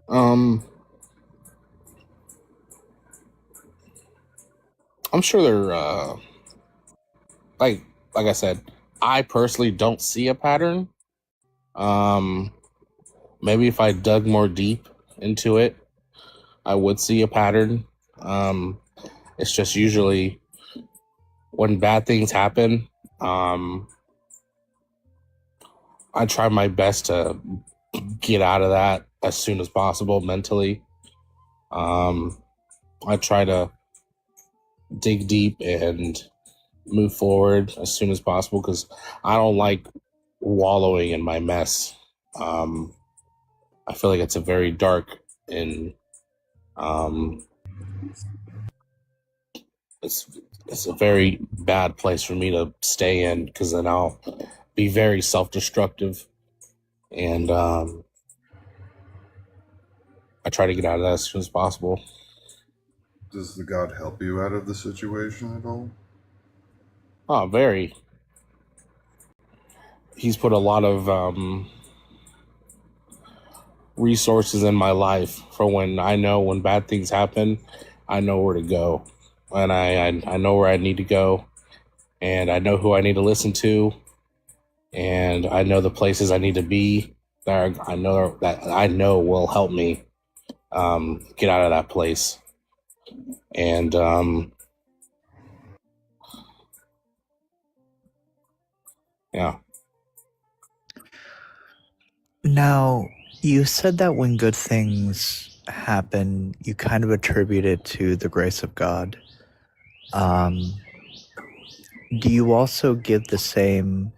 I'm sure they're like I said, I personally don't see a pattern. Maybe if I dug more deep into it, I would see a pattern. It's just usually when bad things happen, I try my best to get out of that as soon as possible mentally. I try to dig deep and move forward as soon as possible, because I don't like wallowing in my mess. I feel like it's a very dark and it's a very bad place for me to stay in, because then I'll be very self-destructive, and I try to get out of that as soon as possible. Does the God help you out of the situation at all? Oh, very. He's put a lot of resources in my life for when bad things happen, I know where to go, and I know where I need to go, and I know who I need to listen to, and I know the places I need to be that I know will help me get out of that place. And yeah. Now, you said that when good things happen, you kind of attribute it to the grace of God. Do you also give the same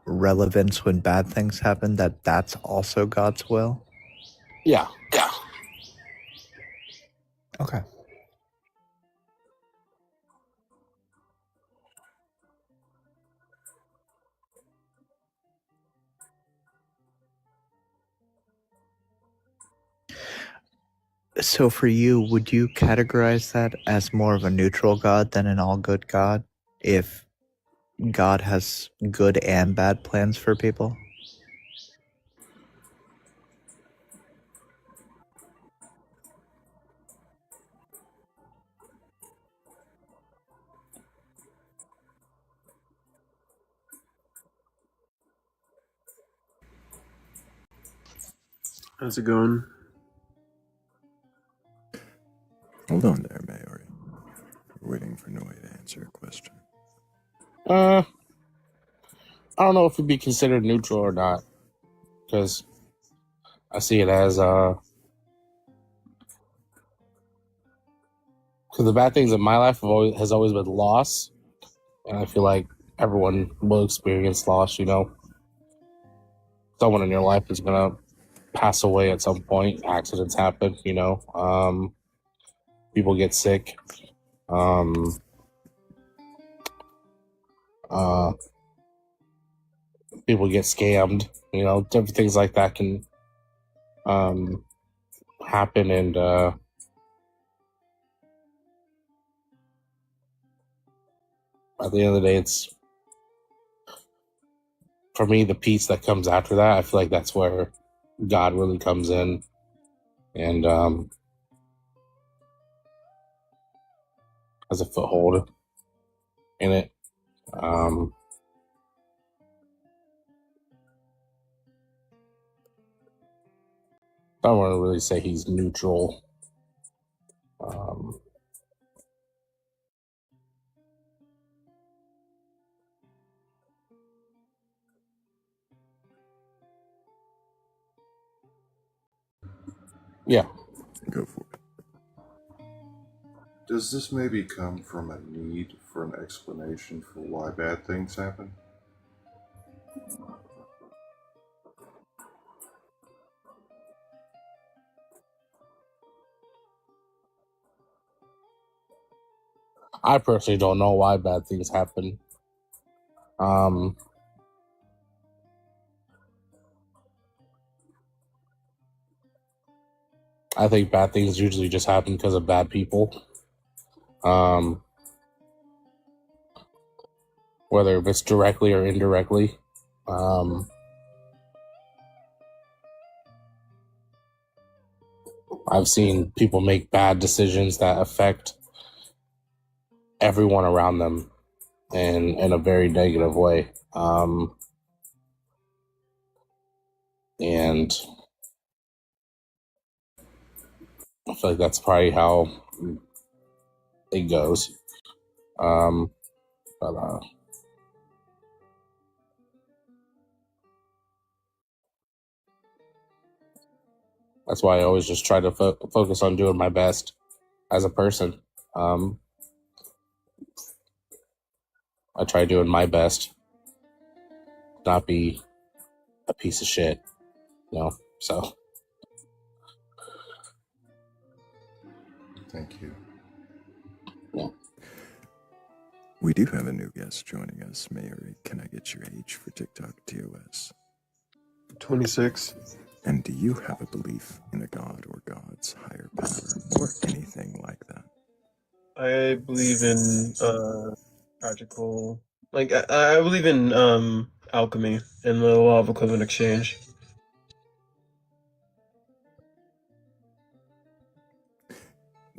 relevance when bad things happen, that that's also God's will? Yeah. Okay. So for you, would you categorize that as more of a neutral God than an all good God? If God has good and bad plans for people? How's it going? Hold on there, Maori. We're waiting for Noi to answer a question. I don't know if it'd be considered neutral or not, because I see it as because the bad things in my life has always been loss, and I feel like everyone will experience loss. You know, someone in your life is gonna pass away at some point. Accidents happen. You know, people get sick. People get scammed. You know, different things like that can happen, and at the end of the day, it's for me the peace that comes after that. I feel like that's where God really comes in, and has a foothold in it. I don't want to really say he's neutral. Yeah. Go for it. Does this maybe come from a need for an explanation for why bad things happen? I personally don't know why bad things happen. I think bad things usually just happen because of bad people. Whether it's directly or indirectly. I've seen people make bad decisions that affect everyone around them in a very negative way. And I feel like that's probably how it goes. But that's why I always just try to focus on doing my best as a person. I try doing my best, not be a piece of shit, you know. So Thank you. yeah. We do have a new guest joining us. Maori, can I get your age for TikTok TOS? 26. And do you have a belief in a god or gods, higher power, or anything like that? I believe in practical, like I believe in alchemy and the law of equivalent exchange.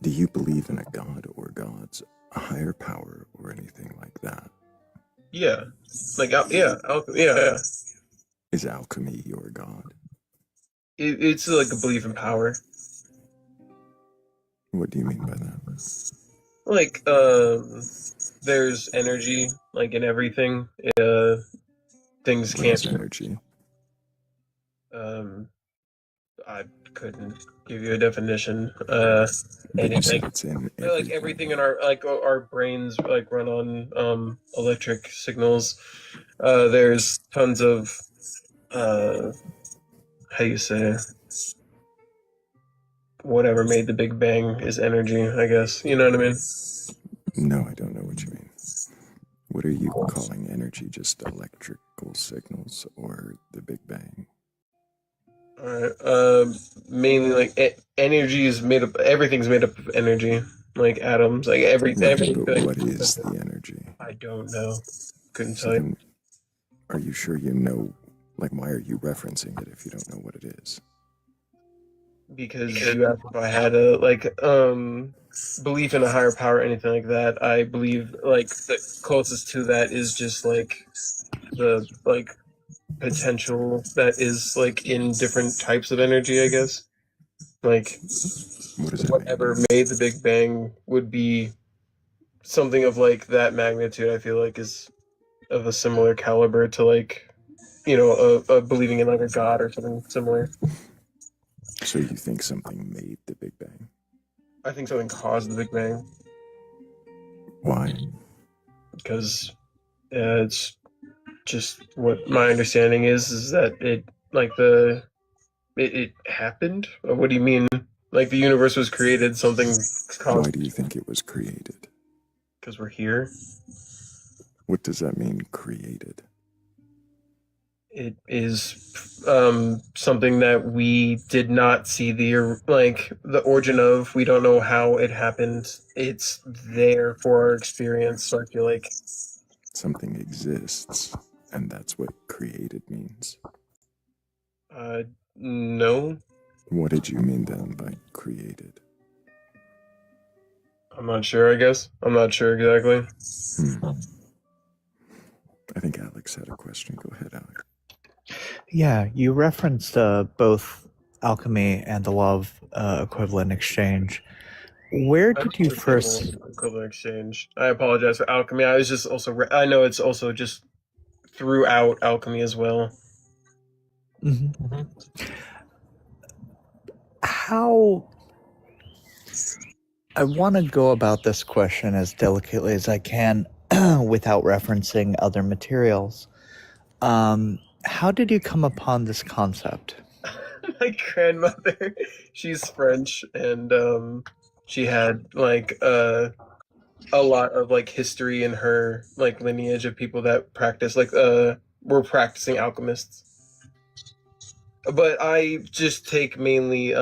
Do you believe in a god or gods, a higher power, or anything like that? Yeah, like alchemy. Yeah. Is alchemy your god? It's like a belief in power. What do you mean by that? Like there's energy like in everything. Things What can't. is energy? I couldn't give you a definition. But you said Anything. it's in Like everything. everything in our brains like run on electric signals. There's tons of how you say, whatever made the Big Bang is energy, I guess. You know what I mean? No, I don't know what you mean. What are you calling energy? Just electrical signals or the Big Bang? Alright. Mainly like energy is made up. Everything's made up of energy, like atoms, like everything. Right, but what is the energy? I don't know. couldn't So tell you. then, are you sure you know, like, why are you referencing it if you don't know what it is? Because you asked if I had a belief in a higher power or anything like that. I believe like the closest to that is just like the like potential that is like in different types of energy, I guess. Like What does that mean? whatever made the Big Bang would be something of like that magnitude. I feel like is of a similar caliber to like a believing in like a god or something similar. So you think something made the Big Bang? I think something caused the Big Bang. Why? Because it's just what my understanding is that it happened. What do you mean? Like the universe was created, something caused. Why do you think it was created? Because we're here. What does that mean, created? It is something that we did not see the origin of. We don't know how it happened. It's there for our experience. So I feel like Something exists, and that's what created means. No. What did you mean then by created? I'm not sure, I guess. I'm not sure exactly. I think Alex had a question. Go ahead, Alex. Yeah, you referenced both alchemy and the law of equivalent exchange. Where did you first? Equivalent exchange. I apologize for alchemy. I was just also. I know it's also just throughout alchemy as well. Mm-hmm. How? I want to go about this question as delicately as I can without referencing other materials. How did you come upon this concept? My grandmother, she's French, and she had like a lot of like history in her like lineage of people that practice were practicing alchemists. But I just take mainly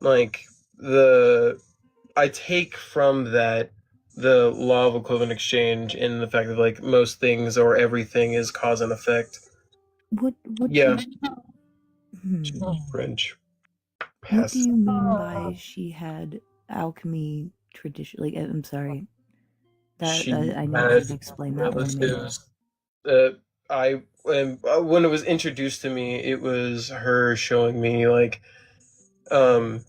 like I take from that the law of equivalent exchange in the fact that like most things or everything is cause and effect. What Yeah. French. What Yes. do you mean by she had alchemy tradition? Like, I'm sorry. That I need you to explain that one to me. relatives. When it was introduced to me, it was her showing me like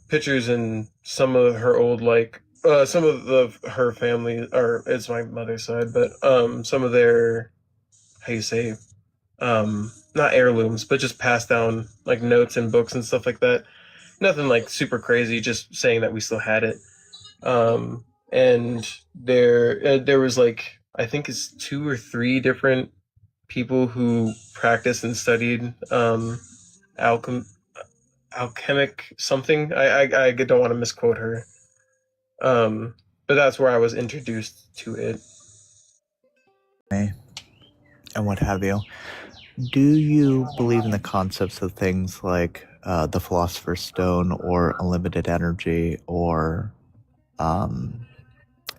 pictures and some of her old some of her family, or it's my mother's side, but some of their, how you say, not heirlooms, but just passed down like notes and books and stuff like that. Nothing like super crazy, just saying that we still had it. And there was like, I think it's 2 or 3 different people who practiced and studied alchemic something. I don't want to misquote her. But that's where I was introduced to it. And what have you. Do you believe in the concepts of things like the Philosopher's Stone or unlimited energy or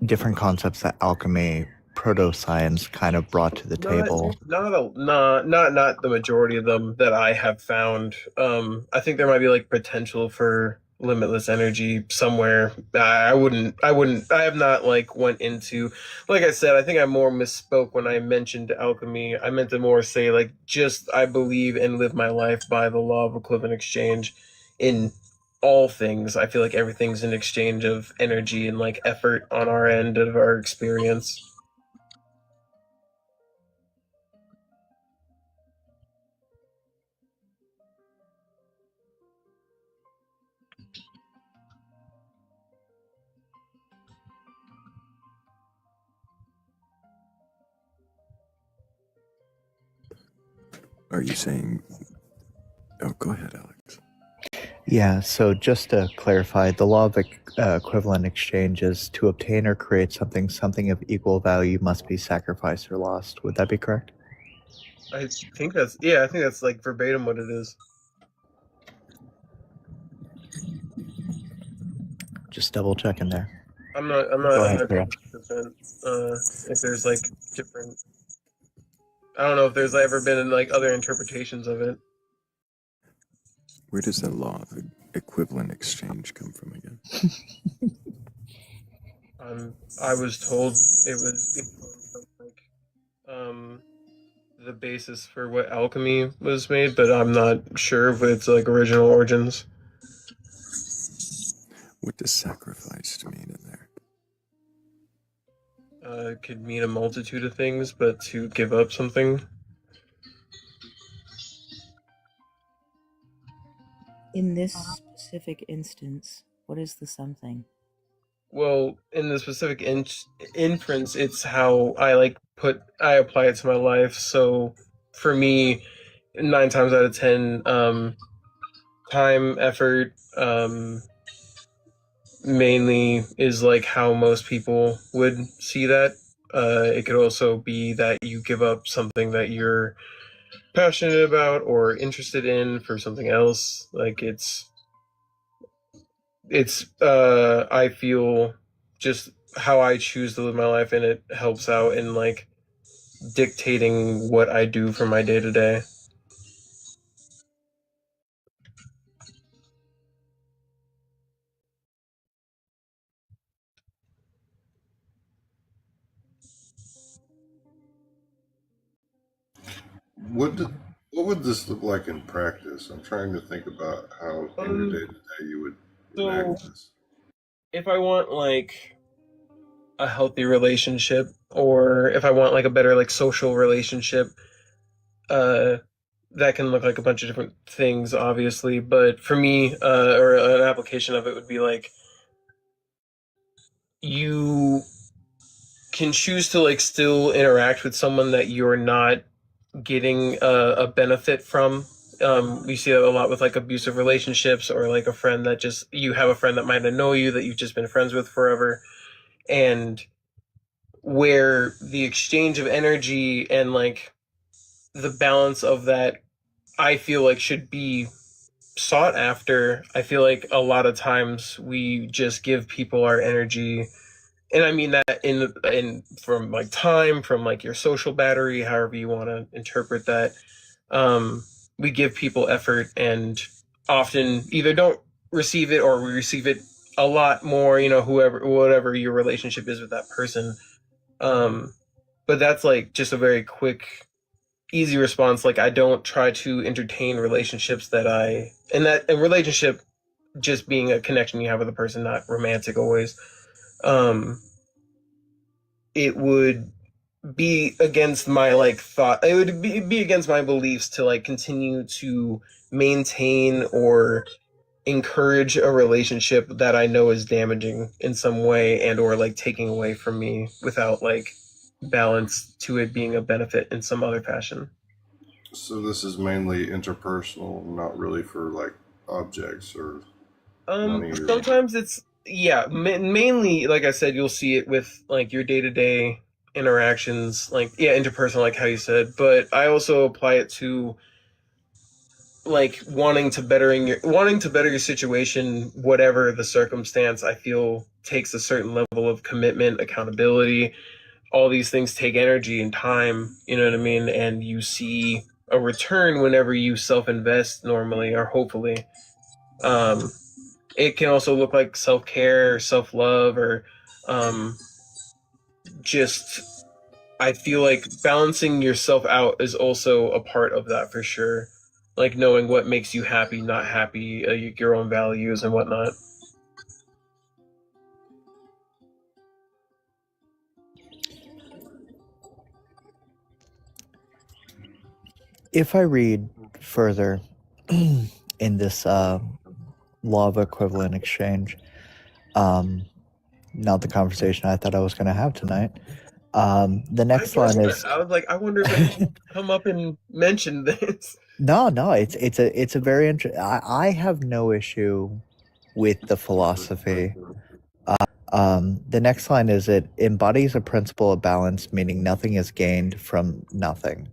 different concepts that alchemy, proto-science kind of brought to the table? Not the majority of them that I have found. I think there might be like potential for limitless energy somewhere. I have not like went into, like I said, I think I more misspoke when I mentioned alchemy. I meant to more say like just I believe and live my life by the law of equivalent exchange in all things. I feel like everything's an exchange of energy and like effort on our end of our experience. Are you saying... Oh, go ahead, Alex. Yeah, so just to clarify, the law of equivalent exchange is to obtain or create something of equal value must be sacrificed or lost. Would that be correct? I think that's like verbatim what it is. Just double checking there. I'm not Go ahead, 100% if there's like different I don't know if there's ever been like other interpretations of it. Where does the law of equivalent exchange come from again? I was told it was like the basis for what alchemy was made, but I'm not sure if it's like original origins. What does sacrifice mean in there? It could mean a multitude of things, but to give up something. In this specific instance, what is the something? Well, in the specific inference, it's how I I apply it to my life. So for me, 9 times out of 10, time, effort, mainly is like how most people would see that. It could also be that you give up something that you're passionate about or interested in for something else. Like I feel just how I choose to live my life, and it helps out in like dictating what I do for my day to day. What would this look like in practice? I'm trying to think about how in your day to day you would enact this. If I want like a healthy relationship, or if I want like a better like social relationship, that can look like a bunch of different things, obviously. But for me, or an application of it would be like you can choose to like still interact with someone that you're not getting a benefit from. We see that a lot with like abusive relationships, or like a friend that just you have a friend that might not know you, that you've just been friends with forever, and where the exchange of energy and like the balance of that, I feel like should be sought after. I feel like a lot of times we just give people our energy, and I mean that in from like time, from like your social battery, however you want to interpret that. We give people effort, and often either don't receive it, or we receive it a lot more. Whatever your relationship is with that person. But that's like just a very quick, easy response. Like I don't try to entertain relationships and relationship just being a connection you have with a person, not romantic always. It would be against my like thought. It would be against my beliefs to like continue to maintain or encourage a relationship that I know is damaging in some way, and or like taking away from me without like balance to it being a benefit in some other fashion. So this is mainly interpersonal, not really for like objects or money. Sometimes it's mainly like I said, you'll see it with like your day to day interactions, like interpersonal, like how you said. But I also apply it to like wanting to better your situation, whatever the circumstance. I feel takes a certain level of commitment, accountability. All these things take energy and time, you know what I mean? And you see a return whenever you self-invest normally, or hopefully. It can also look like self-care, self-love, or just I feel like balancing yourself out is also a part of that for sure. Like knowing what makes you happy, not happy, your own values and whatnot. If I read further in this law of equivalent exchange, not the conversation I thought I was going to have tonight. The next line is. I was like, I wonder if I can come up and mention this. No, it's a very interesting. I have no issue with the philosophy. The next line is it embodies a principle of balance, meaning nothing is gained from nothing.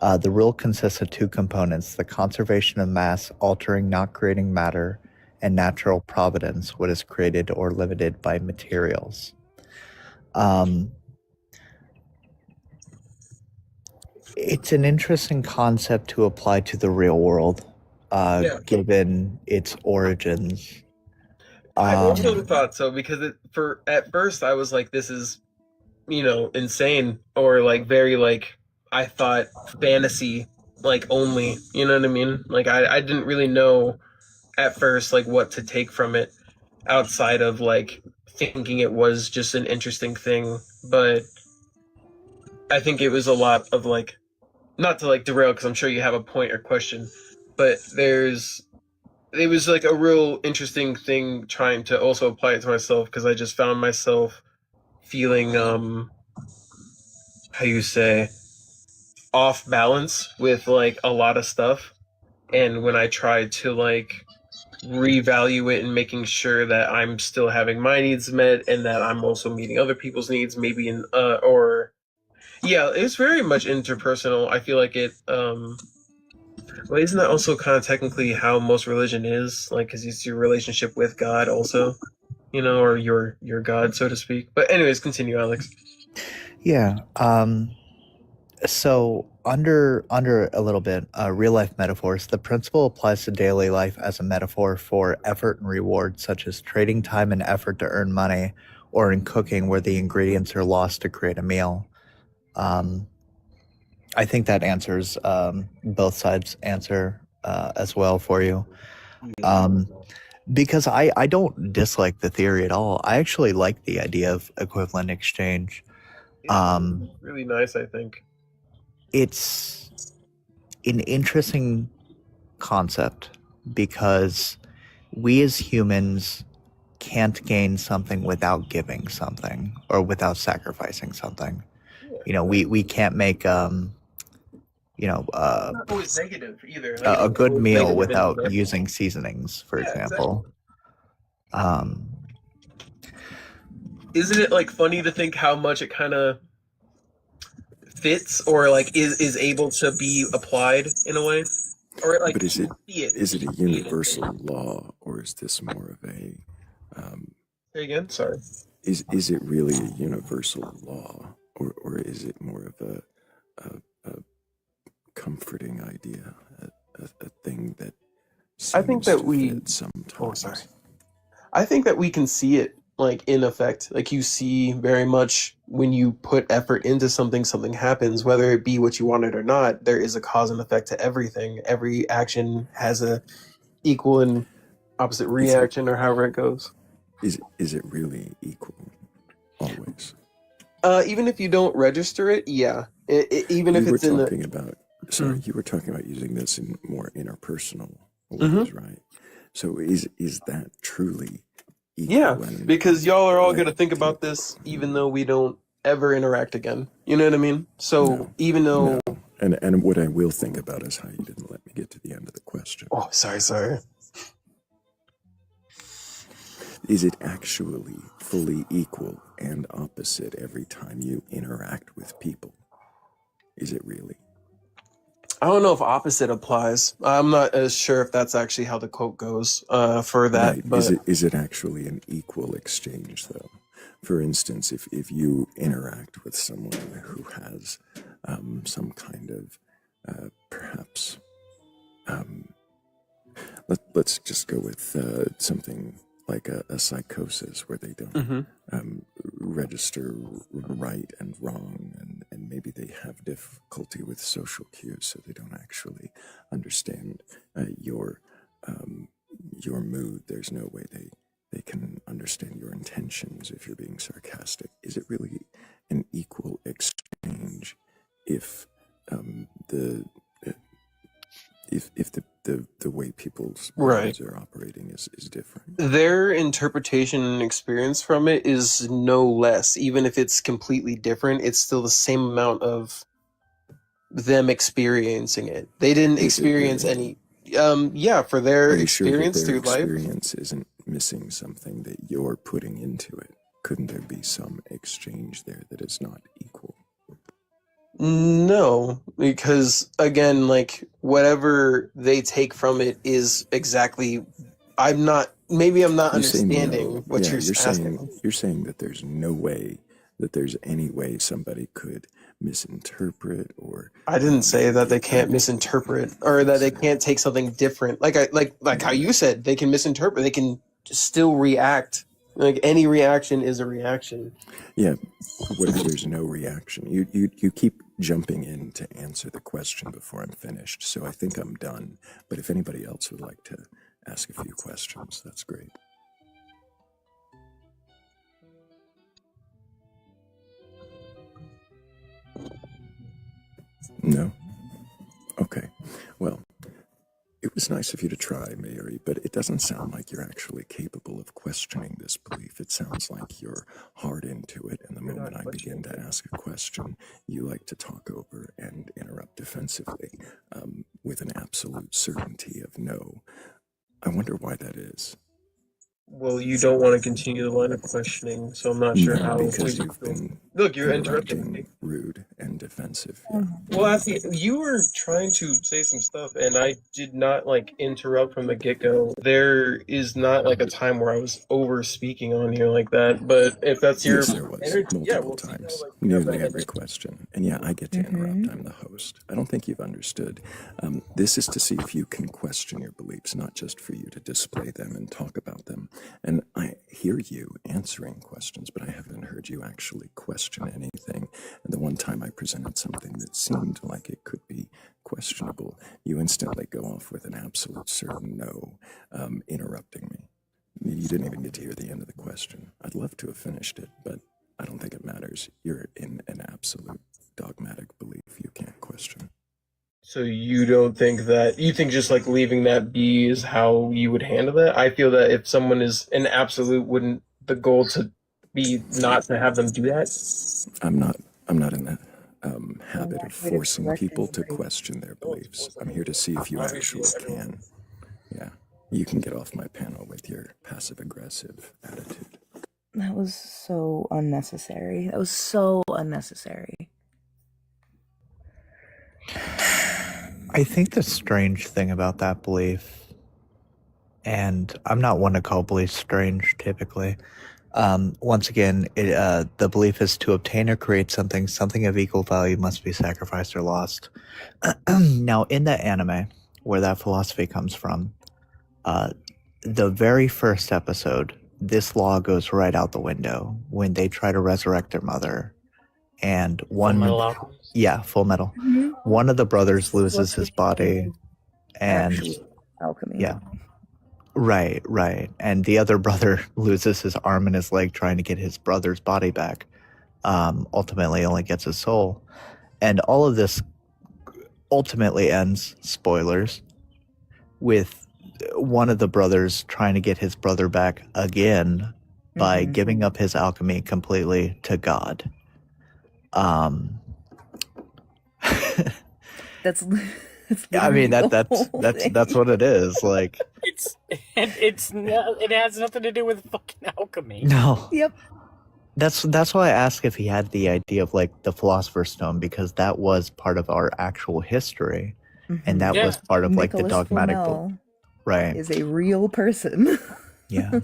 The rule consists of two components: the conservation of mass, altering, not creating matter, and natural providence, what is created or limited by materials. It's an interesting concept to apply to the real world, Yeah. given its origins. I also thought so because at first I was like, this is, insane, or like very like, I thought fantasy like only, you know what I mean? Like I didn't really know at first like what to take from it outside of like thinking it was just an interesting thing, but I think it was a lot of like, not to like derail because I'm sure you have a point or question, but it was like a real interesting thing trying to also apply it to myself because I just found myself feeling how you say, off balance with like a lot of stuff, and when I tried to like revalue it and making sure that I'm still having my needs met and that I'm also meeting other people's needs, maybe in or yeah, it's very much interpersonal. I feel like it well, isn't that also kind of technically how most religion is? Like, because it's your relationship with God, also, or your God, so to speak. But anyways, continue, Alex. Yeah. So under a little bit, real life metaphors. The principle applies to daily life as a metaphor for effort and reward, such as trading time and effort to earn money, or in cooking, where the ingredients are lost to create a meal. I think that answers both sides' answer as well for you. Because I don't dislike the theory at all. I actually like the idea of equivalent exchange. Really nice, I think. It's an interesting concept because we as humans can't gain something without giving something or without sacrificing something. We can't make Not always negative either. Like, a good meal negative without in the- using seasonings, for example. Isn't it like funny to think how much it kind of fits or like is able to be applied in a way, or like but is it a universal law, or is this more of a Say again, sorry. Is it really a universal law, or is it more of a comforting idea, a thing that I think that we sometimes? I think that we can see it like in effect. Like you see very much when you put effort into something, something happens, whether it be what you wanted or not. There is a cause and effect to everything. Every action has a equal and opposite reaction, or however it goes. Is it really equal always? Even if you don't register it, yeah. Even if it's in the you were talking about using this in more interpersonal ways, right? So is that truly equal? Yeah, because y'all are all going to think about this even though we don't ever interact again. You know what I mean? So even though... No. And what I will think about is how you didn't let me get to the end of the question. Oh, sorry. Is it actually fully equal and opposite every time you interact with people? Is it really? I don't know if opposite applies. I'm not as sure if that's actually how the quote goes for that. Right. But Is it actually an equal exchange, though? For instance, if you interact with someone who has some kind of perhaps let's just go with something like a psychosis where they don't register right and wrong, and maybe they have difficulty with social cues, so they don't actually understand your mood. There's no way they can understand your intentions if you're being sarcastic. Is it really an equal exchange if the way people's minds are operating is different? Their interpretation and experience from it is no less. Even if it's completely different, it's still the same amount of them experiencing it. They didn't experience any... for their experience through life. Experience isn't missing something that you're putting into it. Couldn't there be some exchange there that is not equal? No, because again, like whatever they take from it is exactly. I'm not understanding what you're asking. You're saying that there's no way, that there's any way somebody could misinterpret or I didn't say that they get can't that misinterpret or that they can't take something different. Like how you said, they can misinterpret. They can still react. Like any reaction is a reaction. Yeah. What if there's no reaction? You keep jumping in to answer the question before I'm finished, so I think I'm done. But if anybody else would like to ask a few questions, that's great. No? Okay. Well, it was nice of you to try, Mary, but it doesn't sound like you're actually capable of questioning this belief. It sounds like you're hard into it, and the moment I begin to ask a question, you like to talk over and interrupt defensively with an absolute certainty of no. I wonder why that is. Well, you don't want to continue the line of questioning, so I'm not sure No, how. because you've been Look, you're interrupting me. rude and defensive. Well, actually, you were trying to say some stuff, and I did not like interrupt from the get-go. There is not like a time where I was over speaking on here like that. But if that's your Yes, there was multiple times, nearly every question. And yeah, I get to interrupt. I'm the host. I don't think you've understood. This is to see if you can question your beliefs, not just for you to display them and talk about them. And I hear you answering questions, but I haven't heard you actually question anything. And the one time I presented something that seemed like it could be questionable, you instantly go off with an absolute certain no, interrupting me. You didn't even get to hear the end of the question. I'd love to have finished it, but I don't think it matters. You're in an absolute dogmatic belief you can't question. So you don't think that, you think just like leaving that be is how you would handle that? I feel that if someone is an absolute, wouldn't the goal to be not to have them do that? I'm not in that habit of forcing people to question their beliefs. I'm here to see if you actually can. Yeah, you can get off my panel with your passive-aggressive attitude. That was so unnecessary. That was so unnecessary. I think the strange thing about that belief, and I'm not one to call beliefs strange typically. Once again, the belief is to obtain or create something of equal value must be sacrificed or lost. Now, in the anime, where that philosophy comes from, the very first episode, this law goes right out the window when they try to resurrect their mother. And one, Full Metal Alchemist? Yeah, Full Metal. Mm-hmm. One of the brothers loses his body, and Actually, alchemy. yeah, right. And the other brother loses his arm and his leg trying to get his brother's body back. Ultimately, only gets his soul, and all of this ultimately ends. Spoilers, with one of the brothers trying to get his brother back again by giving up his alchemy completely to God. That's I mean that's what it is. Like it has nothing to do with fucking alchemy. No. Yep. That's why I asked if he had the idea of like the Philosopher's Stone, because that was part of our actual history, and that was part of like the Nicholas dogmatic Flamel right. is a real person. Yeah.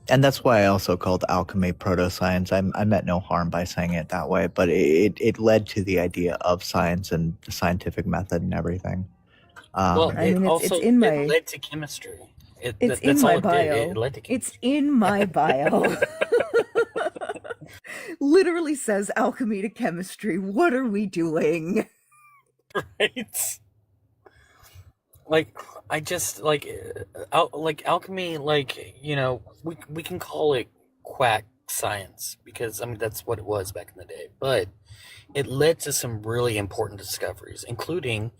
And that's why I also called alchemy proto-science. I meant no harm by saying it that way, but it led to the idea of science and the scientific method and everything. Well, I mean, it led to chemistry. It's in my bio. It's in my bio. Literally says alchemy to chemistry. What are we doing? Right. Like, I just like alchemy. Like, you know, we can call it quack science because I mean that's what it was back in the day. But it led to some really important discoveries, including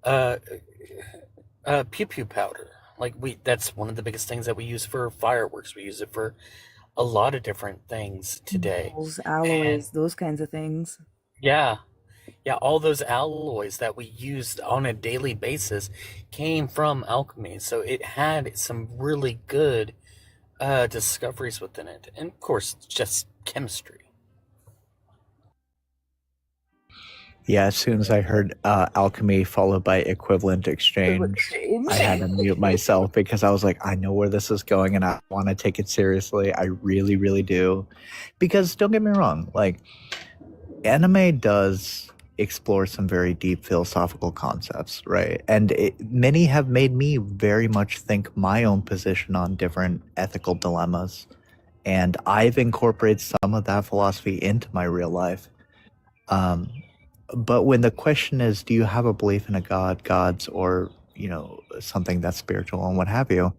pew pew powder. Like that's one of the biggest things that we use for fireworks. We use it for a lot of different things today. Metals, alloys, those kinds of things. Yeah, all those alloys that we used on a daily basis came from alchemy. So it had some really good discoveries within it. And of course, just chemistry. Yeah, as soon as I heard alchemy followed by equivalent exchange, I had to mute myself because I was like, I know where this is going and I want to take it seriously. I really, really do. Because don't get me wrong, like anime does explore some very deep philosophical concepts, right? And many have made me very much think my own position on different ethical dilemmas. And I've incorporated some of that philosophy into my real life. But when the question is, do you have a belief in a god, gods, or something that's spiritual and what have you,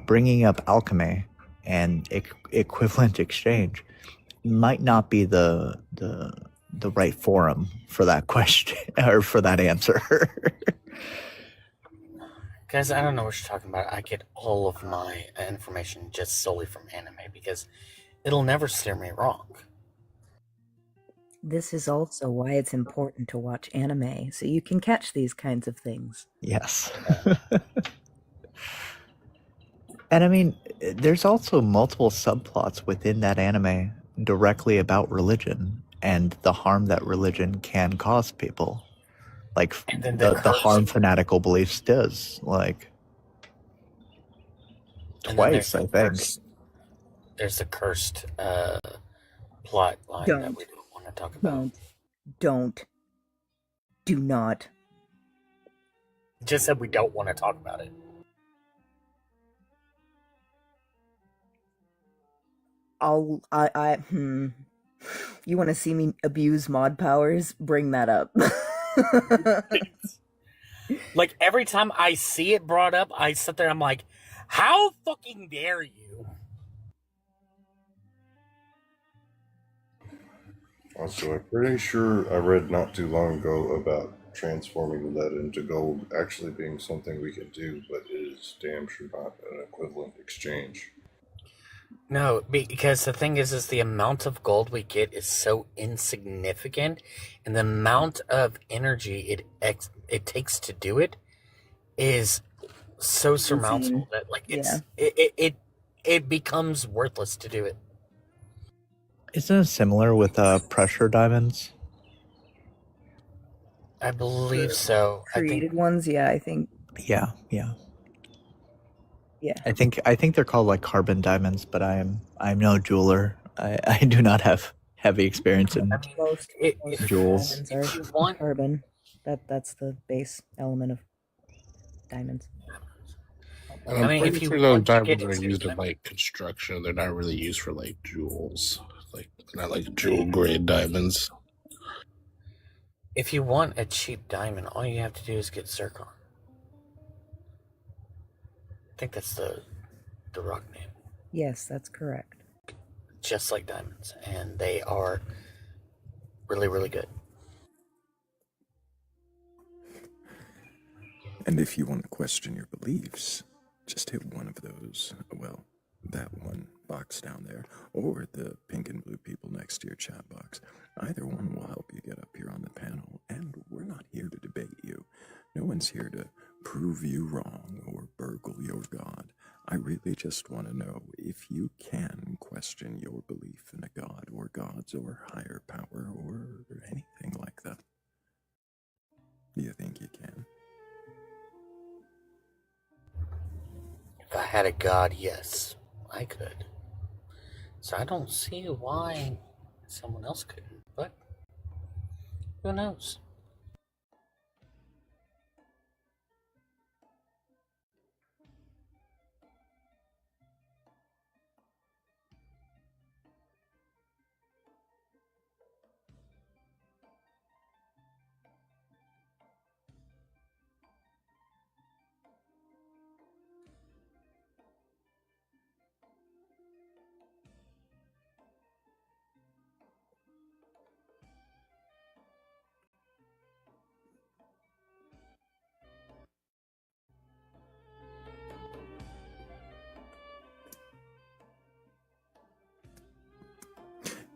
bringing up alchemy and equivalent exchange might not be the right forum for that question or for that answer. Guys, I don't know what you're talking about. I get all of my information just solely from anime because it'll never steer me wrong. This is also why it's important to watch anime, so you can catch these kinds of things. Yes. And I mean, there's also multiple subplots within that anime directly about religion and the harm that religion can cause people. Like the harm fanatical beliefs does, like twice, I think. There's a cursed plot line that we don't want to talk about. Do not. Just said we don't want to talk about it. You want to see me abuse mod powers? Bring that up. Like, every time I see it brought up, I sit there, I'm like, how fucking dare you? Also, I'm pretty sure I read not too long ago about transforming lead into gold actually being something we can do, but it is damn sure not an equivalent exchange. No, because the thing is the amount of gold we get is so insignificant, and the amount of energy it takes to do it is so surmountable that it becomes worthless to do it. Isn't it similar with pressure diamonds? I believe so. Created ones, yeah, I think. Yeah. Yeah. I think they're called like carbon diamonds, but I'm no jeweler. I do not have heavy experience in Most jewels. diamonds are carbon. That's the base element of diamonds. I'm pretty sure those diamonds are used in like construction. They're not really used for like jewels, like not like jewel grade diamonds. If you want a cheap diamond, all you have to do is get zircon. I think that's the rock name. Yes, that's correct. Just like diamonds, and they are really, really good. And if you want to question your beliefs, just hit one of those, well, that one box down there, or the pink and blue people next to your chat box. Either one will help you get up here on the panel, and we're not here to debate you. No one's here to prove you wrong or burgle your god. I really just want to know if you can question your belief in a god or gods or higher power or anything like that. Do you think you can? If I had a god, yes, I could. So I don't see why someone else couldn't, but who knows?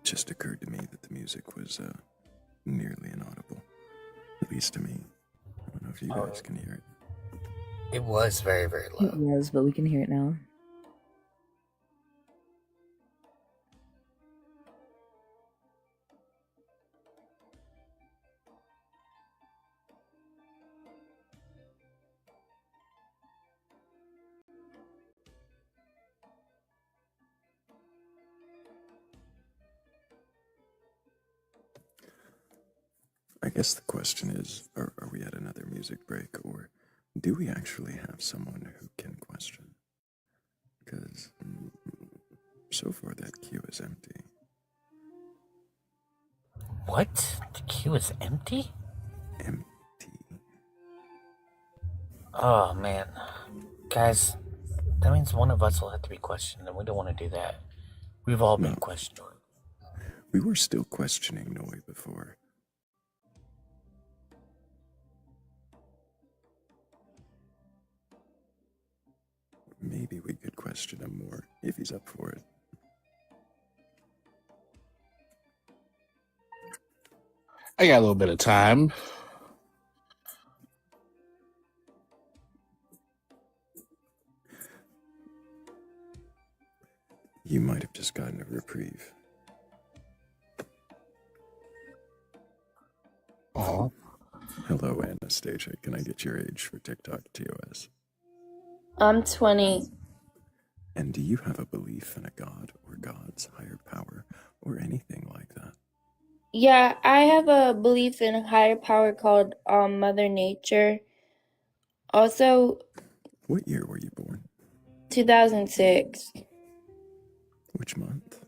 Just occurred to me that the music was nearly inaudible, at least to me. I don't know if you guys can hear it. It was very, very low. It was, but we can hear it now. I guess the question is, are we at another music break, or do we actually have someone who can question? Because so far that queue is empty. What? The queue is empty? Empty. Oh, man. Guys, that means one of us will have to be questioned, and we don't want to do that. We've all been questioned. We were still questioning Noi before. Maybe we could question him more if he's up for it. I got a little bit of time. You might have just gotten a reprieve. Oh. Hello, Anastasia. Can I get your age for TikTok TOS? I'm 20. And do you have a belief in a god or gods, higher power, or anything like that? Yeah, I have a belief in a higher power called Mother Nature. Also, What year were you born? 2006, Which month?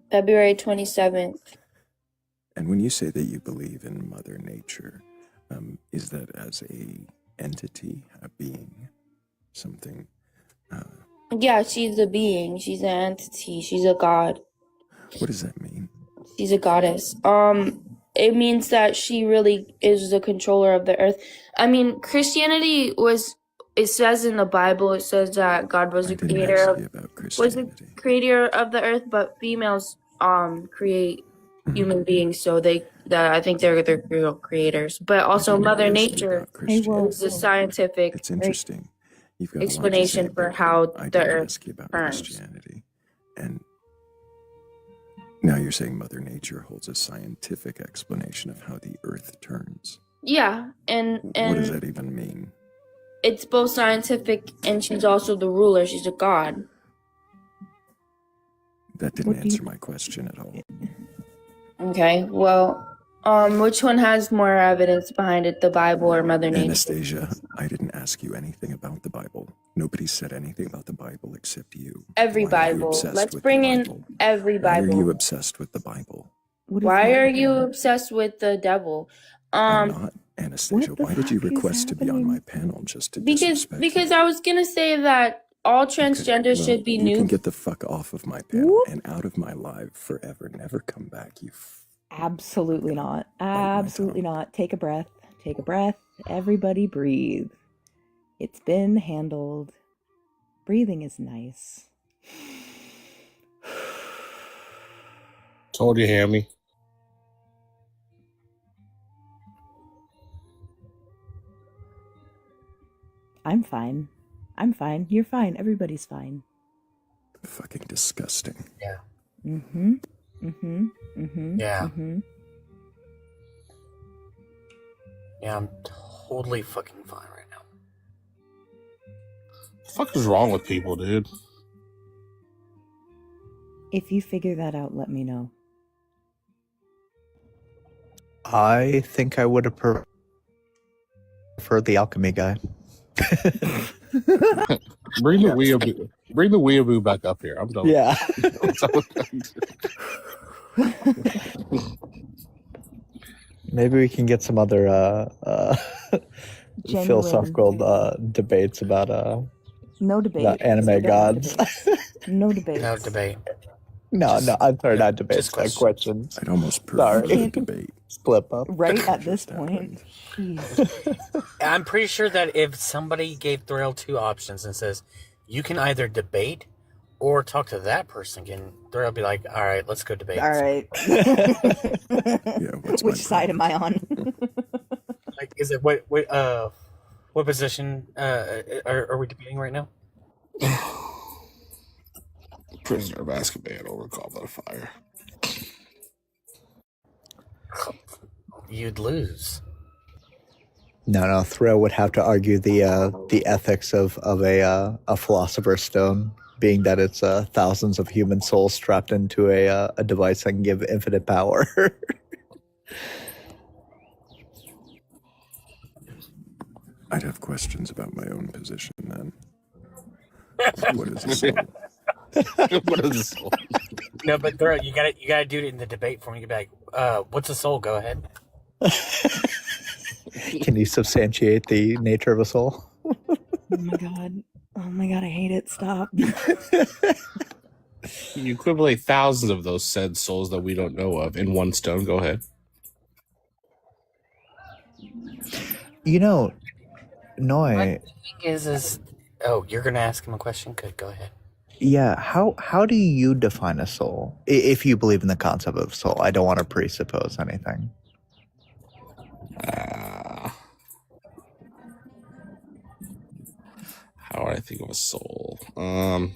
February 27th. And when you say that you believe in Mother Nature, is that as a entity, a being, something? Yeah, she's a being. She's an entity. She's a god. What does that mean? She's a goddess. It means that she really is the controller of the earth. I mean, Christianity was. It says in the Bible, it says that God was the creator of the earth, but females create human beings, so I think they're the real creators. But also, Mother Nature is the scientific. It's interesting. You've got explanation for how the earth ask you about turns. Christianity, and now you're saying Mother Nature holds a scientific explanation of how the earth turns. Yeah, and What does that even mean? it's both scientific and she's also the ruler. She's a god. That didn't answer my question at all. Okay, well, which one has more evidence behind it, the Bible or Mother Nature? Anastasia, I didn't ask you anything about the Bible. Nobody said anything about the Bible except you. Every Why are you Bible. obsessed Let's with bring the in Bible? every Why are Bible. you obsessed with the Bible? Why are you obsessed with the devil? I'm not, Anastasia. Why did you request to be on my panel just to disrespect Because I was gonna say that all transgenders should be You can new. get the fuck off of my panel and out of my life forever. Never come back, you Absolutely not. Absolutely not. Take a breath. Take a breath. Everybody breathe. It's been handled. Breathing is nice. Told you, Hammy. I'm fine. I'm fine. You're fine. Everybody's fine. fucking disgusting. Yeah. Mm-hmm. Mm-hmm. Mm-hmm. Yeah. Mm-hmm. Yeah, I'm totally fucking fine right now. What the fuck is wrong with people, dude? If you figure that out, let me know. I think I would have preferred the alchemy guy. Bring the weeaboo. Bring the weeaboo back up here. I'm done. Yeah. I'm done with Maybe we can get some other Genuine philosophical debates about No debate. the anime gods. No debate. No debate. No, I'm sorry, not debates. just Questions. I'd almost Sorry. prefer a debate. Split up. Right at this point. I'm pretty sure that if somebody gave Thrayle two options and says, you can either debate or talk to that person, can Thrayle be like, all right, let's go debate. All right. Which side am I on? Like, is it what position are we debating right now? Prisoner of Azkaban over call by fire. You'd lose. No, Thrayle would have to argue the ethics of a philosopher's stone, being that it's thousands of human souls strapped into a device that can give infinite power. I'd have questions about my own position then. What is a soul? What is a soul? No, but Thrayle, you gotta do it in the debate for me. You gotta be like, what's a soul? Go ahead. Can you substantiate the nature of a soul? Oh my god. Oh my god, I hate it. Stop. You equivalent thousands of those said souls that we don't know of in one stone. Go ahead. You know, What Noi, the thing is oh, you're gonna ask him a question? Good, go ahead. yeah, how do you define a soul? If you believe in the concept of soul, I don't want to presuppose anything. How would I think of a soul? I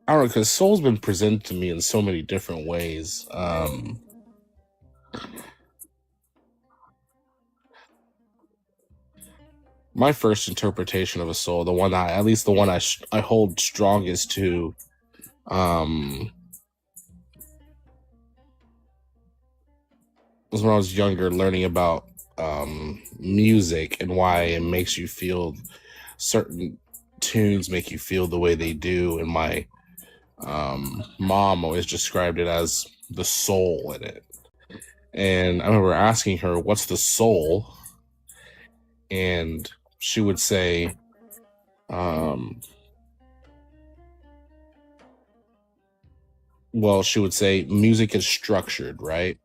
don't know, because soul's been presented to me in so many different ways. My first interpretation of a soul, the one I hold strongest to, was when I was younger, learning about music and why it makes you feel certain tunes make you feel the way they do. And my mom always described it as the soul in it. And I remember asking her, "What's the soul?" And she would say, well, she would say music is structured, right?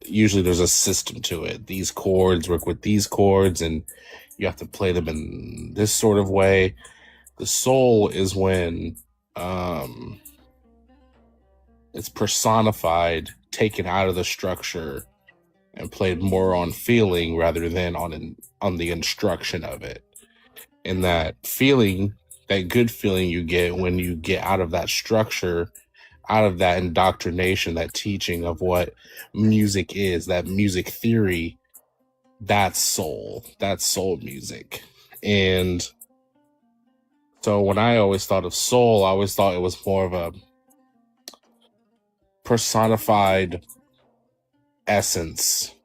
Usually there's a system to it. These chords work with these chords, and you have to play them in this sort of way. The soul is when it's personified, taken out of the structure, and played more on feeling rather than on the instruction of it. And that feeling, that good feeling you get when you get out of that structure, out of that indoctrination, that teaching of what music is, that music theory, that's soul music. And so when I always thought of soul, I always thought it was more of a personified essence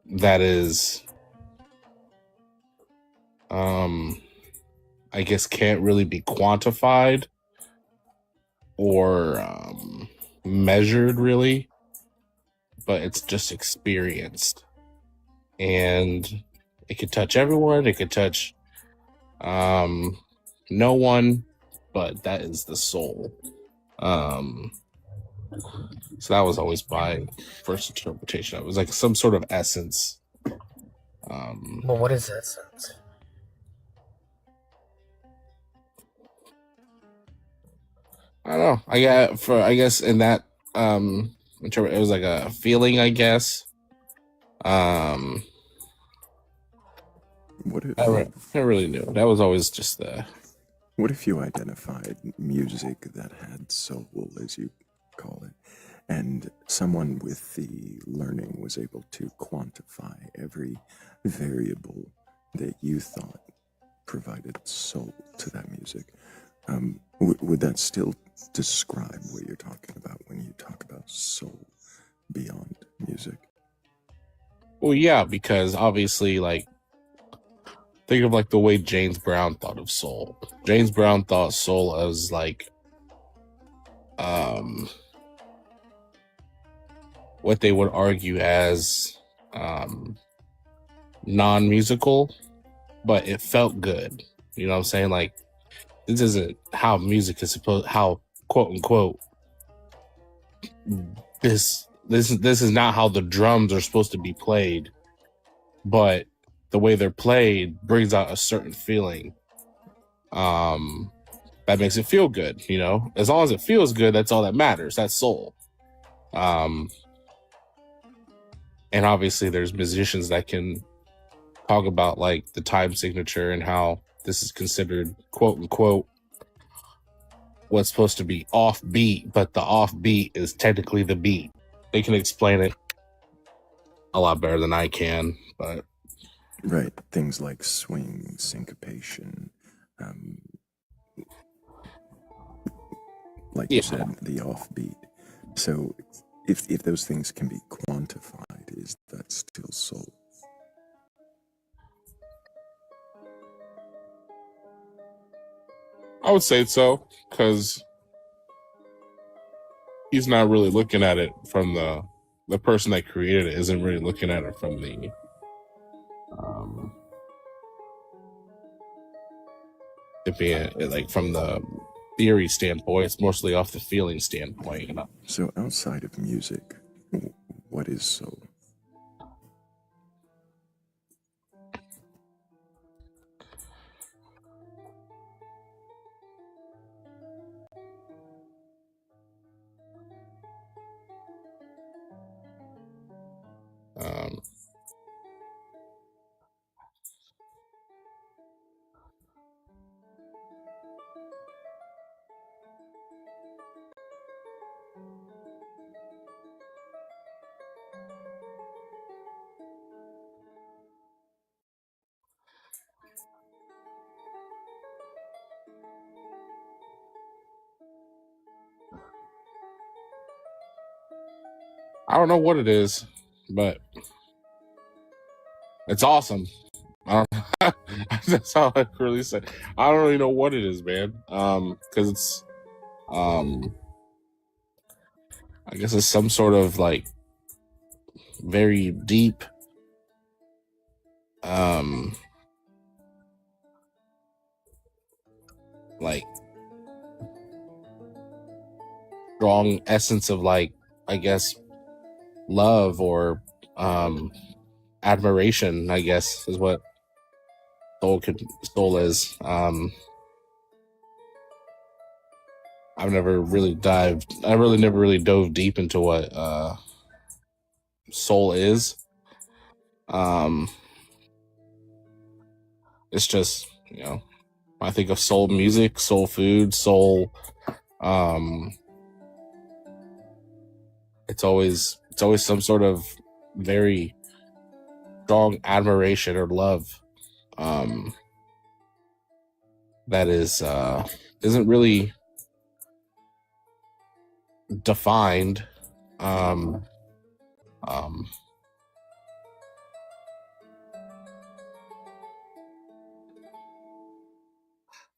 that is, I guess, can't really be quantified or measured really, but it's just experienced. And it could touch everyone, it could touch no one, but that is the soul. So that was always my first interpretation. It was like some sort of essence. Well, what is essence? I don't know. I guess in that it was like a feeling, I guess. What if I really knew. That was always just What if you identified music that had soul, as you call it, and someone with the learning was able to quantify every variable that you thought provided soul to that music? Would that still describe what you're talking about when you talk about soul beyond music? Well, yeah, because obviously, like, think of like the way James Brown thought of soul. James Brown thought soul as like what they would argue as non-musical, but it felt good. You know what I'm saying? Like, this isn't how music is supposed, how quote unquote this is not how the drums are supposed to be played, but the way they're played brings out a certain feeling that makes it feel good. You know, as long as it feels good, that's all that matters. That's soul. And obviously there's musicians that can talk about like the time signature and how this is considered quote unquote what's supposed to be offbeat, but the offbeat is technically the beat. They can explain it a lot better than I can, but Right, things like swing, syncopation, like you said, the offbeat. So if those things can be quantified, is that still soul? I would say so, because he's not really looking at it from the person that created it isn't really looking at it from the it being like from the theory standpoint. It's mostly off the feeling standpoint, you know. So outside of music, what is soul? I don't know what it is, but it's awesome. I don't, that's all I can really say. I don't really know what it is, man. Because it's, I guess it's some sort of like very deep, like strong essence of like, I guess, love or admiration, I guess, is what soul is. I've never really never really dove deep into what soul is. It's just, you know, I think of soul music, soul food, soul. It's always some sort of very strong admiration or love. That is isn't really defined. I don't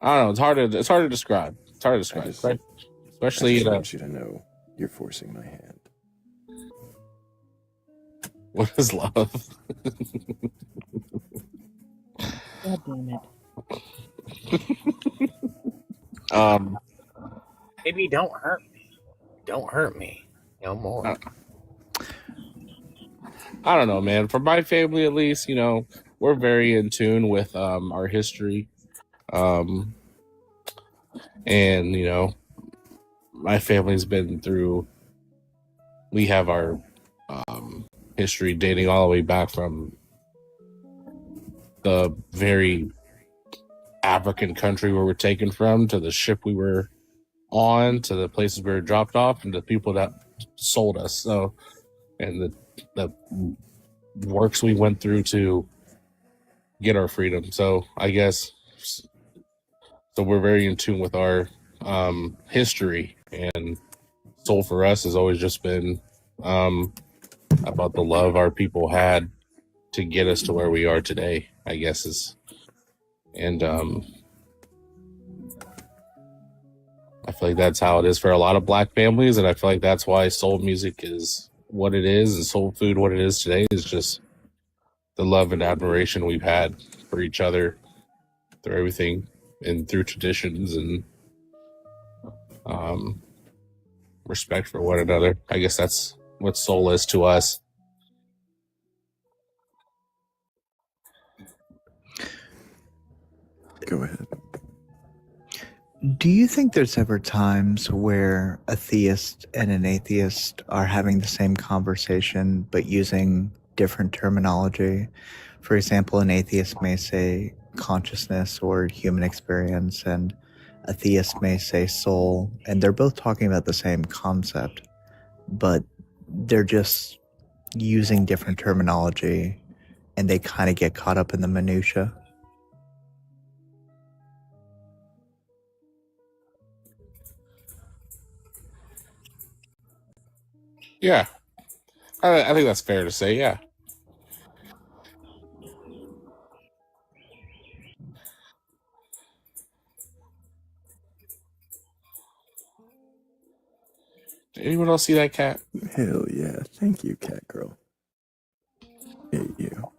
know. It's hard to describe. It's hard to describe, right? Especially I just want you to know you're forcing my hand. What is love? God damn it. Maybe don't hurt me. Don't hurt me no more. I don't know, man. For my family, at least, you know, we're very in tune with our history. And, you know, my family's been through, we have our history dating all the way back from the very African country where we're taken from, to the ship we were on, to the places we were dropped off, and the people that sold us. So, and the works we went through to get our freedom. So I guess, so we're very in tune with our history, and soul for us has always just been about the love our people had to get us to where we are today, I guess is. And I feel like that's how it is for a lot of Black families, and I feel like that's why soul music is what it is, and soul food what it is today, is just the love and admiration we've had for each other through everything and through traditions and respect for one another. I guess that's what soul is to us. Go ahead. Do you think there's ever times where a theist and an atheist are having the same conversation but using different terminology? For example, an atheist may say consciousness or human experience, and a theist may say soul, and they're both talking about the same concept, but they're just using different terminology and they kind of get caught up in the minutia. Yeah, I think that's fair to say. Yeah. Did anyone else see that cat? Hell yeah. Thank you, cat girl. Hey, you.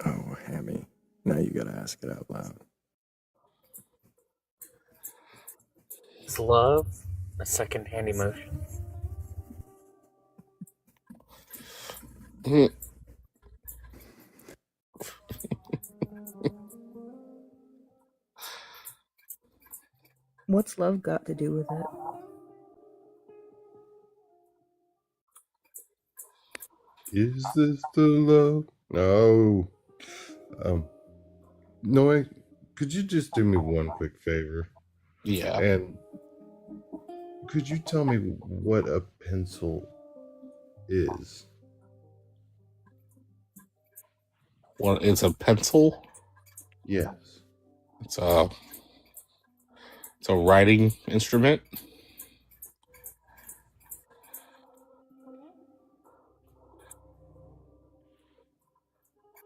Oh, Hammy. Now you gotta ask it out loud. Is love a second-hand emotion? What's love got to do with it? Is this the love? No. Noe, could you just do me one quick favor? Yeah. And could you tell me what a pencil is? Well, it's a pencil. Yes. It's a writing instrument.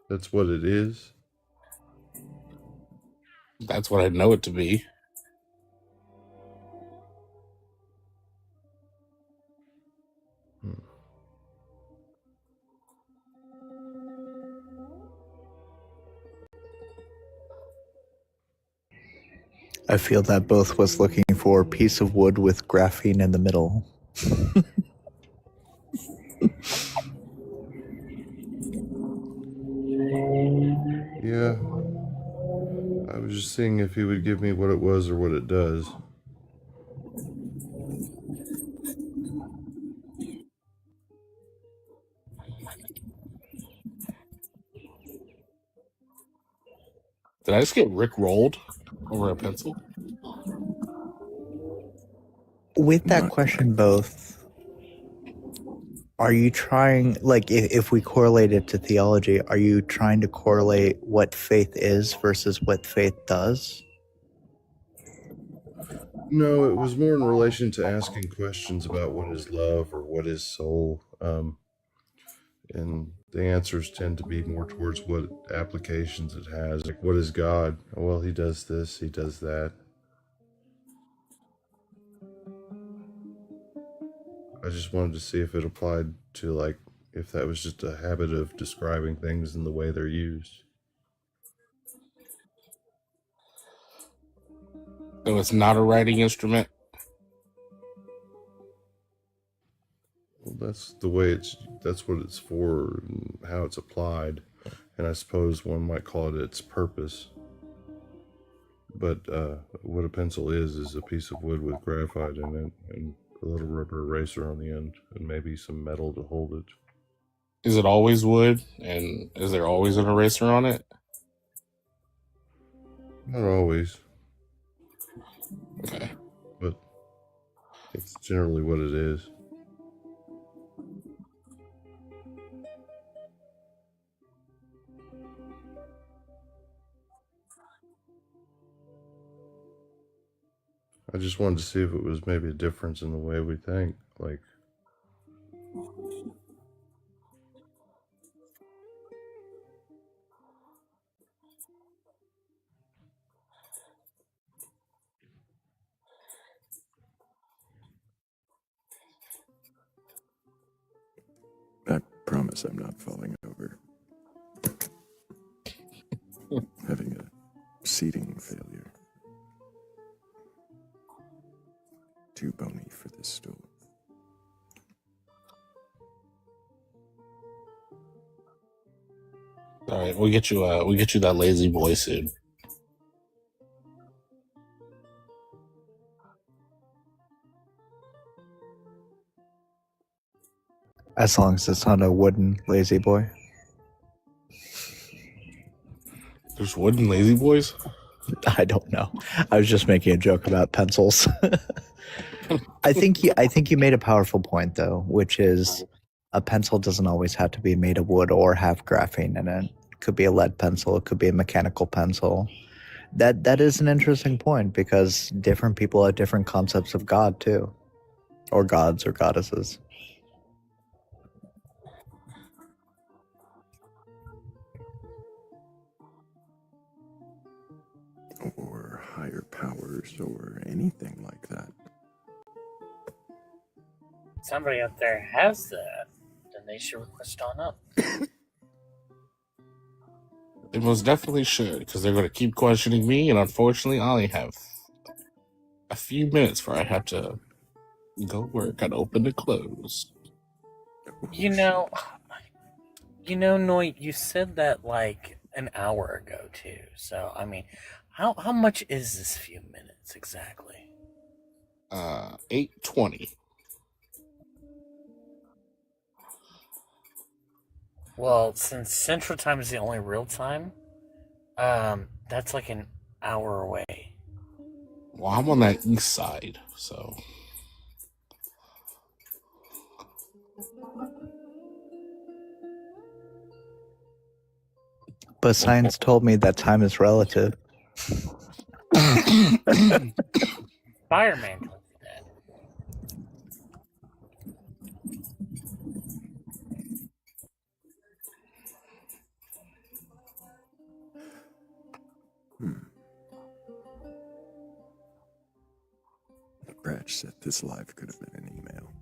That's what it is? That's what I know it to be. I feel that both was looking for a piece of wood with graphene in the middle. Yeah. I was just seeing if he would give me what it was or what it does. Did I just get Rick rolled over a pencil? With that question, both, are you trying, like, if we correlate it to theology, are you trying to correlate what faith is versus what faith does? No, it was more in relation to asking questions about what is love or what is soul. And the answers tend to be more towards what applications it has. Like, what is God? Well, he does this, he does that. I just wanted to see if it applied to, like, if that was just a habit of describing things in the way they're used. So it's not a writing instrument? Well, that's the way that's what it's for and how it's applied. And I suppose one might call it its purpose. But what a pencil is a piece of wood with graphite in it and a little rubber eraser on the end and maybe some metal to hold it. Is it always wood? And is there always an eraser on it? Not always. Okay. But it's generally what it is. I just wanted to see if it was maybe a difference in the way we think. Like, I promise I'm not falling over. Having a seating failure. Too bony for this stool. All right, we'll get you that lazy boy soon. As long as it's not a wooden lazy boy. There's wooden lazy boys? I don't know. I was just making a joke about pencils. I think you made a powerful point though, which is a pencil doesn't always have to be made of wood or have graphene in it. It could be a lead pencil, it could be a mechanical pencil. That is an interesting point because different people have different concepts of God too. Or gods or goddesses. Or higher powers or anything like that. Somebody out there has that, then they should request on up. They most definitely should, because they're going to keep questioning me, and unfortunately, I only have a few minutes before I have to go work and open and close. You know, Noy, you said that like an hour ago too. So I mean, how much is this few minutes exactly? 8:20. Well, since Central Time is the only real time, that's like an hour away. Well, I'm on that east side, so. But science told me that time is relative. Fireman told me that. Branch said this live could have been an email.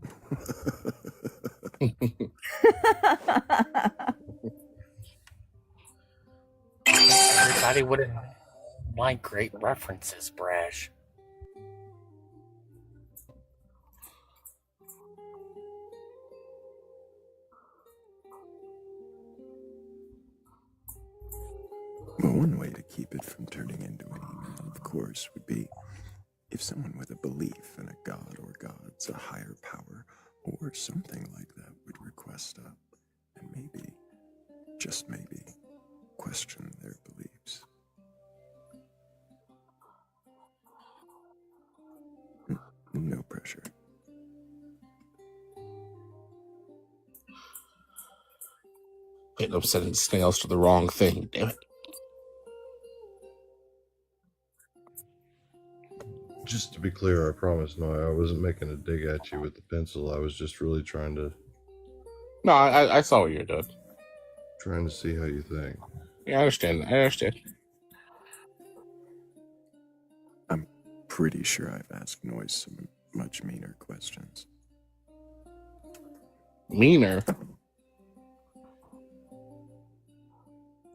Everybody would have liked great references, Brash. Well, one way to keep it from turning into an email, of course, would be if someone with a belief in a god or gods, a higher power, or something like that would request up and maybe, just maybe, question their beliefs. No pressure. End up sending snails to the wrong thing, damn it. Just to be clear, I promise, no, I wasn't making a dig at you with the pencil. I was just really trying to... No, I saw what you're doing. Trying to see how you think. Yeah, I understand. I'm pretty sure I've asked Noise some much meaner questions. Meaner?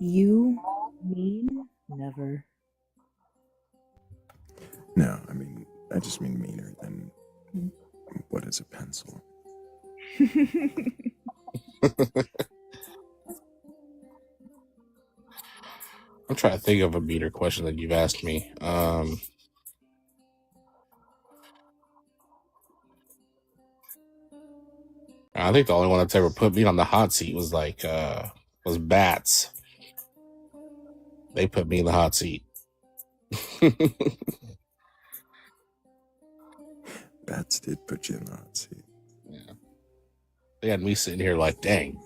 You mean never. No, I just mean meaner than what is a pencil. I'm trying to think of a meaner question that you've asked me. I think the only one that's ever put me on the hot seat was was bats. They put me in the hot seat. Bats did put you in the hot seat. Yeah. They had me sitting here like, dang.